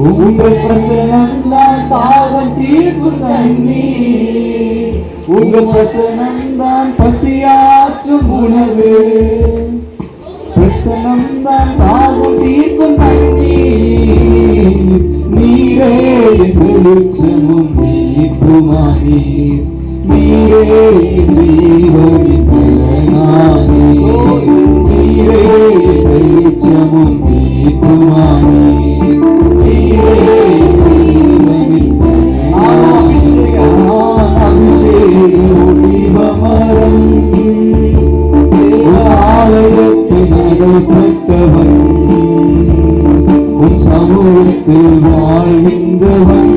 உங்கள் பிரசனம் தான் தாகம் தீர்க்கும் தண்ணீர், உங்கள் பிரசனம் தான் பசியாற்றும் உணவு, பிரசனம் தான் தாகம் தீர்க்கும் தண்ணீர், நீரே வெளிச்சமும் மீட்புமானீர், நீரே ஜீவனின் பலனானீர், நீரே வெளிச்சமும் மீட்புமானீர், நீரே ஜீவனின் பலனானீர். அபிஷேக ஒலிவ மரம், ஆலயத்தில் நடப்பட்டவன், உன் சமூகத்தில் வாழ்கின்றவன்,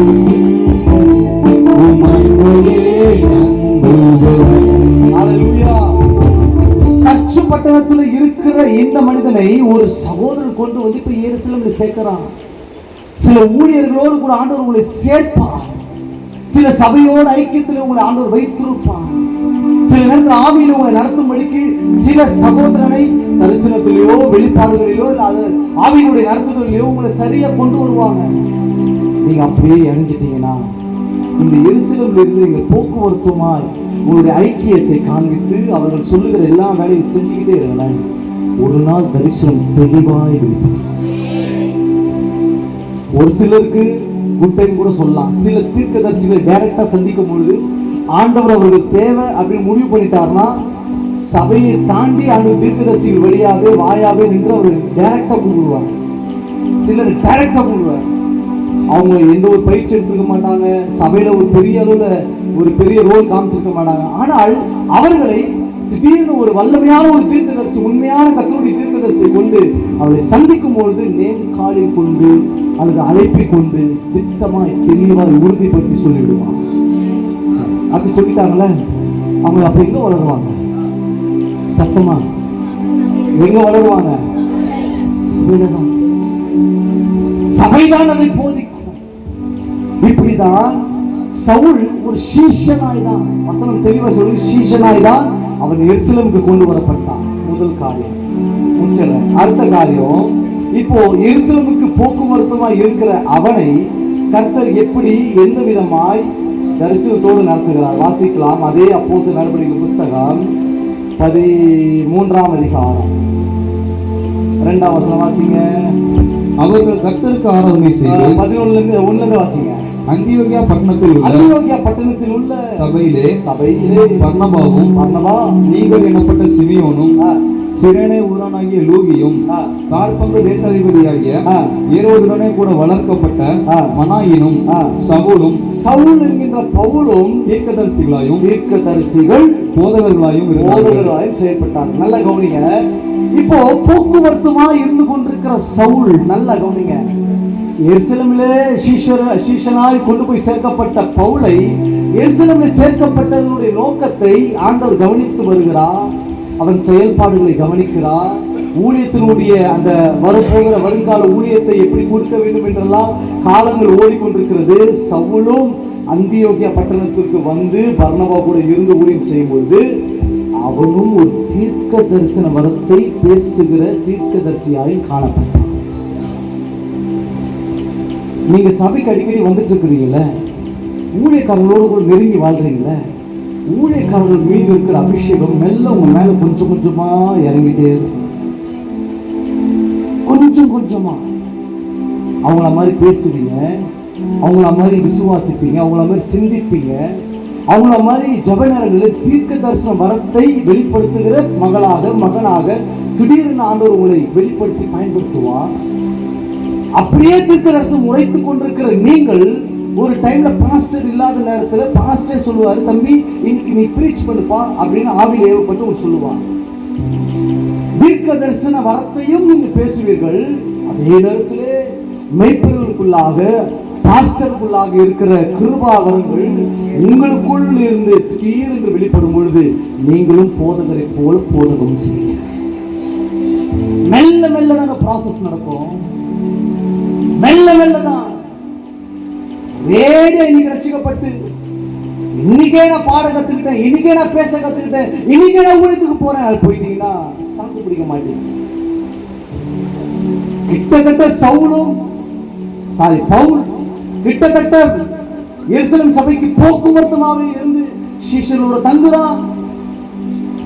உம் அன்பையே நம்புபவன். ஹல்லேலூயா. தச்சு பட்டணத்துல இருக்கிற இந்த மனிதனை ஒரு சகோதரன் கொண்டு வந்து இப்ப எருசலேம்ல சேர்க்கிறான். சில ஊழியர்களோடு கூட ஆண்டவர் உங்களை சேர்ப்பார். சில சபையோட ஐக்கியத்தில் உங்களை ஆண்டவர் வைத்திருப்பார். சில நேரத்தில் ஆவியில் உங்களை நடத்தும்படிக்கு சில சகோதரனை தரிசனத்திலேயோ வெளிப்பாடுகளிலோ அது ஆவியினுடைய நடத்துதலிலோ உங்களை சரியா கொண்டு வருவாங்க. நீங்க அப்படியே இணைஞ்சிட்டீங்கன்னா இந்த எருசலேமில் இருந்து நீங்க போக்குவரத்துமாய் உங்களுடைய ஐக்கியத்தை காண்பித்து அவர்கள் சொல்லுகிற எல்லா வேலையும் செஞ்சுக்கிட்டே இருங்களேன். ஒரு நாள் தரிசனம் தெளிவாய் இருக்கு. ஒரு சிலருக்கு குட் டைம் கூட சொல்லலாம். சில தீர்க்கதரிசிகளை டைரக்டா சந்திக்கும் பொழுது ஆண்டவர் அவர்களுக்கு தேவை அப்படின்னு முடிவு பண்ணிட்டாருன்னா சபையை தாண்டி அந்த தீர்க்கதரிசிகள் வழியாவே வாயாவே நின்று அவர்கள் டைரக்டா கூப்பிடுவாங்க. சிலர் டைரக்டா கூப்பிடுவாங்க. அவங்க எந்த ஒரு பயிற்சி எடுத்துக்க மாட்டாங்க, சபையில ஒரு பெரிய அளவுல ஒரு பெரிய ரோல் காமிச்சிருக்க மாட்டாங்க. ஆனால் அவர்களை திடீர்னு ஒரு வல்லமையான ஒரு தீர்க்கதரிசி, உண்மையான கர்த்தருடைய தீர்க்கதரிசியை கொண்டு அவளை சந்திக்கும் பொழுது நேம் காலில் கொண்டு அல்லது அழைப்பை கொண்டு திட்டமாய் தெளிவாய் உறுதிப்படுத்தி சொல்லிவிடுவாங்க. அப்படி சொல்லிட்டாங்களே, அவங்க அப்ப எங்க வளருவாங்க? சத்தமா எங்க வளருவாங்க? சபைதான். சபைதான் அதை போதிக்கும். இப்படிதான் சவுல் ஒரு சீஷனாய் தான், வசனம் தெளிவா சொல்லி சீஷனாய் தான் அவன் எருசலேமுக்கு கொண்டு வரப்பட்டான். முதல் காரியம் முடிச்சல. அடுத்த காரியம், இப்போ எருசலேமுக்கு போக்குவரத்துமாய் இருக்கிற அவனை கர்த்தர் எப்படி எந்த விதமாய் தரிசனத்தோடு நடத்துகிறார் வாசிக்கலாம். அதே அப்போஸ்தலர் நடவடிக்கைகள் புஸ்தகம் 13ஆம் அதிகாரம் 2ஆம் வசனம் வாசிங்க. அவர்கள் கர்த்தருக்கு ஆராதனை செய்து 11 வாசிங்க. அந்தியோகியா பட்டணத்தில் உள்ள சபையிலே பர்னபா, நீகர் எனப்பட்ட சிமியோனும், சிரேனே ஊரானாகிய லூகியும், கார்பங்கு தேசாதிபதியாகிய ஏரோதுடனே கூட வளர்க்கப்பட்ட மனாயினும், சவுல் என்கின்ற பவுலும் தீர்க்கதரிசிகள் போதகர்களாயும் செயல்பட்டார்கள். நல்ல கவனிங்க. இப்போ போக்குவரத்துமா இருந்து கொண்டிருக்கிற சவுல், நல்ல கவனிங்க. எருசலேமிலே சீஷனாய் கொண்டு போய் சேர்க்கப்பட்ட பவுலை எருசலேமில் சேர்க்கப்பட்டதனுடைய நோக்கத்தை ஆண்டவர் கவனித்து வருகிறார். அவன் செயல்பாடுகளை கவனிக்கிறார். ஊழியத்தினுடைய அந்த வரப்போகிற வருங்கால ஊழியத்தை எப்படி கொடுக்க வேண்டும் என்றெல்லாம் காலங்கள் ஓடிக்கொண்டிருக்கிறது. சவுலும் அந்தியோகியா பட்டணத்திற்கு வந்து பர்னபா கூட இருந்து ஊழியம் செய்யும் பொழுது அவனும் ஒரு தீர்க்க தரிசன வரத்தை பேசுகிற தீர்க்கதரிசியாய் காணப்பட்டான். நீங்க சபைக்கு அடிக்கடி வந்துட்டு இருக்கிறீங்கள, ஊழியக்காரர்களோடு கூட நெருங்கி வாழ்றீங்கள, ஊழியக்காரர்கள் மீது இருக்கிற அபிஷேகம் மெல்ல உங்க மேல கொஞ்சம் கொஞ்சமா இறங்கிட்டே இருக்கும். கொஞ்சம் கொஞ்சமா அவங்கள மாதிரி பேசுவீங்க, அவங்கள மாதிரி விசுவாசிப்பீங்க, அவங்கள மாதிரி சிந்திப்பீங்க, அவங்கள மாதிரி ஜப நேரங்களில் தீர்க்க தரிசன வரத்தை வெளிப்படுத்துகிற மகனாக திடீர்னு ஆண்டவர் உங்களை வெளிப்படுத்தி பயன்படுத்துவார். அப்படியே தீர்க்க தரிசனம் உரைத்துக் கொண்டிருக்கிற நீங்கள் ஒரு டைம்ல பாஸ்டர் இல்லாத நேரத்துல பாஸ்டர் சொல்லுவாரு, தம்பி இன்னைக்கு நீ பிரீச் பண்ணுப்பா அப்படின்னு ஆவியில் ஏவப்பட்டு ஒரு சொல்லுவார். தீர்க்க தரிசன வரத்தையும் நீங்க பேசுவீர்கள். அதே நேரத்திலே மெய்ப்பொருளுக்குள்ளாக பாஸ்டருக்குள்ளாக இருக்கிற கிருபா வரங்கள் உங்களுக்குள் இருந்து திடீரென்று வெளிப்படும் பொழுது நீங்களும் போதகரை போல போதகம் செய்வீர்கள். மெல்ல மெல்ல தாங்க ப்ராசஸ் நடக்கும். மெல்ல மெல்ல தான். ரேடியோ இன்னைக்கு ரட்சிக்கப்பட்டு இன்னைக்கே நான் பாட கத்துக்கிட்டேன், இன்னைக்கே நான் பேச கத்துக்கிட்டேன், இன்னைக்கே நான் ஊழியத்துக்கு போறேன், அது போயிட்டீங்கன்னா தாக்கு பிடிக்க மாட்டேங்க. கிட்டத்தட்ட பவுல் கிட்டத்தட்ட எருசலேம் சபைக்கு போக்குவரத்துமாவே இருந்து சீஷர்களோட தங்குறான்,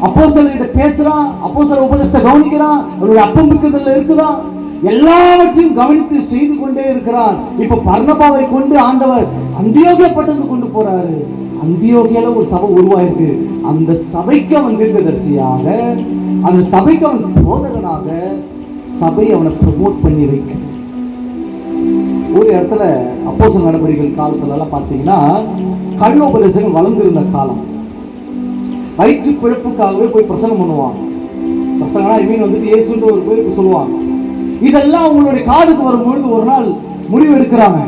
அப்போஸ்தலர்கிட்ட பேசுறான், அப்போஸ்தலர் உபதேசத்தை கவனிக்கிறான், அவருடைய அப்பம் பிக்குதல்ல இருக்குறான், எல்லாவற்றையும் கவனித்து செய்து கொண்டே இருக்கிறான். இப்ப பர்னபாவை கொண்டு ஆண்டவர் அந்தியோகியா பட்டணத்துக்கு கொண்டு போறாரு. அந்தியோகியால ஒரு சபை உருவாயிருக்கு. அந்த சபைக்கு அவன் தீர்க்கதரிசியாக, அந்த சபைக்கு அவன் போதகனாக சபை அவனை ப்ரமோட் பண்ணி வைக்குது. ஒரு இடத்துல அப்போஸ்தலர் நடவடிக்கைகள் காலத்துல எல்லாம் பார்த்தீங்கன்னா கள்ளோபதேசங்கள் வளர்ந்திருந்த காலம். வயிற்று பிழப்புக்காகவே போய் பிரசங்கம் பண்ணுவாங்க. பிரசங்கனா இவன் வந்துட்டு இயேசுன்ற ஒரு பேருக்கு சொல்லுவாங்க. இதெல்லாம் அவங்களுடைய காதுக்கு வரும்பொழுது ஒரு நாள் முடிவு எடுக்கிறாங்க,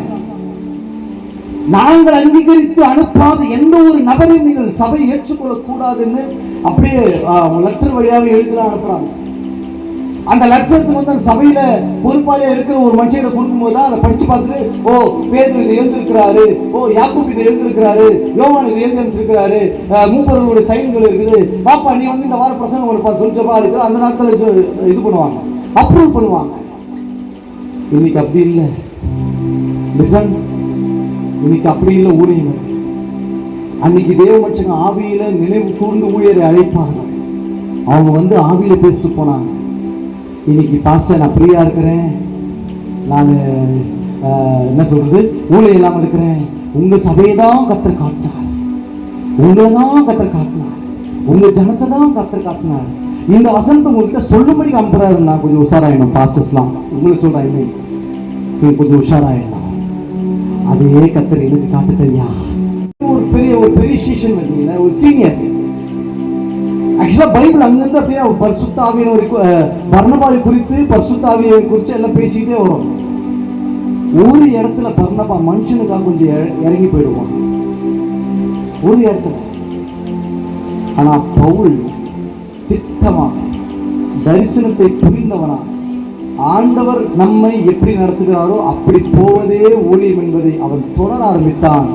நாங்கள் அங்கீகரித்து அனுப்பாத எந்த ஒரு நபரையும் நீங்கள் சபை ஏற்றுக்கொள்ள கூடாதுன்னு அப்படியே லெட்டர் வழியாக எழுதி அனுப்புறாங்க. அந்த லட்சத்துக்கு வந்து அந்த சபையில பொறுப்பாளியா இருக்கிற ஒரு மனுஷனை கொடுக்கும்போது தான் அதை படிச்சு பார்த்துட்டு, ஓ பேதுரு இதை எழுந்திருக்கிறாரு, ஓ யாக்கூப் இதை எழுந்திருக்கிறாரு, யோவான் இதை எழுதி அனுப்பிச்சிருக்கிறாரு, மூப்பர்களுடைய சைன்கள் இருக்குது, பாப்பா நீ வந்து இந்த வாரம் பிரசங்கம் பண்ணப்பா சொல்லிச்சப்பா இருக்கிற அந்த நாட்கள் இது பண்ணுவாங்க, அப்ரூவ் பண்ணுவாங்க. இன்னைக்கு அப்படி இல்லை. இன்னைக்கு அப்படி இல்லை. ஊழியர்கள் அன்னைக்கு தேவ மனுஷங்க ஆவியில நினைவு கூர்ந்து ஊழியரை அழைப்பாங்க. அவங்க வந்து ஆவியில பேசிட்டு போனாங்க. இன்னைக்கு பாஸ்டர் நான் ஃப்ரீயா இருக்கிறேன், நான் என்ன சொல்றது ஊழியம் இல்லாமல் இருக்கிறேன், உங்க சபையை தான் கர்த்தர் காட்டினார், உங்களை தான் கர்த்தர் காட்டினார், உங்க ஜனத்தை தான் கர்த்தர் காட்டினார். இந்த வசனத்தை உங்ககிட்ட சொல்லும்படி அனுப்புறாரு. நான் கொஞ்சம் உஷாராயிடும். பாஸ்டர்ஸ்லாம் உங்களுக்கு சொல்றேன், கொஞ்சம் உஷாராயிடும். அதே கர்த்தர் எனக்கு காட்டுக்கையா. ஒரு பெரிய சீசன் வந்தீங்கன்னா ஒரு சீனியர் ஆக்சுவலா பைபிள் அங்கிருந்து அப்படியே பரிசுத்த ஆவியானவர் பர்னபாவை குறித்து பரிசுத்த ஆவியை குறித்து எல்லாம் பேசிக்கிட்டே வரும். ஒரு இடத்துல பர்னபா மனுஷனுக்காக கொஞ்சம் இறங்கி போயிடுவான் ஒரு இடத்துல. ஆனா பவுல் திட்டமா தரிசனத்தை புரிந்தவனா, ஆண்டவர் நம்மை எப்படி நடத்துகிறாரோ அப்படி போவதே ஊழியம் என்பதை அவன் தொடர ஆரம்பித்தான்.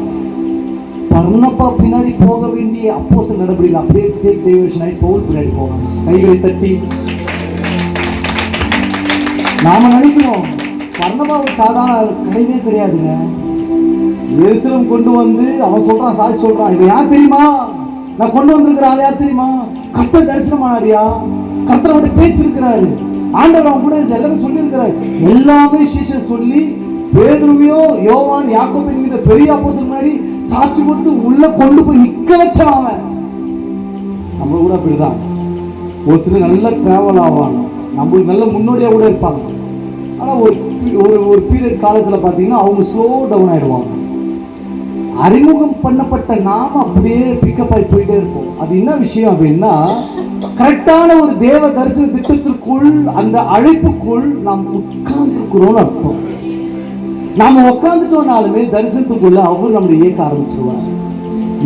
பர்னபா பின்னாடி போக வேண்டிய அப்போஸ்தலர் நடவடிக்கைகள் அப்படியே தேவனாய் பவுல் பின்னாடி போவாங்க. கைகளை தட்டி நாம நினைக்கிறோம் பர்னபா ஒரு சாதாரண கிடையவே கிடையாதுங்க. எருசலேம் கொண்டு வந்து அவன் சொல்றான், சாட்சி சொல்றான், இவன் யார் தெரியுமா, நான் கொண்டு வந்திருக்கிற ஆள் யார் தெரியுமா, கர்த்தர் தரிசனமானாரியா, கர்த்தர் அவன் பேசியிருக்கிறாரு, ஆண்டவர் அவன் கூட எல்லாமே சொல்லியிருக்கிறாரு. எல்லாமே சீஷர் சொல்லி பேதுருவையோ யோவான் யாக்கோபு என்கிற பெரிய அப்போஸ்தலர் முன்னாடி சாட்சி கொடுத்து உள்ள கொண்டு போய் நிக்க வச்சான். நம்ம கூட அப்படிதான். ஒரு சில நல்ல டிராவல் ஆவாங்க, நம்மளுக்கு நல்ல முன்னோடியா கூட இருப்பாங்க. ஆனா ஒரு பீரியட் காலத்துல பாத்தீங்கன்னா அவங்க ஸ்லோ டவுன் ஆயிடுவாங்க. அறிமுகம் பண்ணப்பட்ட நாம அப்படியே பிக்கப் ஆகி போயிட்டே இருப்போம். அது என்ன விஷயம் அப்படின்னா, கரெக்டான ஒரு தேவ தரிசன திட்டத்திற்குள், அந்த அழைப்புக்குள் நாம் உட்கார்ந்துருக்கிறோம்னு அர்த்தம். நாம உட்காந்துட்டோம்னாலுமே தரிசனத்துக்குள்ள அவர் நம்மளை இயக்க ஆரம்பிச்சிருவார்.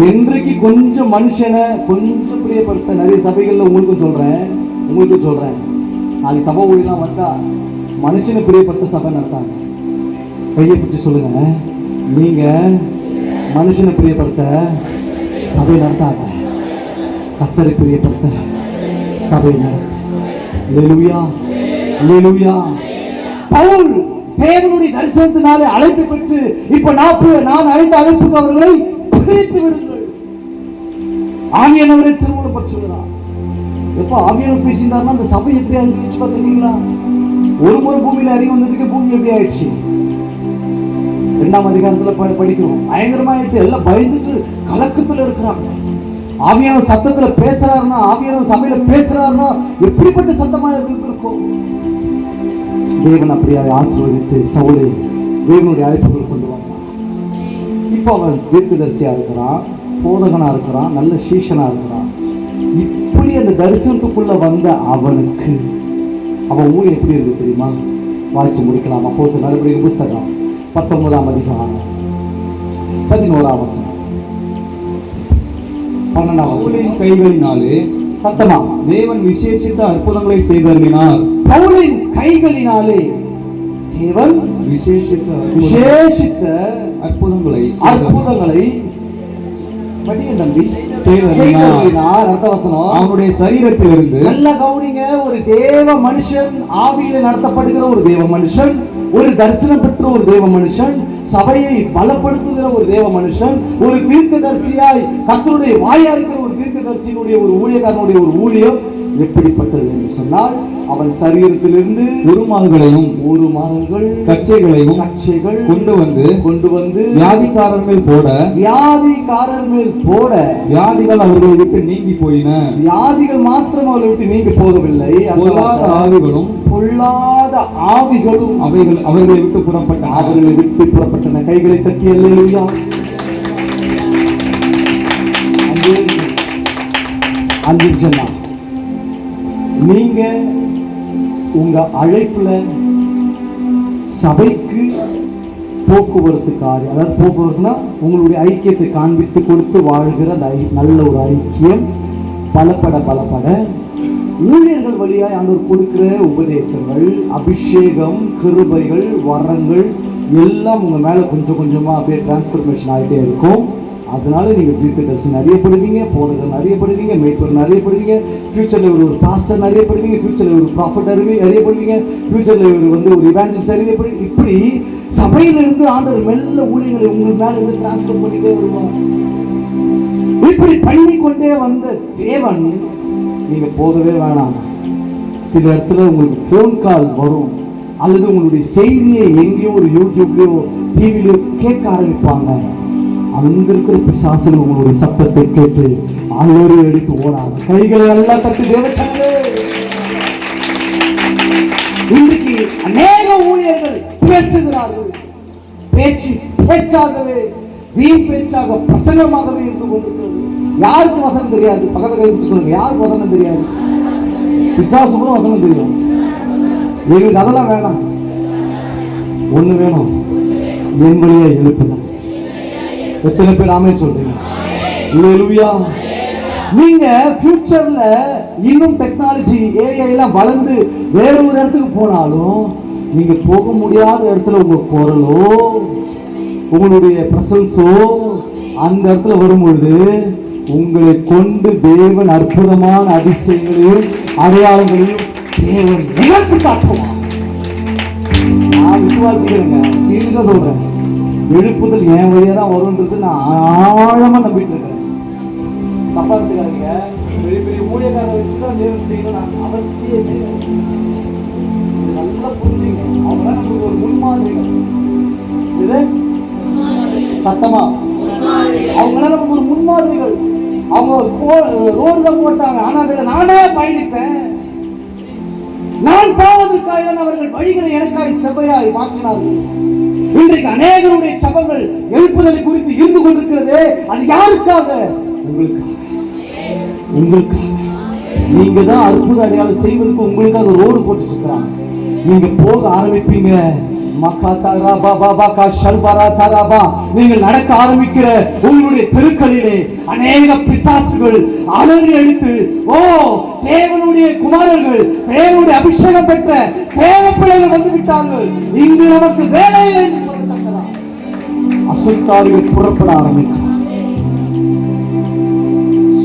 என்றைக்கு கொஞ்சம் மனுஷனை கொஞ்சம் பிரியப்படுத்த, நிறைய சபைகள்ல உங்களுக்கும் சொல்றேன், நாளைக்கு சபை ஊழியெல்லாம் வந்தா மனுஷனை பிரியப்படுத்த சபை நடத்தாங்க. கையை பிடிச்சி சொல்லுங்க, நீங்க மனுஷனை பிரியப்படுத்த சபை நடத்தாத, கர்த்தரை பிரியப்படுத்த சபை நடத்து. அல்லேலூயா, அல்லேலூயா. பவுல் தேவனுடைய தரிசனத்தினாலே அழைப்பு பெற்று இப்ப நான் அழைத்த அழைப்புக்கு அவர்களை பிரித்து விடுங்கள், ஆவியானவரை திருமணம் பற்றுகிறார். எப்ப ஆவியானவர் பேசினார்னா அந்த சபை எப்படி ஆயிடுச்சு பார்த்துருக்கீங்களா? ஒரு முறை பூமியில அறிவு வந்ததுக்கு பூமி எப்படி ஆயிடுச்சு? 2ஆம் அதிகாரத்துல படிக்கிறோம், பயங்கரமாயிட்டு எல்லாம் பயந்துட்டு கலக்கத்துல இருக்கிறாங்க. ஆவியானவர் சத்தத்துல பேசுறாருன்னா, ஆவியானவர் சபையில பேசுறாருன்னா எப்படிப்பட்ட சத்தமா இருந்திருக்கும்? தேவன் அப்படியே ஆசீர்வதித்து சவுலை தேவனுடைய அழைப்புகள் கொண்டு வந்தார். இப்போ அவன் தீர்க்கதரிசியா இருக்கிறான், போதகனா இருக்கிறான், நல்ல சீஷனா இருக்கிறான். இப்படி அந்த தரிசனத்துக்குள்ள வந்த அவனுக்கு அவன் ஊர் எப்படி இருக்கு தெரியுமா? வாய்ச்சி முடிக்கலாம். அப்போஸ்தலர் நடபடிகளின் புஸ்தகம் 19ஆம் அதிகாரம் 11ஆம் வசனம் 12ஆம் வசனம். பவுலின் கைகளினாலே சத்தமா தேவன் விசேஷித்த அற்புதங்களை செய்தருளினார். பவுலின் கைகளினாலே தேவன் விசேஷித்த அற்புதங்களை செய்தருளினார். அடுத்த வசனம், அவனுடைய சரீரத்திலிருந்து. நல்ல கவனிங்க, ஒரு தேவ மனுஷன், ஆவியில நடத்தப்படுகிற ஒரு தேவ மனுஷன், ஒரு தரிசனம் பெற்ற ஒரு தேவ மனுஷன், சபையை பலப்படுத்துகிற ஒரு தேவ மனுஷன், ஒரு தீர்க்கதரிசியாய் கர்த்தருடைய வாயா இருக்கிற ஒரு தீர்க்கதரிசியினுடைய ஒரு ஊழியக்காரனுடைய ஒரு ஊழியம் எப்படிப்பட்டது என்று சொன்னால், அவன் சரீரத்திலிருந்து உருமாறுகள் கச்சைகள் கொண்டு வந்து வியாதிக்காரர் மேல் போட வியாதிகள் அவர்களை விட்டு நீங்கி போயின. வியாதிகள் மாத்திரம் அவர்களை விட்டு நீங்கி போகவில்லை, பொல்லாத ஆவிகளும் அவர்களை விட்டு புறப்பட்டன. கைகளை தட்டி அல்லேலூயா. அங்கே சொன்னா, நீங்க உங்க அழைப்புல சபைக்கு போக்குவரத்து காரியம், அதாவது போக்குவரத்துனா உங்களுடைய ஐக்கியத்தை காண்பித்து கொடுத்து வாழ்கிற நல்ல ஒரு ஐக்கியம் பலப்பட ஊழியர்கள் வழியாய் ஆண்டவர் கொடுக்கிற உபதேசங்கள், அபிஷேகம், கிருபைகள், வரங்கள் எல்லாம் உங்க மேல கொஞ்சம் கொஞ்சமா அப்படியே டிரான்ஸ்ஃபர்மேஷன் ஆகிட்டே இருக்கும். அதனால நீங்க தீர்க்கதரிசி அறியப்படுவீங்க, போதகர் அறியப்படுவீங்க, மேய்ப்பர் அறியப்படுவீங்க, ஃபியூச்சர்ல ஒரு பாஸ்டர் அறியப்படுவீங்க, ஃபியூச்சர்ல ஒரு ப்ராஃபட் அறியப்படுவீங்க, ஃபியூச்சர்ல ஒரு இவாஞ்சலிஸ்ட் அறியப்படுவீங்க. இப்படி சபையிலிருந்து ஆண்டவர் மெல்ல ஊழியர்களை உங்களுக்கு மேல இருந்து டிரான்ஸ்ஃபர் பண்ணிட்டே வருவார். இப்படி பண்ணிக்கொண்டே வந்த தேவன், நீங்க போகவே வேணாம். சில இடத்துல உங்களுக்கு ஃபோன் கால் வரும், அல்லது உங்களுடைய செய்தியை எங்கேயோ ஒரு யூடியூப்லயோ டிவிலையோ கேட்க ஆரம்பிப்பாங்க. அங்க இருக்கிற பிசாசுகள் உங்களுடைய சத்தத்தை கேட்டு அலறி எடுத்து ஓடாது. கைகளை எல்லாம் தட்டி தேவச்சனே. இன்றைக்கு அநேக ஊழியர்கள் பேசுகிறார்கள். பேச்சாகவே வீண் பேச்சாக பிரசங்கமாகவே இருந்து கொண்டிருக்கிறது. யாருக்கு வசனம் தெரியாது? பக்கத்துல கை சொல்லுங்க, யாருக்கு வசனம் தெரியாது? பிசாசு கூட வசனம் தெரியும். எங்களுக்கு அதெல்லாம் வேணாம். ஒண்ணு வேணும், என் வழியா எழுத்துணும். எத்தனை பேர் ஆமென் சொல்றீங்க? அல்லேலூயா. நீங்க ஃபியூச்சர்ல இன்னும் டெக்னாலஜி ஏரியாலாம் வளர்ந்து வேற ஒரு இடத்துக்கு போனாலும், நீங்க போக முடியாத இடத்துல உங்க குரலோ உங்களுடைய பிரசன்ஸோ அந்த இடத்துல வரும் பொழுது உங்களை கொண்டு தேவன் அற்புதமான அதிசயங்களையும் அடையாளங்களையும் தேவன் நிகழ்த்தி காட்டுவான். நான் விசுவாசிக்கிறேங்க, சீரியஸா சொல்றேன். எழுப்புதல் என் வழியா தான் வரும்ன்றது நான் ஆழமா நம்பிட்டு இருக்கிறேன். தப்பா இருக்காதீங்க. பெரிய பெரிய ஊழியக்காரரை வச்சுதான் தேவன் செய்யணும் அவசியம் இல்லை. நல்லா புரிஞ்சுங்க. அவங்க நமக்கு ஒரு முன்மாதிரிகள். இது சத்தமா அவங்க நமக்கு ஒரு முன்மாதிரிகள். அவங்க ரோடுல போட்டாங்க, ஆனா அதுல நானே பயணிப்பேன். நான் போவதற்காக அவர்கள் வழிகளை எனக்காய் செவ்வையாய் மாற்றினார்கள். இன்றைக்கு அநேகருடைய சபங்கள் எழுப்புதலை குறித்து இருந்து கொண்டிருக்கிறது. அது யாருக்காக? உங்களுக்காக. நீங்க தான் அற்புத அடையாளம் செய்வதற்கு உங்களுக்காக ரோடு போட்டு இருக்கிறாங்க. நீங்க போக ஆரம்பிப்பீங்க. நீங்கள் நடக்க ஆரம்பிக்கிற உங்களுடைய தெருக்களிலே அநேக பிசாசுகள் அலறி அடித்து, ஓ தேவனுடைய குமாரர்கள், தேவனுடைய அபிஷேகம் பெற்ற தேவ பிள்ளைகள் வந்து விட்டார்கள், இங்கு நமக்கு வேலை இல்லை என்று சொல்லத்தக்கதா அசுத்தாவிகள் புறப்பட ஆரம்பிக்கும்.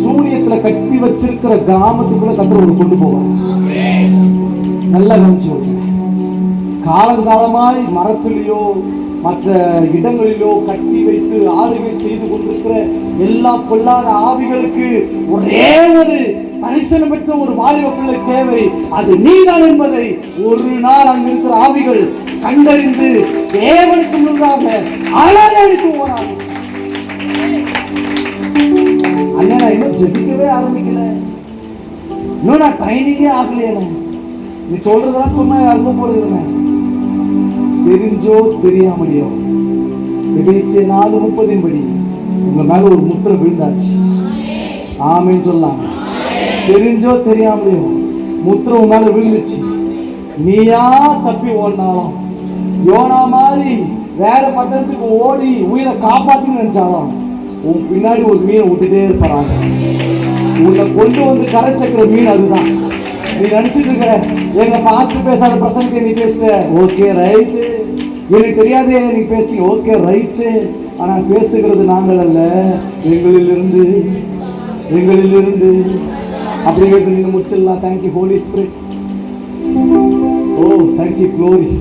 சூனியத்துல கட்டி வச்சிருக்கிற கிராமத்துக்குள்ள கர்த்தர் கொண்டு போவார். நல்லா கவனிச்சு, காலங்காலமாய் மரத்திலேயோ மற்ற இடங்களிலோ கட்டி வைத்து ஆளுகை செய்து கொண்டிருக்கிற எல்லா பொல்லாத ஆவிகளுக்கு ஒரே ஒரு தரிசனம் பெற்ற ஒரு வாலிப பிள்ளை தேவை. அது நீதான் என்பதை ஒரு நாள் அங்கு இருக்கிற ஆவிகள் கண்டறிந்து தேவனுக்கு முன்பாக அலறடித்து போனார்கள். அண்ணா இன்னும் ஜெபிக்கவே ஆரம்பிக்கல, இன்னும் நான் ட்ரைனிங்கே ஆகலையே. நீ சொல்றதெல்லாம் சொன்னா அனுபவம் போடுகிறேன். தெரிஞ்சோ தெரியாமலையோ எபேசியர் 4:30 படி உங்க மேல ஒரு முத்திரை விழுந்தாச்சு. ஆமென் சொல்லலாம். தெரிஞ்சோ தெரியாமலையோ முத்திரை உன் மேல விழுந்துச்சு. நீயா தப்பி ஓடினாலும், யோனா மாதிரி வேற பட்டணத்துக்கு ஓடி உயிரை காப்பாத்தின்னு நினைச்சாலும் உன் பின்னாடி ஒரு மீனை விட்டுட்டே இருப்பாங்க. உன்னை கொண்டு வந்து கரை சேர்க்கிற மீன் அதுதான். நீ நினைச்சிட்டு இருக்கிற எங்க பாஸ்டர் பேசாத பிரசங்கத்தை நீ பேசுற, ஓகே ரைட்டு. எனக்கு தெரியாதே நீ பேசுறீங்க, ஓகே ரைட்டு. ஆனா பேசுகிறது நாங்கள் அல்ல, எங்களிலிருந்து அப்படிங்கிறது நீங்க முடிச்சிடலாம். Thank you holy spirit. Oh thank you glory.